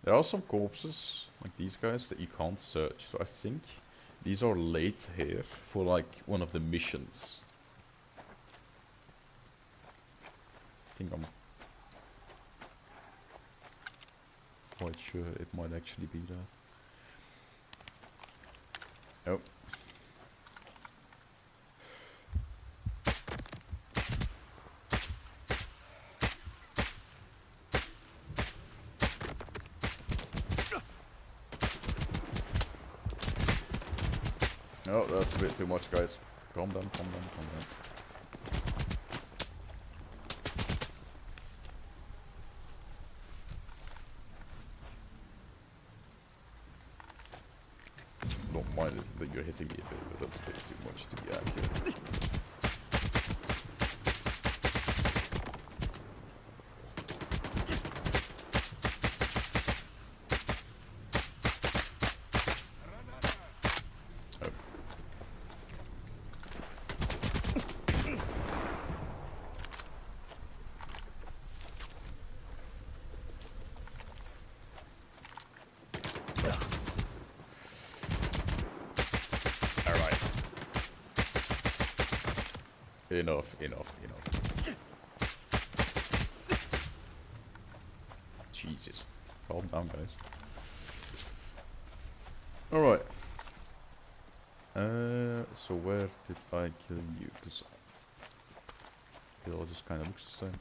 There are some corpses, like these guys, that you can't search. So I think these are laid here for like one of the missions. I think I'm quite sure it might actually be that. Oh. Oh, that's a bit too much, guys. Calm down, calm down, calm down. Don't mind it that you're hitting me a bit, but that's a bit too much to be accurate. Enough, enough, enough. Jesus. Calm down, guys. Alright. So where did I kill you? Because it all just kind of looks the same.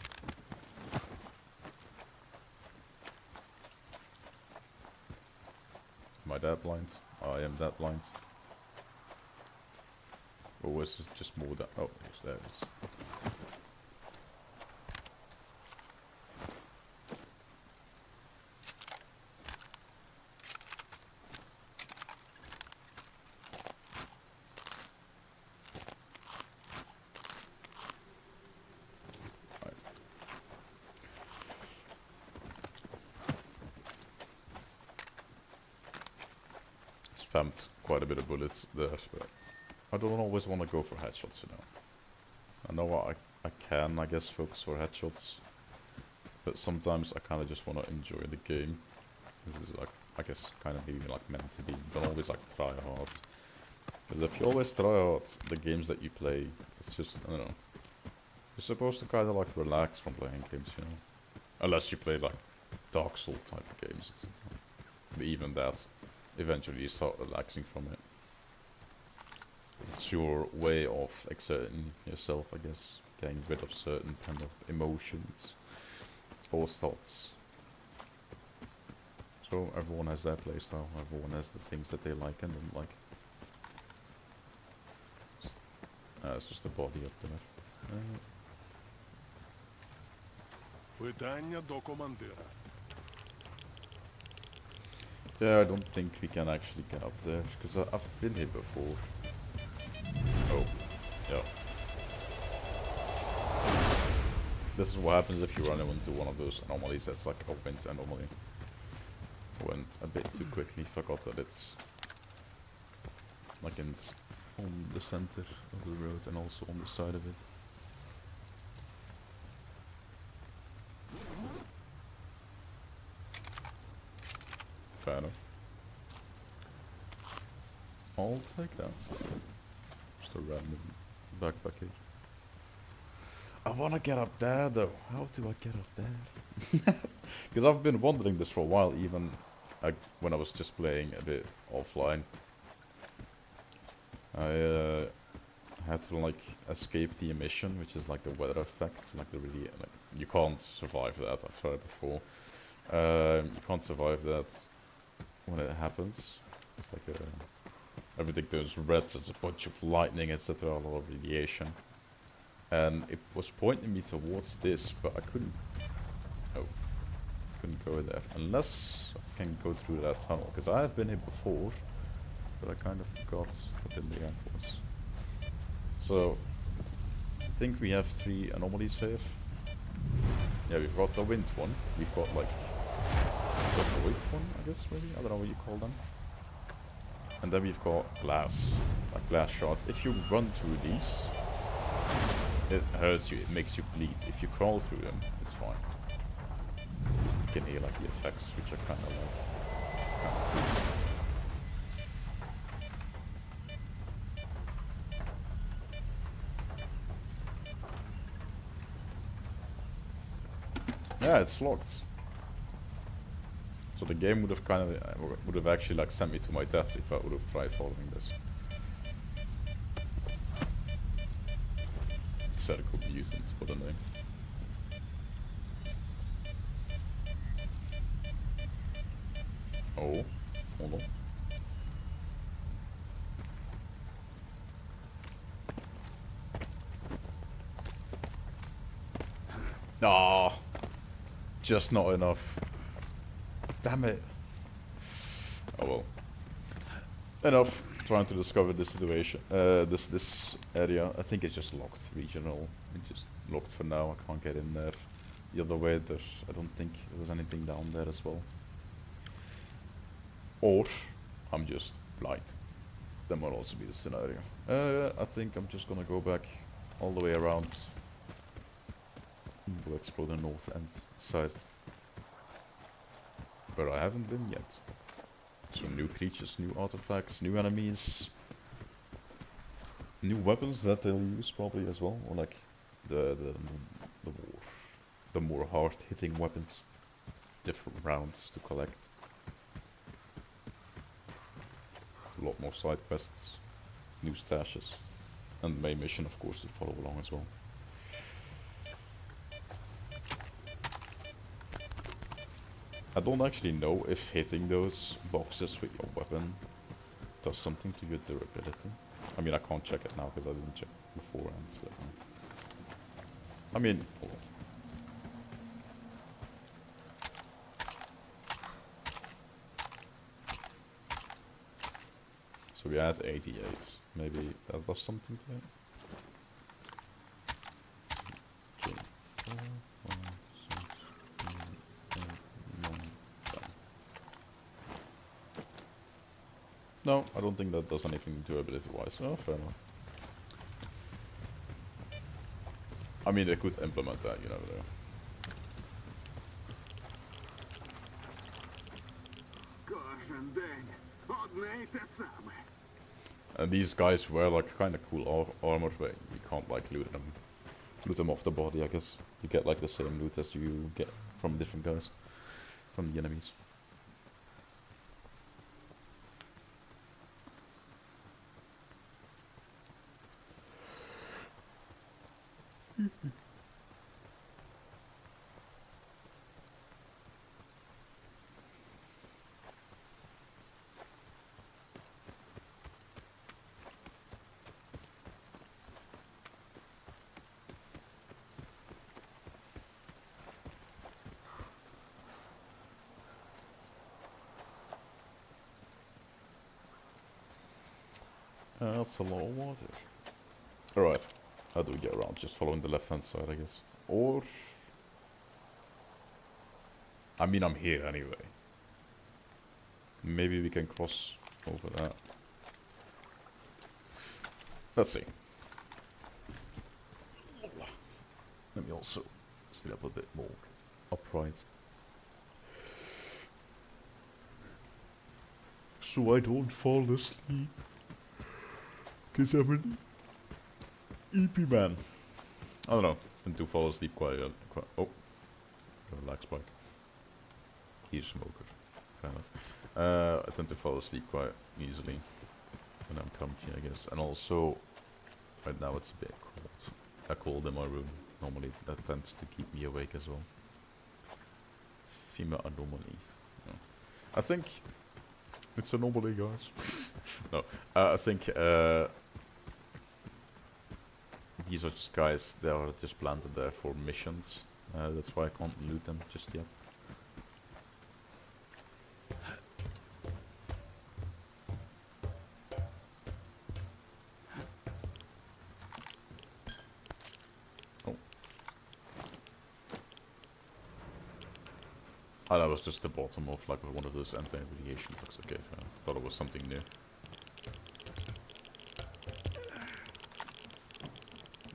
Am I that blind? I am that blind. Or was it just more that? Oh, yes, there it is. Right. Spammed quite a bit of bullets there, but I don't always want to go for headshots, you know. I know I can, I guess, focus for headshots, but sometimes I kind of just want to enjoy the game. This is like, I guess, kind of maybe like meant to be. Don't always like try hard. Because if you always try hard, the games that you play, it's just, I don't know. You're supposed to kind of like relax from playing games, you know. Unless you play like Dark Souls type of games. But even that, eventually you start relaxing from it. It's your way of exerting yourself, I guess, getting rid of certain kind of emotions or thoughts. So everyone has their playstyle, everyone has the things that they like and don't like. It's just a body up there. Питання до командира. Yeah, I don't think we can actually get up there, because I've been here before. Oh, yeah. This is what happens if you run into one of those anomalies that's like a wind anomaly. Went a bit too quickly, forgot that it's like on the center of the road and also on the side of it. Fair enough. I'll take that. Just a random backpack here. I wanna get up there though. How do I get up there? Because I've been wondering this for a while, even when I was just playing a bit offline. I had to like escape the emission, which is like the weather effect, like the really like you can't survive that. I've tried it before. You can't survive that when it happens. It's like everything goes red. There's a bunch of lightning, etc. A lot of radiation, and it was pointing me towards this, but I couldn't. Oh, couldn't go there unless I can go through that tunnel. Because I have been here before, but I kind of forgot what in the end was. So I think we have 3 anomalies here. Yeah, we've got the wind one. We've got like the void one, I guess, maybe? I don't know what you call them. And then we've got glass, like glass shards. If you run through these, it hurts you, it makes you bleed. If you crawl through them, it's fine. You can hear like the effects, which are kind of like... Yeah, it's locked. So the game would have kind of would have actually like sent me to my death if I would have tried following this. Instead of could be used to put a name. Oh, hold on. Just not enough. Damn it. Oh well. Enough trying to discover this situation. This area. I think it's just locked. Regional. It's just locked for now. I can't get in there. The other way there. I don't think there was anything down there as well. Or I'm just blind. That might also be the scenario. I think I'm just gonna go back all the way around. We'll explore the north end side. Where I haven't been yet. So new creatures, new artifacts, new enemies. New weapons that they'll use probably as well. Or like the more hard hitting weapons. Different rounds to collect. A lot more side quests, new stashes, and the main mission of course to follow along as well. I don't actually know if hitting those boxes with your weapon does something to your durability. I mean, I can't check it now because I didn't check beforehand, but I mean, hold on. So we had 88. Maybe that was something to it. 3, 4, 5, 6, 7, 8, 9, 10. No, I don't think that does anything durability-wise. Oh, fair enough. I mean, they could implement that, you never know. Кожен день одне й те саме. And these guys wear like kind of cool armor, but you can't like loot them off the body. I guess you get like the same loot as you get from different guys, from the enemies. That's a lot of water. Alright, how do we get around? Just following the left hand side, I guess. Or... I mean, I'm here anyway. Maybe we can cross over that. Let's see. Let me also sit up a bit more upright. So I don't fall asleep. Because I'm an EP man. I don't know. I tend to fall asleep quite oh. Relax, bike. He's a smoker. Kind of. I tend to fall asleep quite easily when I'm comfy, I guess. And also, right now it's a bit cold. Cold in my room. Normally that tends to keep me awake as well. Female anomaly. No. I think it's a anomaly, guys. No, I think these are just guys that are just planted there for missions. That's why I can't loot them just yet. Oh. Oh, that was just the bottom of like one of those anti-radiation books. Okay, I thought it was something new.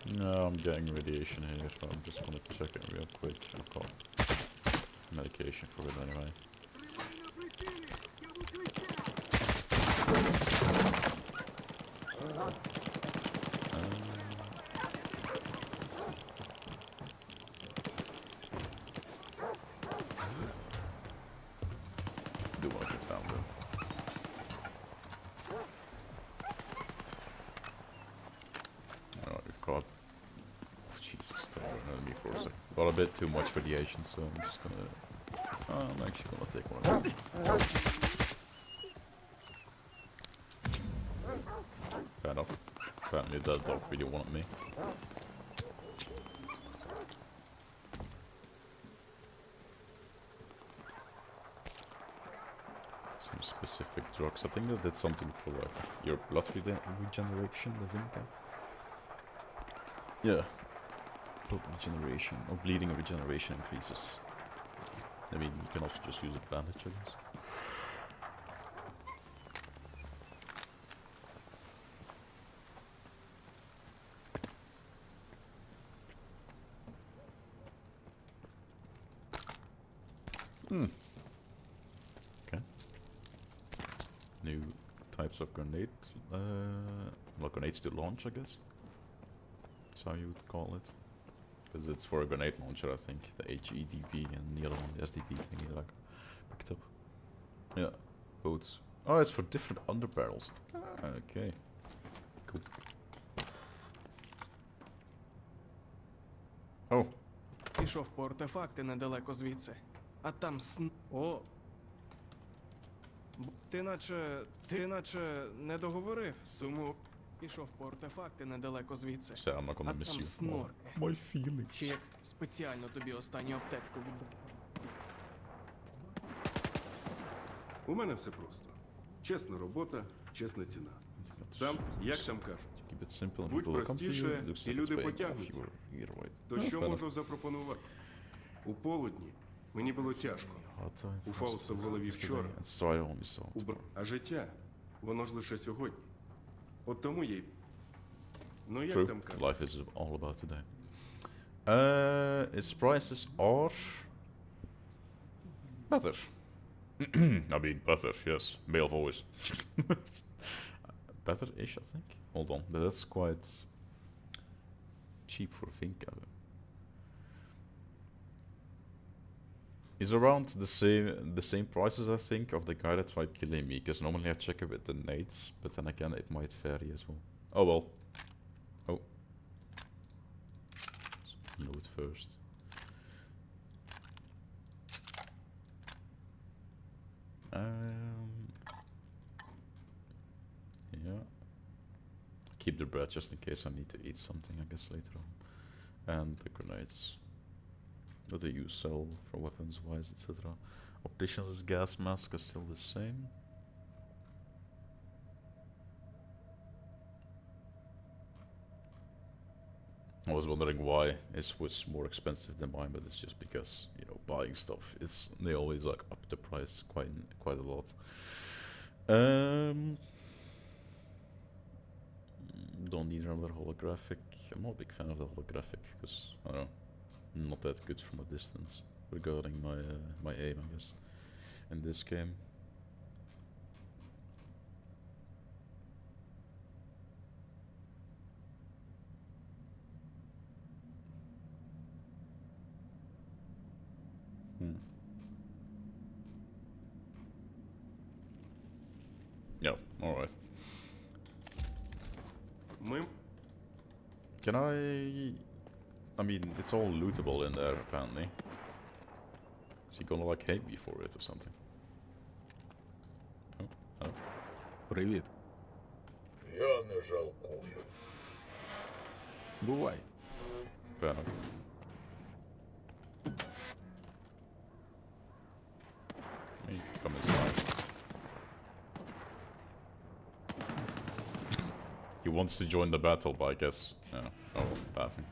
No, I'm getting radiation here, so I'm just gonna check it real quick. I've got medication for it anyway. Do want to get down there. Alright, we've got... Jesus, that enemy for a second. Got a bit too much radiation, so I'm just gonna... I'm actually gonna take one of them. Fair enough. Apparently that dog really wanted me. some specific drugs. I think that did something for like your blood regeneration, I think. Yeah. Blood regeneration, or bleeding regeneration increases. I mean, you can also just use a bandage, I guess. Okay. New types of grenades. Well, grenades to launch, I guess. That's how you would call it. Because it's for a grenade launcher, I think. The HEDP and the other one, the SDP thingy that I picked up. Yeah, boats. Oh, it's for different underbarrels. Ah, okay. Cool. Oh. Пішов по артефакти недалеко звідси. А там О! Ти наче не договорив. Пішов по артефакти недалеко звідси. So I'm not gonna miss там you. снорки. My feelings. Ще як спеціально тобі останню аптечку віддав. У мене все просто. Чесна робота, чесна ціна. Сам, як там кажуть, Keep it simple and будь people will come to you. простіше, It looks і like it's люди paying off. потягнуться. You're right. То що fair можу enough. запропонувати? У полудні мені було тяжко. Hard time У for Фауста в голові вчора. It's so I only saw. А життя, воно ж лише сьогодні. От тому їй. Ну як True. там кажуть? Life is all about today. Its prices are better. I mean, better, yes. Male voice. Better-ish, I think. Hold on, but that's quite cheap for Finca. Is around the same prices, I think, of the guy that tried killing me. Because normally I check it with the nades, but then again it might vary as well. Oh well. Oh. Let's load first. Yeah. Keep the bread just in case I need to eat something, I guess, later on. And the grenades. That they use sell for weapons wise, etc. Optician's gas mask is still the same. I was wondering why it was more expensive than mine, but it's just because, you know, buying stuff is they always like up the price quite a lot. Don't need another holographic. I'm not a big fan of the holographic because I don't know, not that good from a distance regarding my aim, I guess, in this game. Yeah, alright. Can I mean, it's all lootable in there, apparently. Is he gonna like hate me for it or something? Oh, hello. Привіт. Я не жалкую. Бувай. Fair enough. Hey, come inside. He wants to join the battle, but I guess, yeah. Oh, well, bathroom.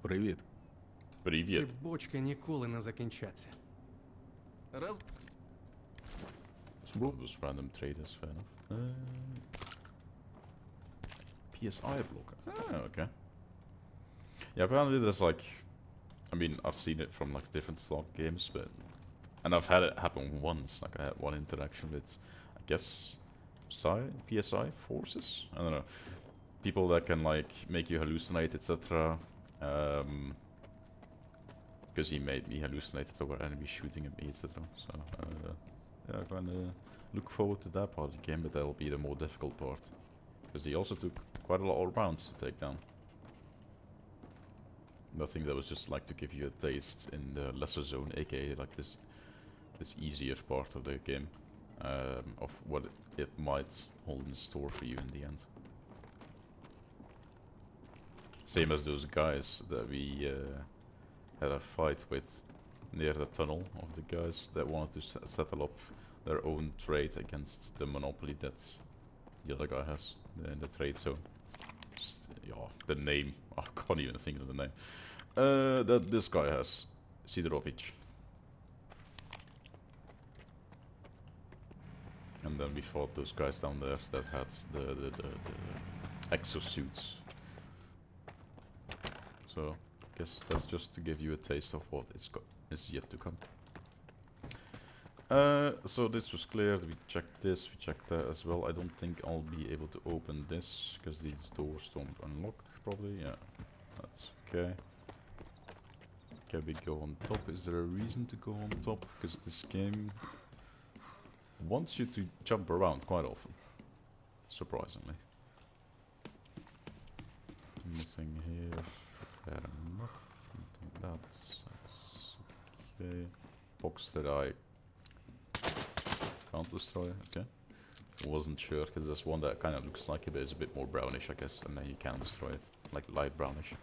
Привіт. Привіт. Ці бочки ніколи не закінчаться. Раз. Just random traders, fair enough. PSI blocker. Ah, okay. Yeah, apparently there's like, I mean, I've seen it from like different slot games, but, and I've had it happen once. Like I had one interaction with, I guess, PSI forces. I don't know, people that can like make you hallucinate, etc. Because he made me hallucinate over enemies shooting at me, etc. So yeah, I'm gonna look forward to that part of the game, but that'll be the more difficult part. Because he also took quite a lot of rounds to take down. Nothing that was just like to give you a taste in the lesser zone, aka like this easier part of the game. of what it might hold in store for you in the end. Same as those guys that we had a fight with near the tunnel of the guys that wanted to settle up their own trade against the monopoly that the other guy has in the trade zone. Yeah, the name, I can't even think of the name. That this guy has, Sidorovich. And then we fought those guys down there that had the exosuits. So, I guess that's just to give you a taste of what is yet to come. So this was clear, we checked this, we checked that as well. I don't think I'll be able to open this, because these doors don't unlock, probably, yeah. That's okay. Can we go on top? Is there a reason to go on top? Because this game wants you to jump around quite often, surprisingly. Missing here, fair enough. That's okay. Box that I can't destroy, okay. Wasn't sure, because there's one that kind of looks like it, but it's a bit more brownish, I guess, and then you can destroy it, like light brownish.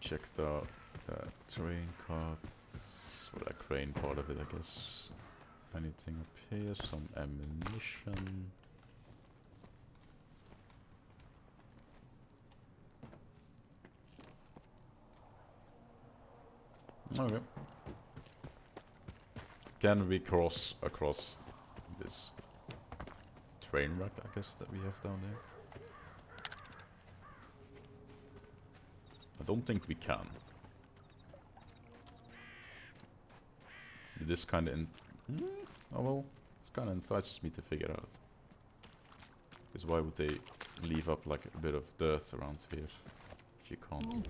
Checked out the train carts, or that crane part of it, I guess. Anything up here? Some ammunition. Okay. Can we cross across this train wreck, I guess, that we have down there? I don't think we can. This kind of oh well, this kind of entices me to figure out. Because why would they leave up like a bit of dirt around here if you can't?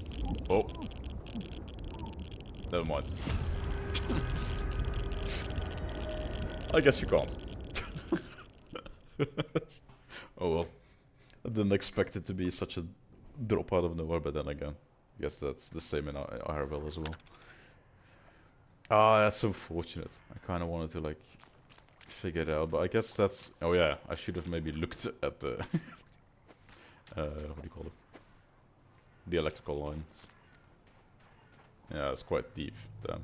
Oh, never mind. I guess you can't. Oh well, I didn't expect it to be such a drop out of nowhere, but then again, I guess that's the same in IRL as well. Ah, that's unfortunate. I kind of wanted to like figure it out, but I guess that's... Oh yeah, I should have maybe looked at the... what do you call it? The electrical lines. Yeah, it's quite deep, damn.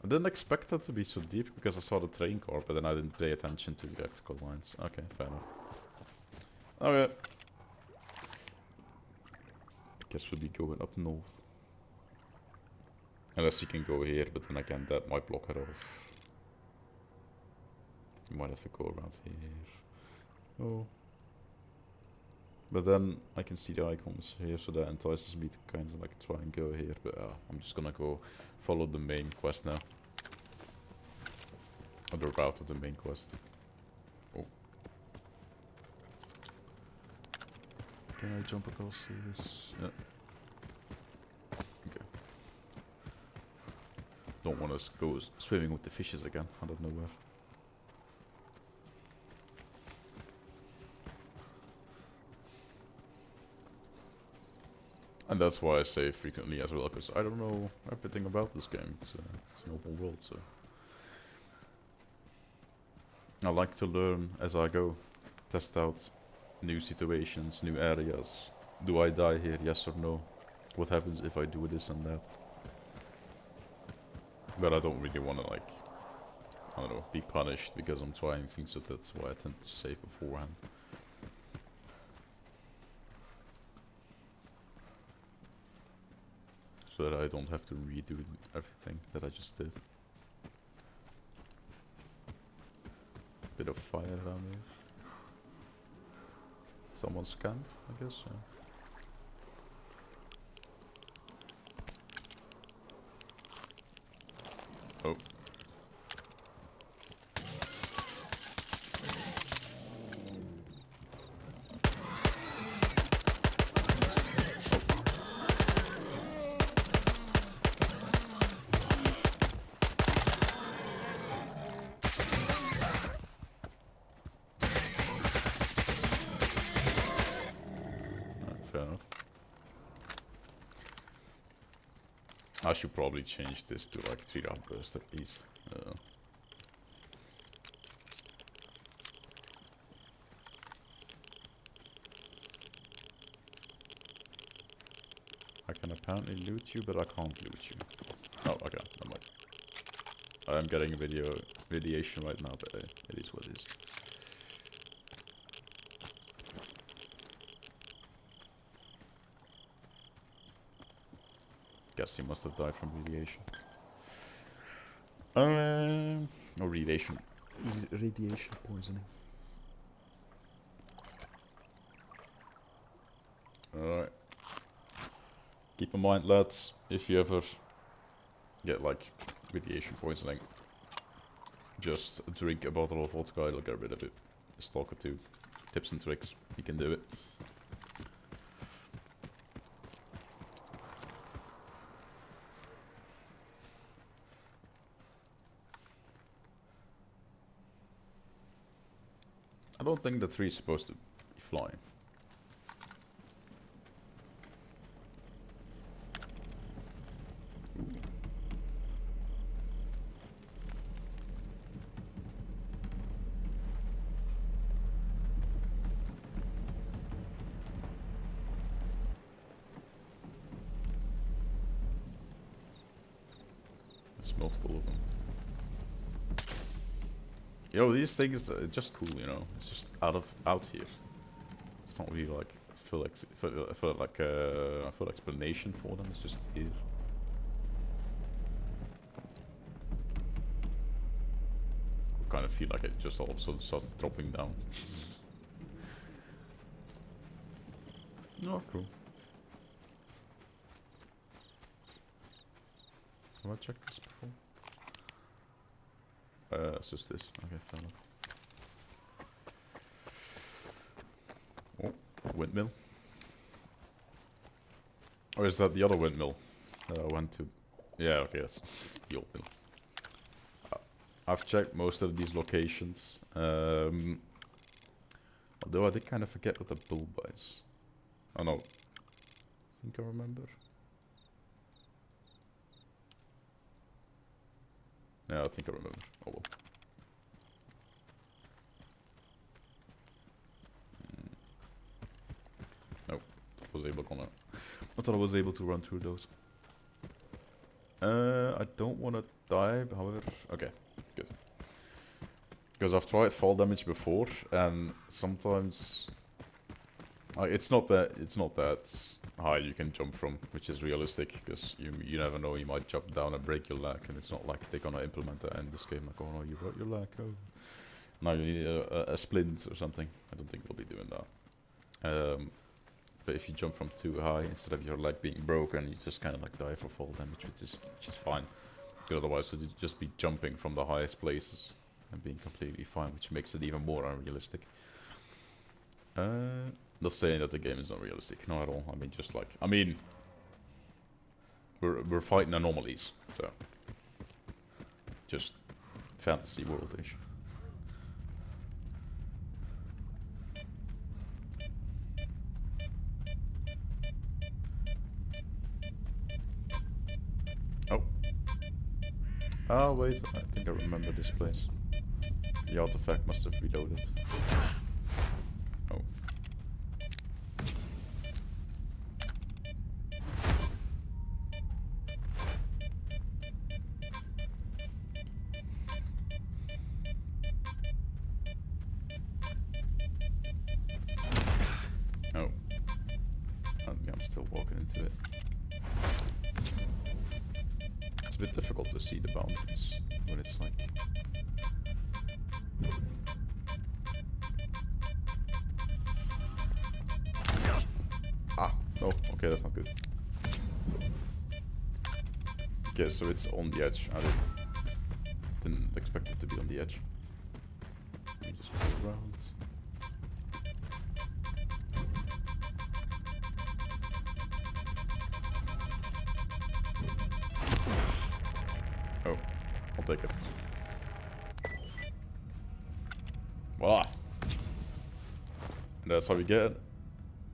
I didn't expect that to be so deep because I saw the train car, but then I didn't pay attention to the electrical lines. Okay, fair enough. Okay. Guess we'll be going up north. Unless you can go here, but then again that might block it off. You might have to go around here. Oh. But then I can see the icons here, so that entices me to kind of like try and go here, but I'm just gonna go follow the main quest now. Or the route of the main quest. Oh. Can I jump across this? Yeah. Okay. Don't want to go swimming with the fishes again out of nowhere. And that's why I say frequently as well, because I don't know everything about this game. It's an open world, so I like to learn as I go, test out new situations, new areas. Do I die here? Yes or no? What happens if I do this and that? But I don't really want to, like, I don't know, be punished because I'm trying things, so that's why I tend to save beforehand. So that I don't have to redo everything that I just did. Bit of fire down there. Someone's camp, I guess, yeah. Oh. Fair enough. I should probably change this to like 3 round burst at least. I can apparently loot you, but I can't loot you. Oh, okay, never mind. I'm getting radiation right now, but it is what it is. Guess he must have died from radiation. Or radiation poisoning. Alright. Keep in mind, lads, if you ever get like radiation poisoning, just drink a bottle of vodka, it'll get rid of it. Stalker 2. Tips and tricks, you can do it. I don't think the tree is supposed to be flying. There's multiple of them. You know, these things are just cool, you know. It's just out here. It's not really like full explanation for them. It's just here. I kind of feel like it just all of a sudden started dropping down. Oh, cool. Have I checked this before? It's just this. Okay, fair enough. Oh, windmill. Or is that the other windmill that I went to? Yeah, okay, that's the old mill. I've checked most of these locations. Although I did kind of forget what the bull is. Oh no. I think I remember. Yeah, I think I remember. Oh well. Nope. I thought I was able to run through those. I don't want to die, however. Okay, good. Because I've tried fall damage before, and sometimes it's not that high you can jump from, which is realistic, because you never know, you might jump down and break your leg, and it's not like they're gonna implement that in this game, like, oh no, you broke your leg, oh. Now you need a splint or something. I don't think they'll be doing that. But if you jump from too high, instead of your leg being broken, you just kind of like die for fall damage, which is fine. Because otherwise you'd just be jumping from the highest places and being completely fine, which makes it even more unrealistic. Not saying that the game is unrealistic, not at all. I mean, just like, we're fighting anomalies, so just fantasy world-ish. Oh. Oh wait, I think I remember this place. The artifact must have reloaded. Oh. Oh. I'm still walking into it. It's a bit difficult to see the boundaries when it's like... Ah, no, okay, that's not good. Okay, so it's on the edge. I didn't expect it to be on the edge. Let me just go around. Oh, I'll take it. Voila! And that's how we get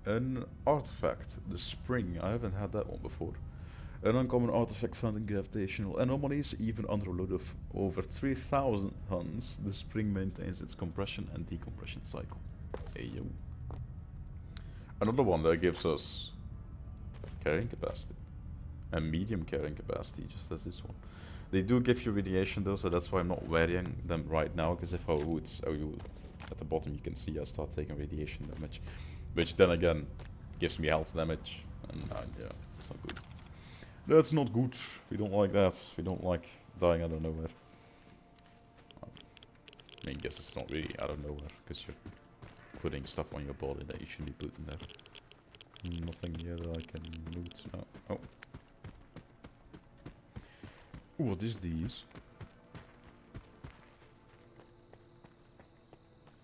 an artifact. The spring. I haven't had that one before. An uncommon artifact found in gravitational anomalies, even under a load of over 3,000 tons, the spring maintains its compression and decompression cycle. Hey yo. Another one that gives us carrying capacity. And medium carrying capacity, just as this one. They do give you radiation though, so that's why I'm not wearing them right now, because if I would, at the bottom you can see I start taking radiation damage. Which then again, gives me health damage, and yeah, it's not good. That's not good, we don't like that. We don't like dying out of nowhere. I mean, guess it's not really out of nowhere, because you're putting stuff on your body that you shouldn't be putting there. Nothing here that I can loot, no. Oh. What is these?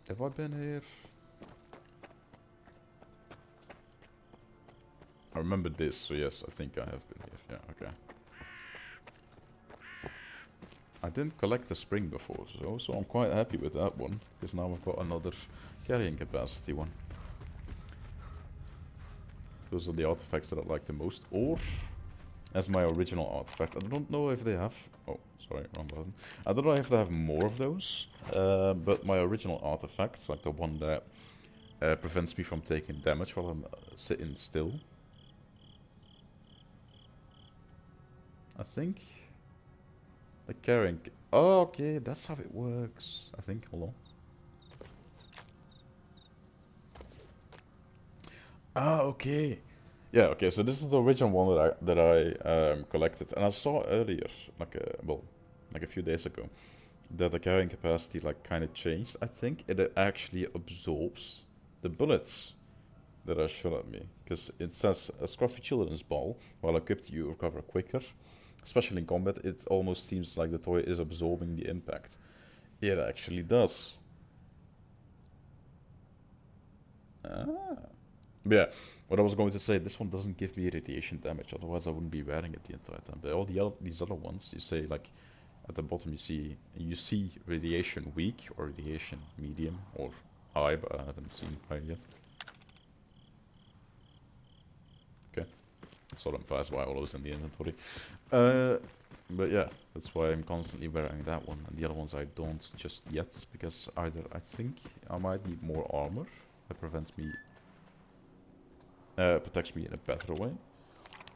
Have I been here? I remember this, so yes, I think I have been here. Yeah, okay. I didn't collect the spring before, so I'm quite happy with that one, because now I've got another carrying capacity one. Those are the artifacts that I like the most, or as my original artifact. I don't know if they have... Oh, sorry, wrong button. I don't know if they have more of those, but my original artifact, like the one that prevents me from taking damage while I'm sitting still. I think... The carrying... Oh, okay, that's how it works. I think, hold on. Ah, okay. Yeah, okay, so this is the original one that I collected, and I saw earlier, like a few days ago, that the carrying capacity like kind of changed. I think it actually absorbs the bullets that are shot at me, because it says a scruffy children's ball, while equipped you recover quicker. Especially in combat, it almost seems like the toy is absorbing the impact. It actually does. Ah. Yeah, what I was going to say, this one doesn't give me radiation damage, otherwise I wouldn't be wearing it the entire time. But all these other ones, you say like at the bottom you see radiation weak or radiation medium or high, but I haven't seen high yet. Okay, saw them pass by while I was in the inventory. But yeah, that's why I'm constantly wearing that one, and the other ones I don't just yet, because either I think I might need more armor that prevents me protects me in a better way,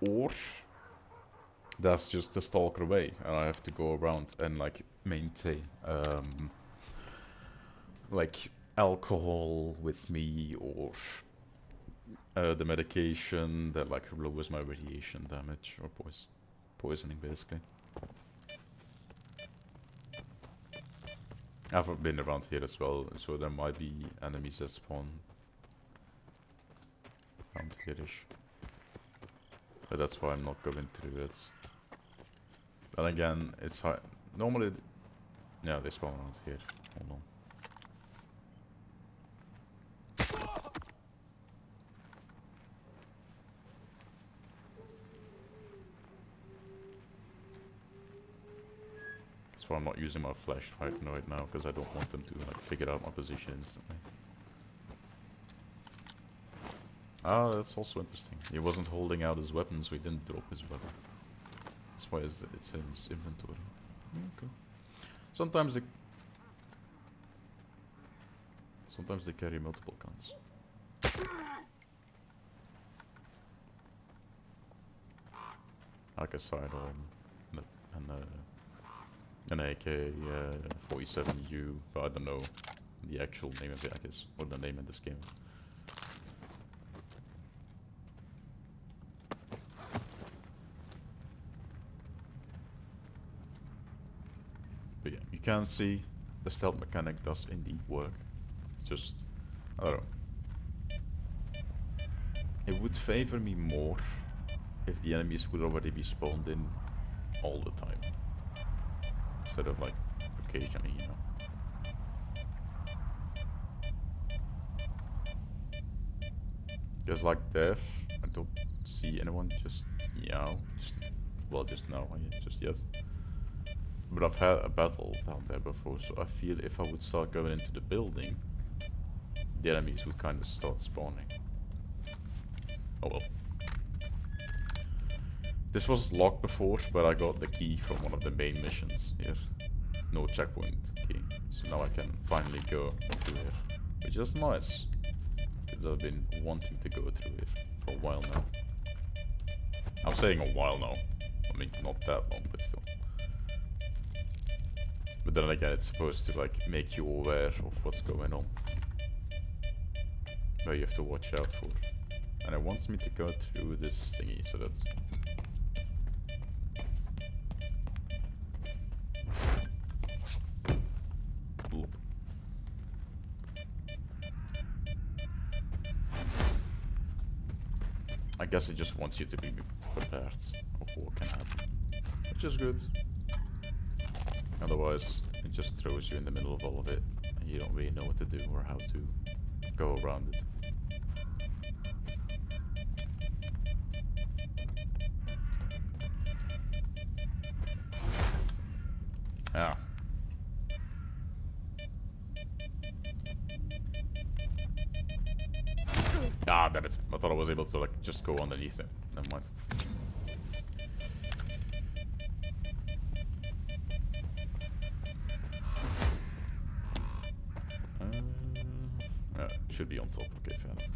or that's just the stalker way, and I have to go around and like maintain like alcohol with me, or the medication that like lowers my radiation damage, or poisoning basically. I've been around here as well, so there might be enemies that spawn around here-ish. But that's why I'm not going through it. But again, it's hard. Normally, yeah, they spawn around here. Hold on. That's why I'm not using my flashlight right now, because I don't want them to like figure out my position instantly. Ah, that's also interesting. He wasn't holding out his weapon, so he didn't drop his weapon. That's why it's in his inventory. Okay. Sometimes they carry multiple guns. Like a sidearm and an AK-47U, but I don't know the actual name of it, I guess, or the name in this game. But yeah, you can see the stealth mechanic does indeed work. It's just, I don't know. It would favor me more if the enemies would already be spawned in all the time, instead of like occasionally, you know. Because like there, I don't see anyone just now, just now, just yet. But I've had a battle down there before, so I feel if I would start going into the building, the enemies would kind of start spawning. Oh well. This was locked before, but I got the key from one of the main missions here. No checkpoint key. So now I can finally go through here. Which is nice. Because I've been wanting to go through here for a while now. I'm saying a while now. I mean, not that long, but still. But then again, it's supposed to like make you aware of what's going on. But you have to watch out for. And it wants me to go through this thingy, so that's... Bloop. I guess it just wants you to be prepared of what can happen. Which is good. Otherwise, it just throws you in the middle of all of it, and you don't really know what to do or how to go around it. Ah. Ah, damn it. I thought I was able to, like, just go underneath it. Never mind. Should be on top. Okay, fair enough.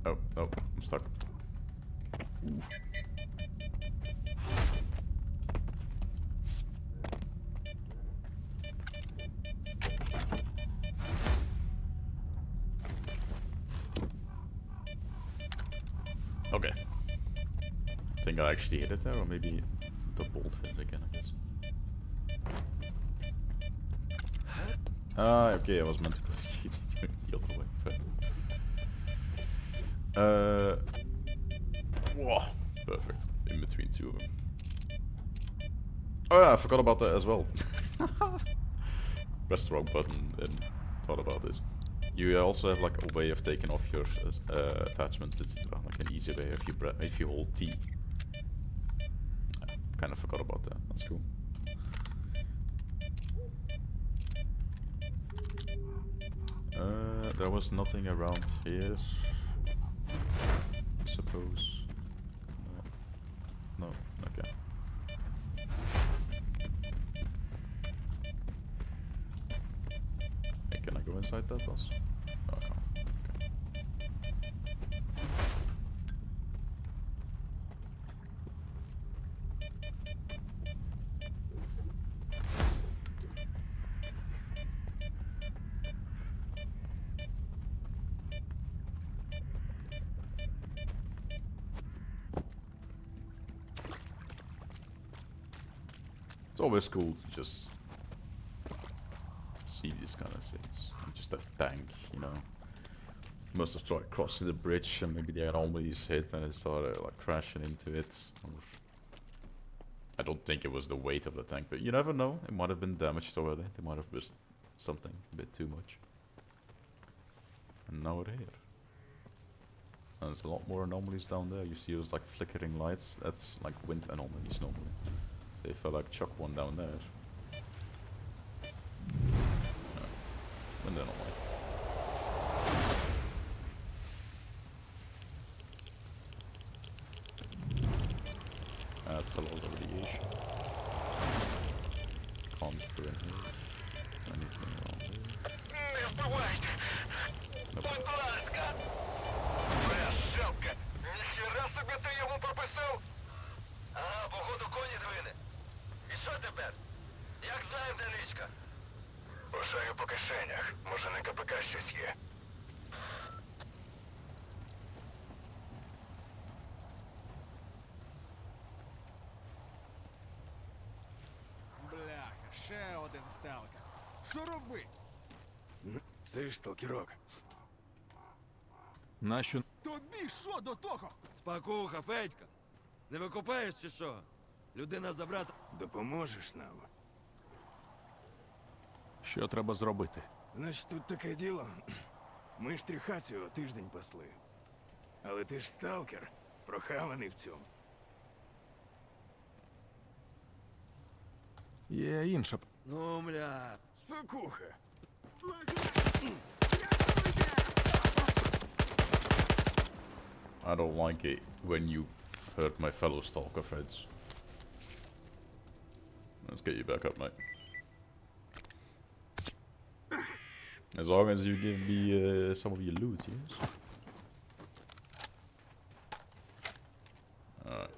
Oh, no, I'm stuck. Oof. Okay. I think I actually hit it there, or maybe the bolt hit it again, I guess. Ah, okay, I was meant to proceed the other way. Fair. Whoa, perfect. In between two of them. Oh yeah, I forgot about that as well. Pressed the wrong button and thought about this. You also have like a way of taking off your attachments, etc. Like an easy way if you hold T. Kind of forgot about that. That's cool. There was nothing around here, I suppose. No, okay. Hey, can I go inside that bus? No, I can't. Okay. It's always cool to just see these kind of things. Just a tank, you know. Must have tried crossing the bridge and maybe they had always hit and it started like crashing into it. Or I don't think it was the weight of the tank, but you never know. It might have been damaged already. They might have risked something a bit too much. And now we're here. And there's a lot more anomalies down there. You see those like flickering lights? That's like wind anomalies normally. So if I like chuck one down there. No. Wind anomaly. That's a lot of radiation. Can't go in here. Anything around here? Не вбивайте! Nope. Будь ласка! Шапка! Ніхера собі ти йому прописав? Ага, походу коні двине. І що тепер? Як знаємо, де ничка? Пошарю по кишенях. Може на КПК щось є. Бляха, ще один сталкер. Що робить? Це ж сталкерок. Нащо? Тобі що до того? Спакуха, Федька. Не викопаєш чи що? Людина забрата. Допоможеш нам? Що треба зробити? Значить, тут таке діло. Ми ж тріхацію тиждень пасли. Але ти ж сталкер, прохаваний в цьому. Є інша. Ну, мля. Спокуха. I don't like it when you hurt my fellow stalker friends. Let's get you back up, mate. As long as you give me some of your loot, yes? Alright.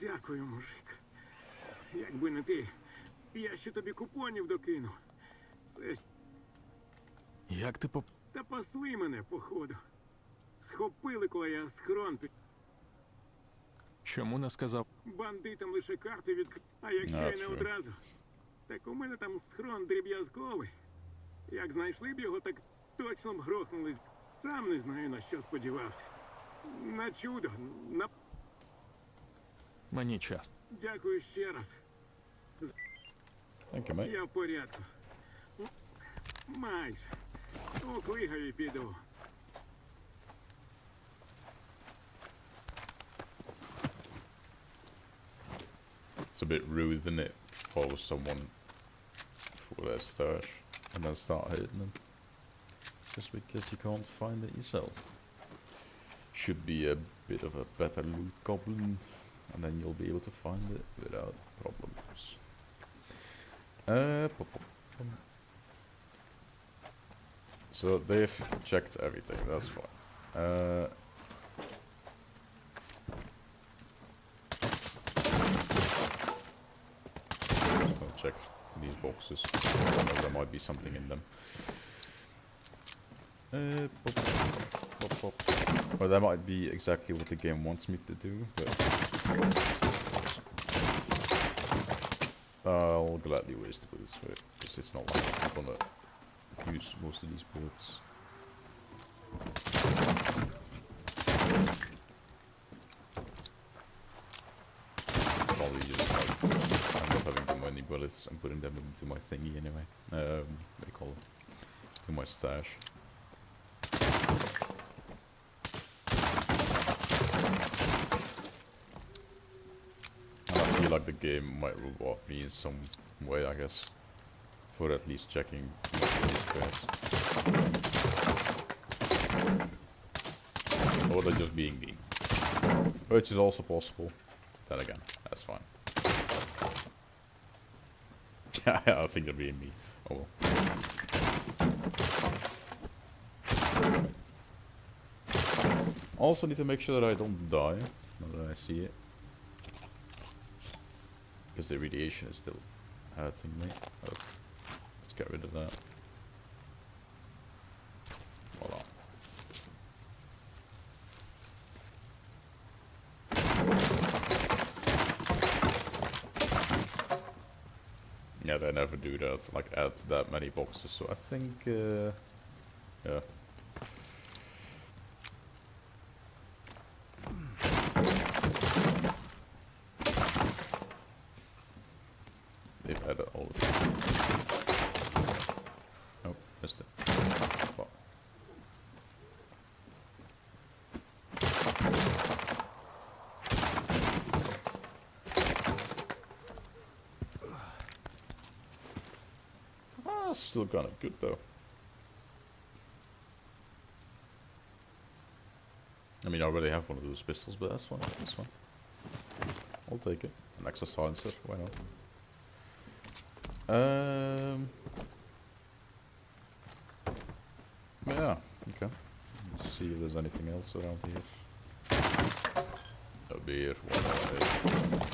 Дякую, мужик. Якби не ти, я ще тобі купонів докинув. Це ж... Як ти поп... Та пасли мене, походу. Схопили, коли я схрон під... Чому не сказав? Бандитам лише карти відкрив. А якщо й не одразу, так у мене там схрон дріб'язковий. Як знайшли б його, так точно б грохнули. Сам не знаю, на що сподівався. На чудо, на... Мені час. Дякую ще раз. Thank you, mate. Я в порядку. Майже. У Клигові піду. It's a bit rude, isn't it? Follow someone for their stash and then start hitting them. Just because you can't find it yourself. Should be a bit of a better loot goblin, and then you'll be able to find it without problems. So they've checked everything, that's fine. I'll check these boxes. I know there might be something in them. Or that might be exactly what the game wants me to do, but I'll gladly waste the bullets for it, because it's not like I'm gonna use most of these bullets. Probably just like end up having too many bullets and putting them into my thingy anyway. What do you call it? To my stash. And I feel like the game might reward me in some way, I guess, for at least checking most of these squares. Or they're just being mean. Which is also possible. Then again, that's fine. I think they're being mean. Oh well. Also need to make sure that I don't die, now that I see it. Because the radiation is still hurting me. Oh, let's get rid of that. Voila. Yeah, they never do that, like add that many boxes, so I think, yeah. They've added all of it. Oh, missed it. Well. Ah, still kind of good though. I mean, I already have one of those pistols, but that's fine. That's fine. I'll take it. An extra silencer, why not? Yeah, okay. Let's see if there's anything else around here. A beer, one more.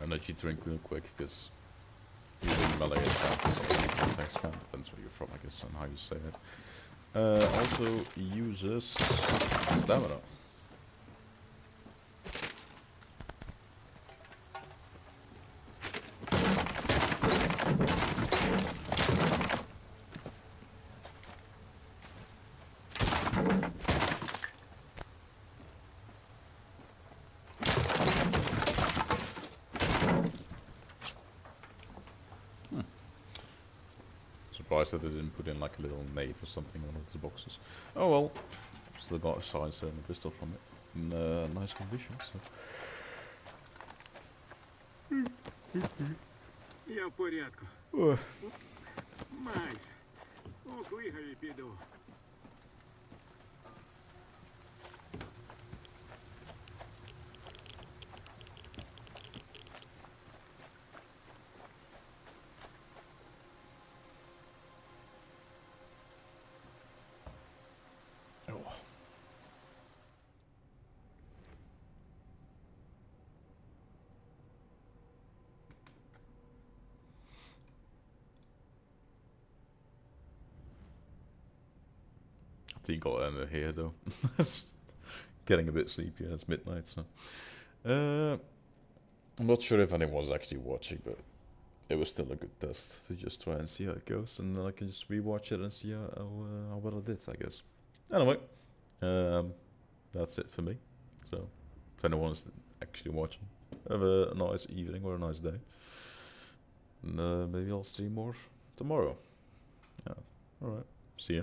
Energy drink real quick, because using melee attacks depends where you're from, I guess, on how you say it. Also uses stamina. surprised that they didn't put in like a little nade or something on one of the boxes. Oh well, still got a silencer and a pistol from it in nice condition. So. Я в порядку. Майже. У Клигові піду. I think I'll end it here though. Getting a bit sleepy, it's midnight, so. I'm not sure if anyone's actually watching, but it was still a good test to just try and see how it goes, and then I can just rewatch it and see how well I did, I guess. Anyway, that's it for me. So, if anyone's actually watching, have a nice evening or a nice day. And maybe I'll stream more tomorrow. Yeah, alright, see ya.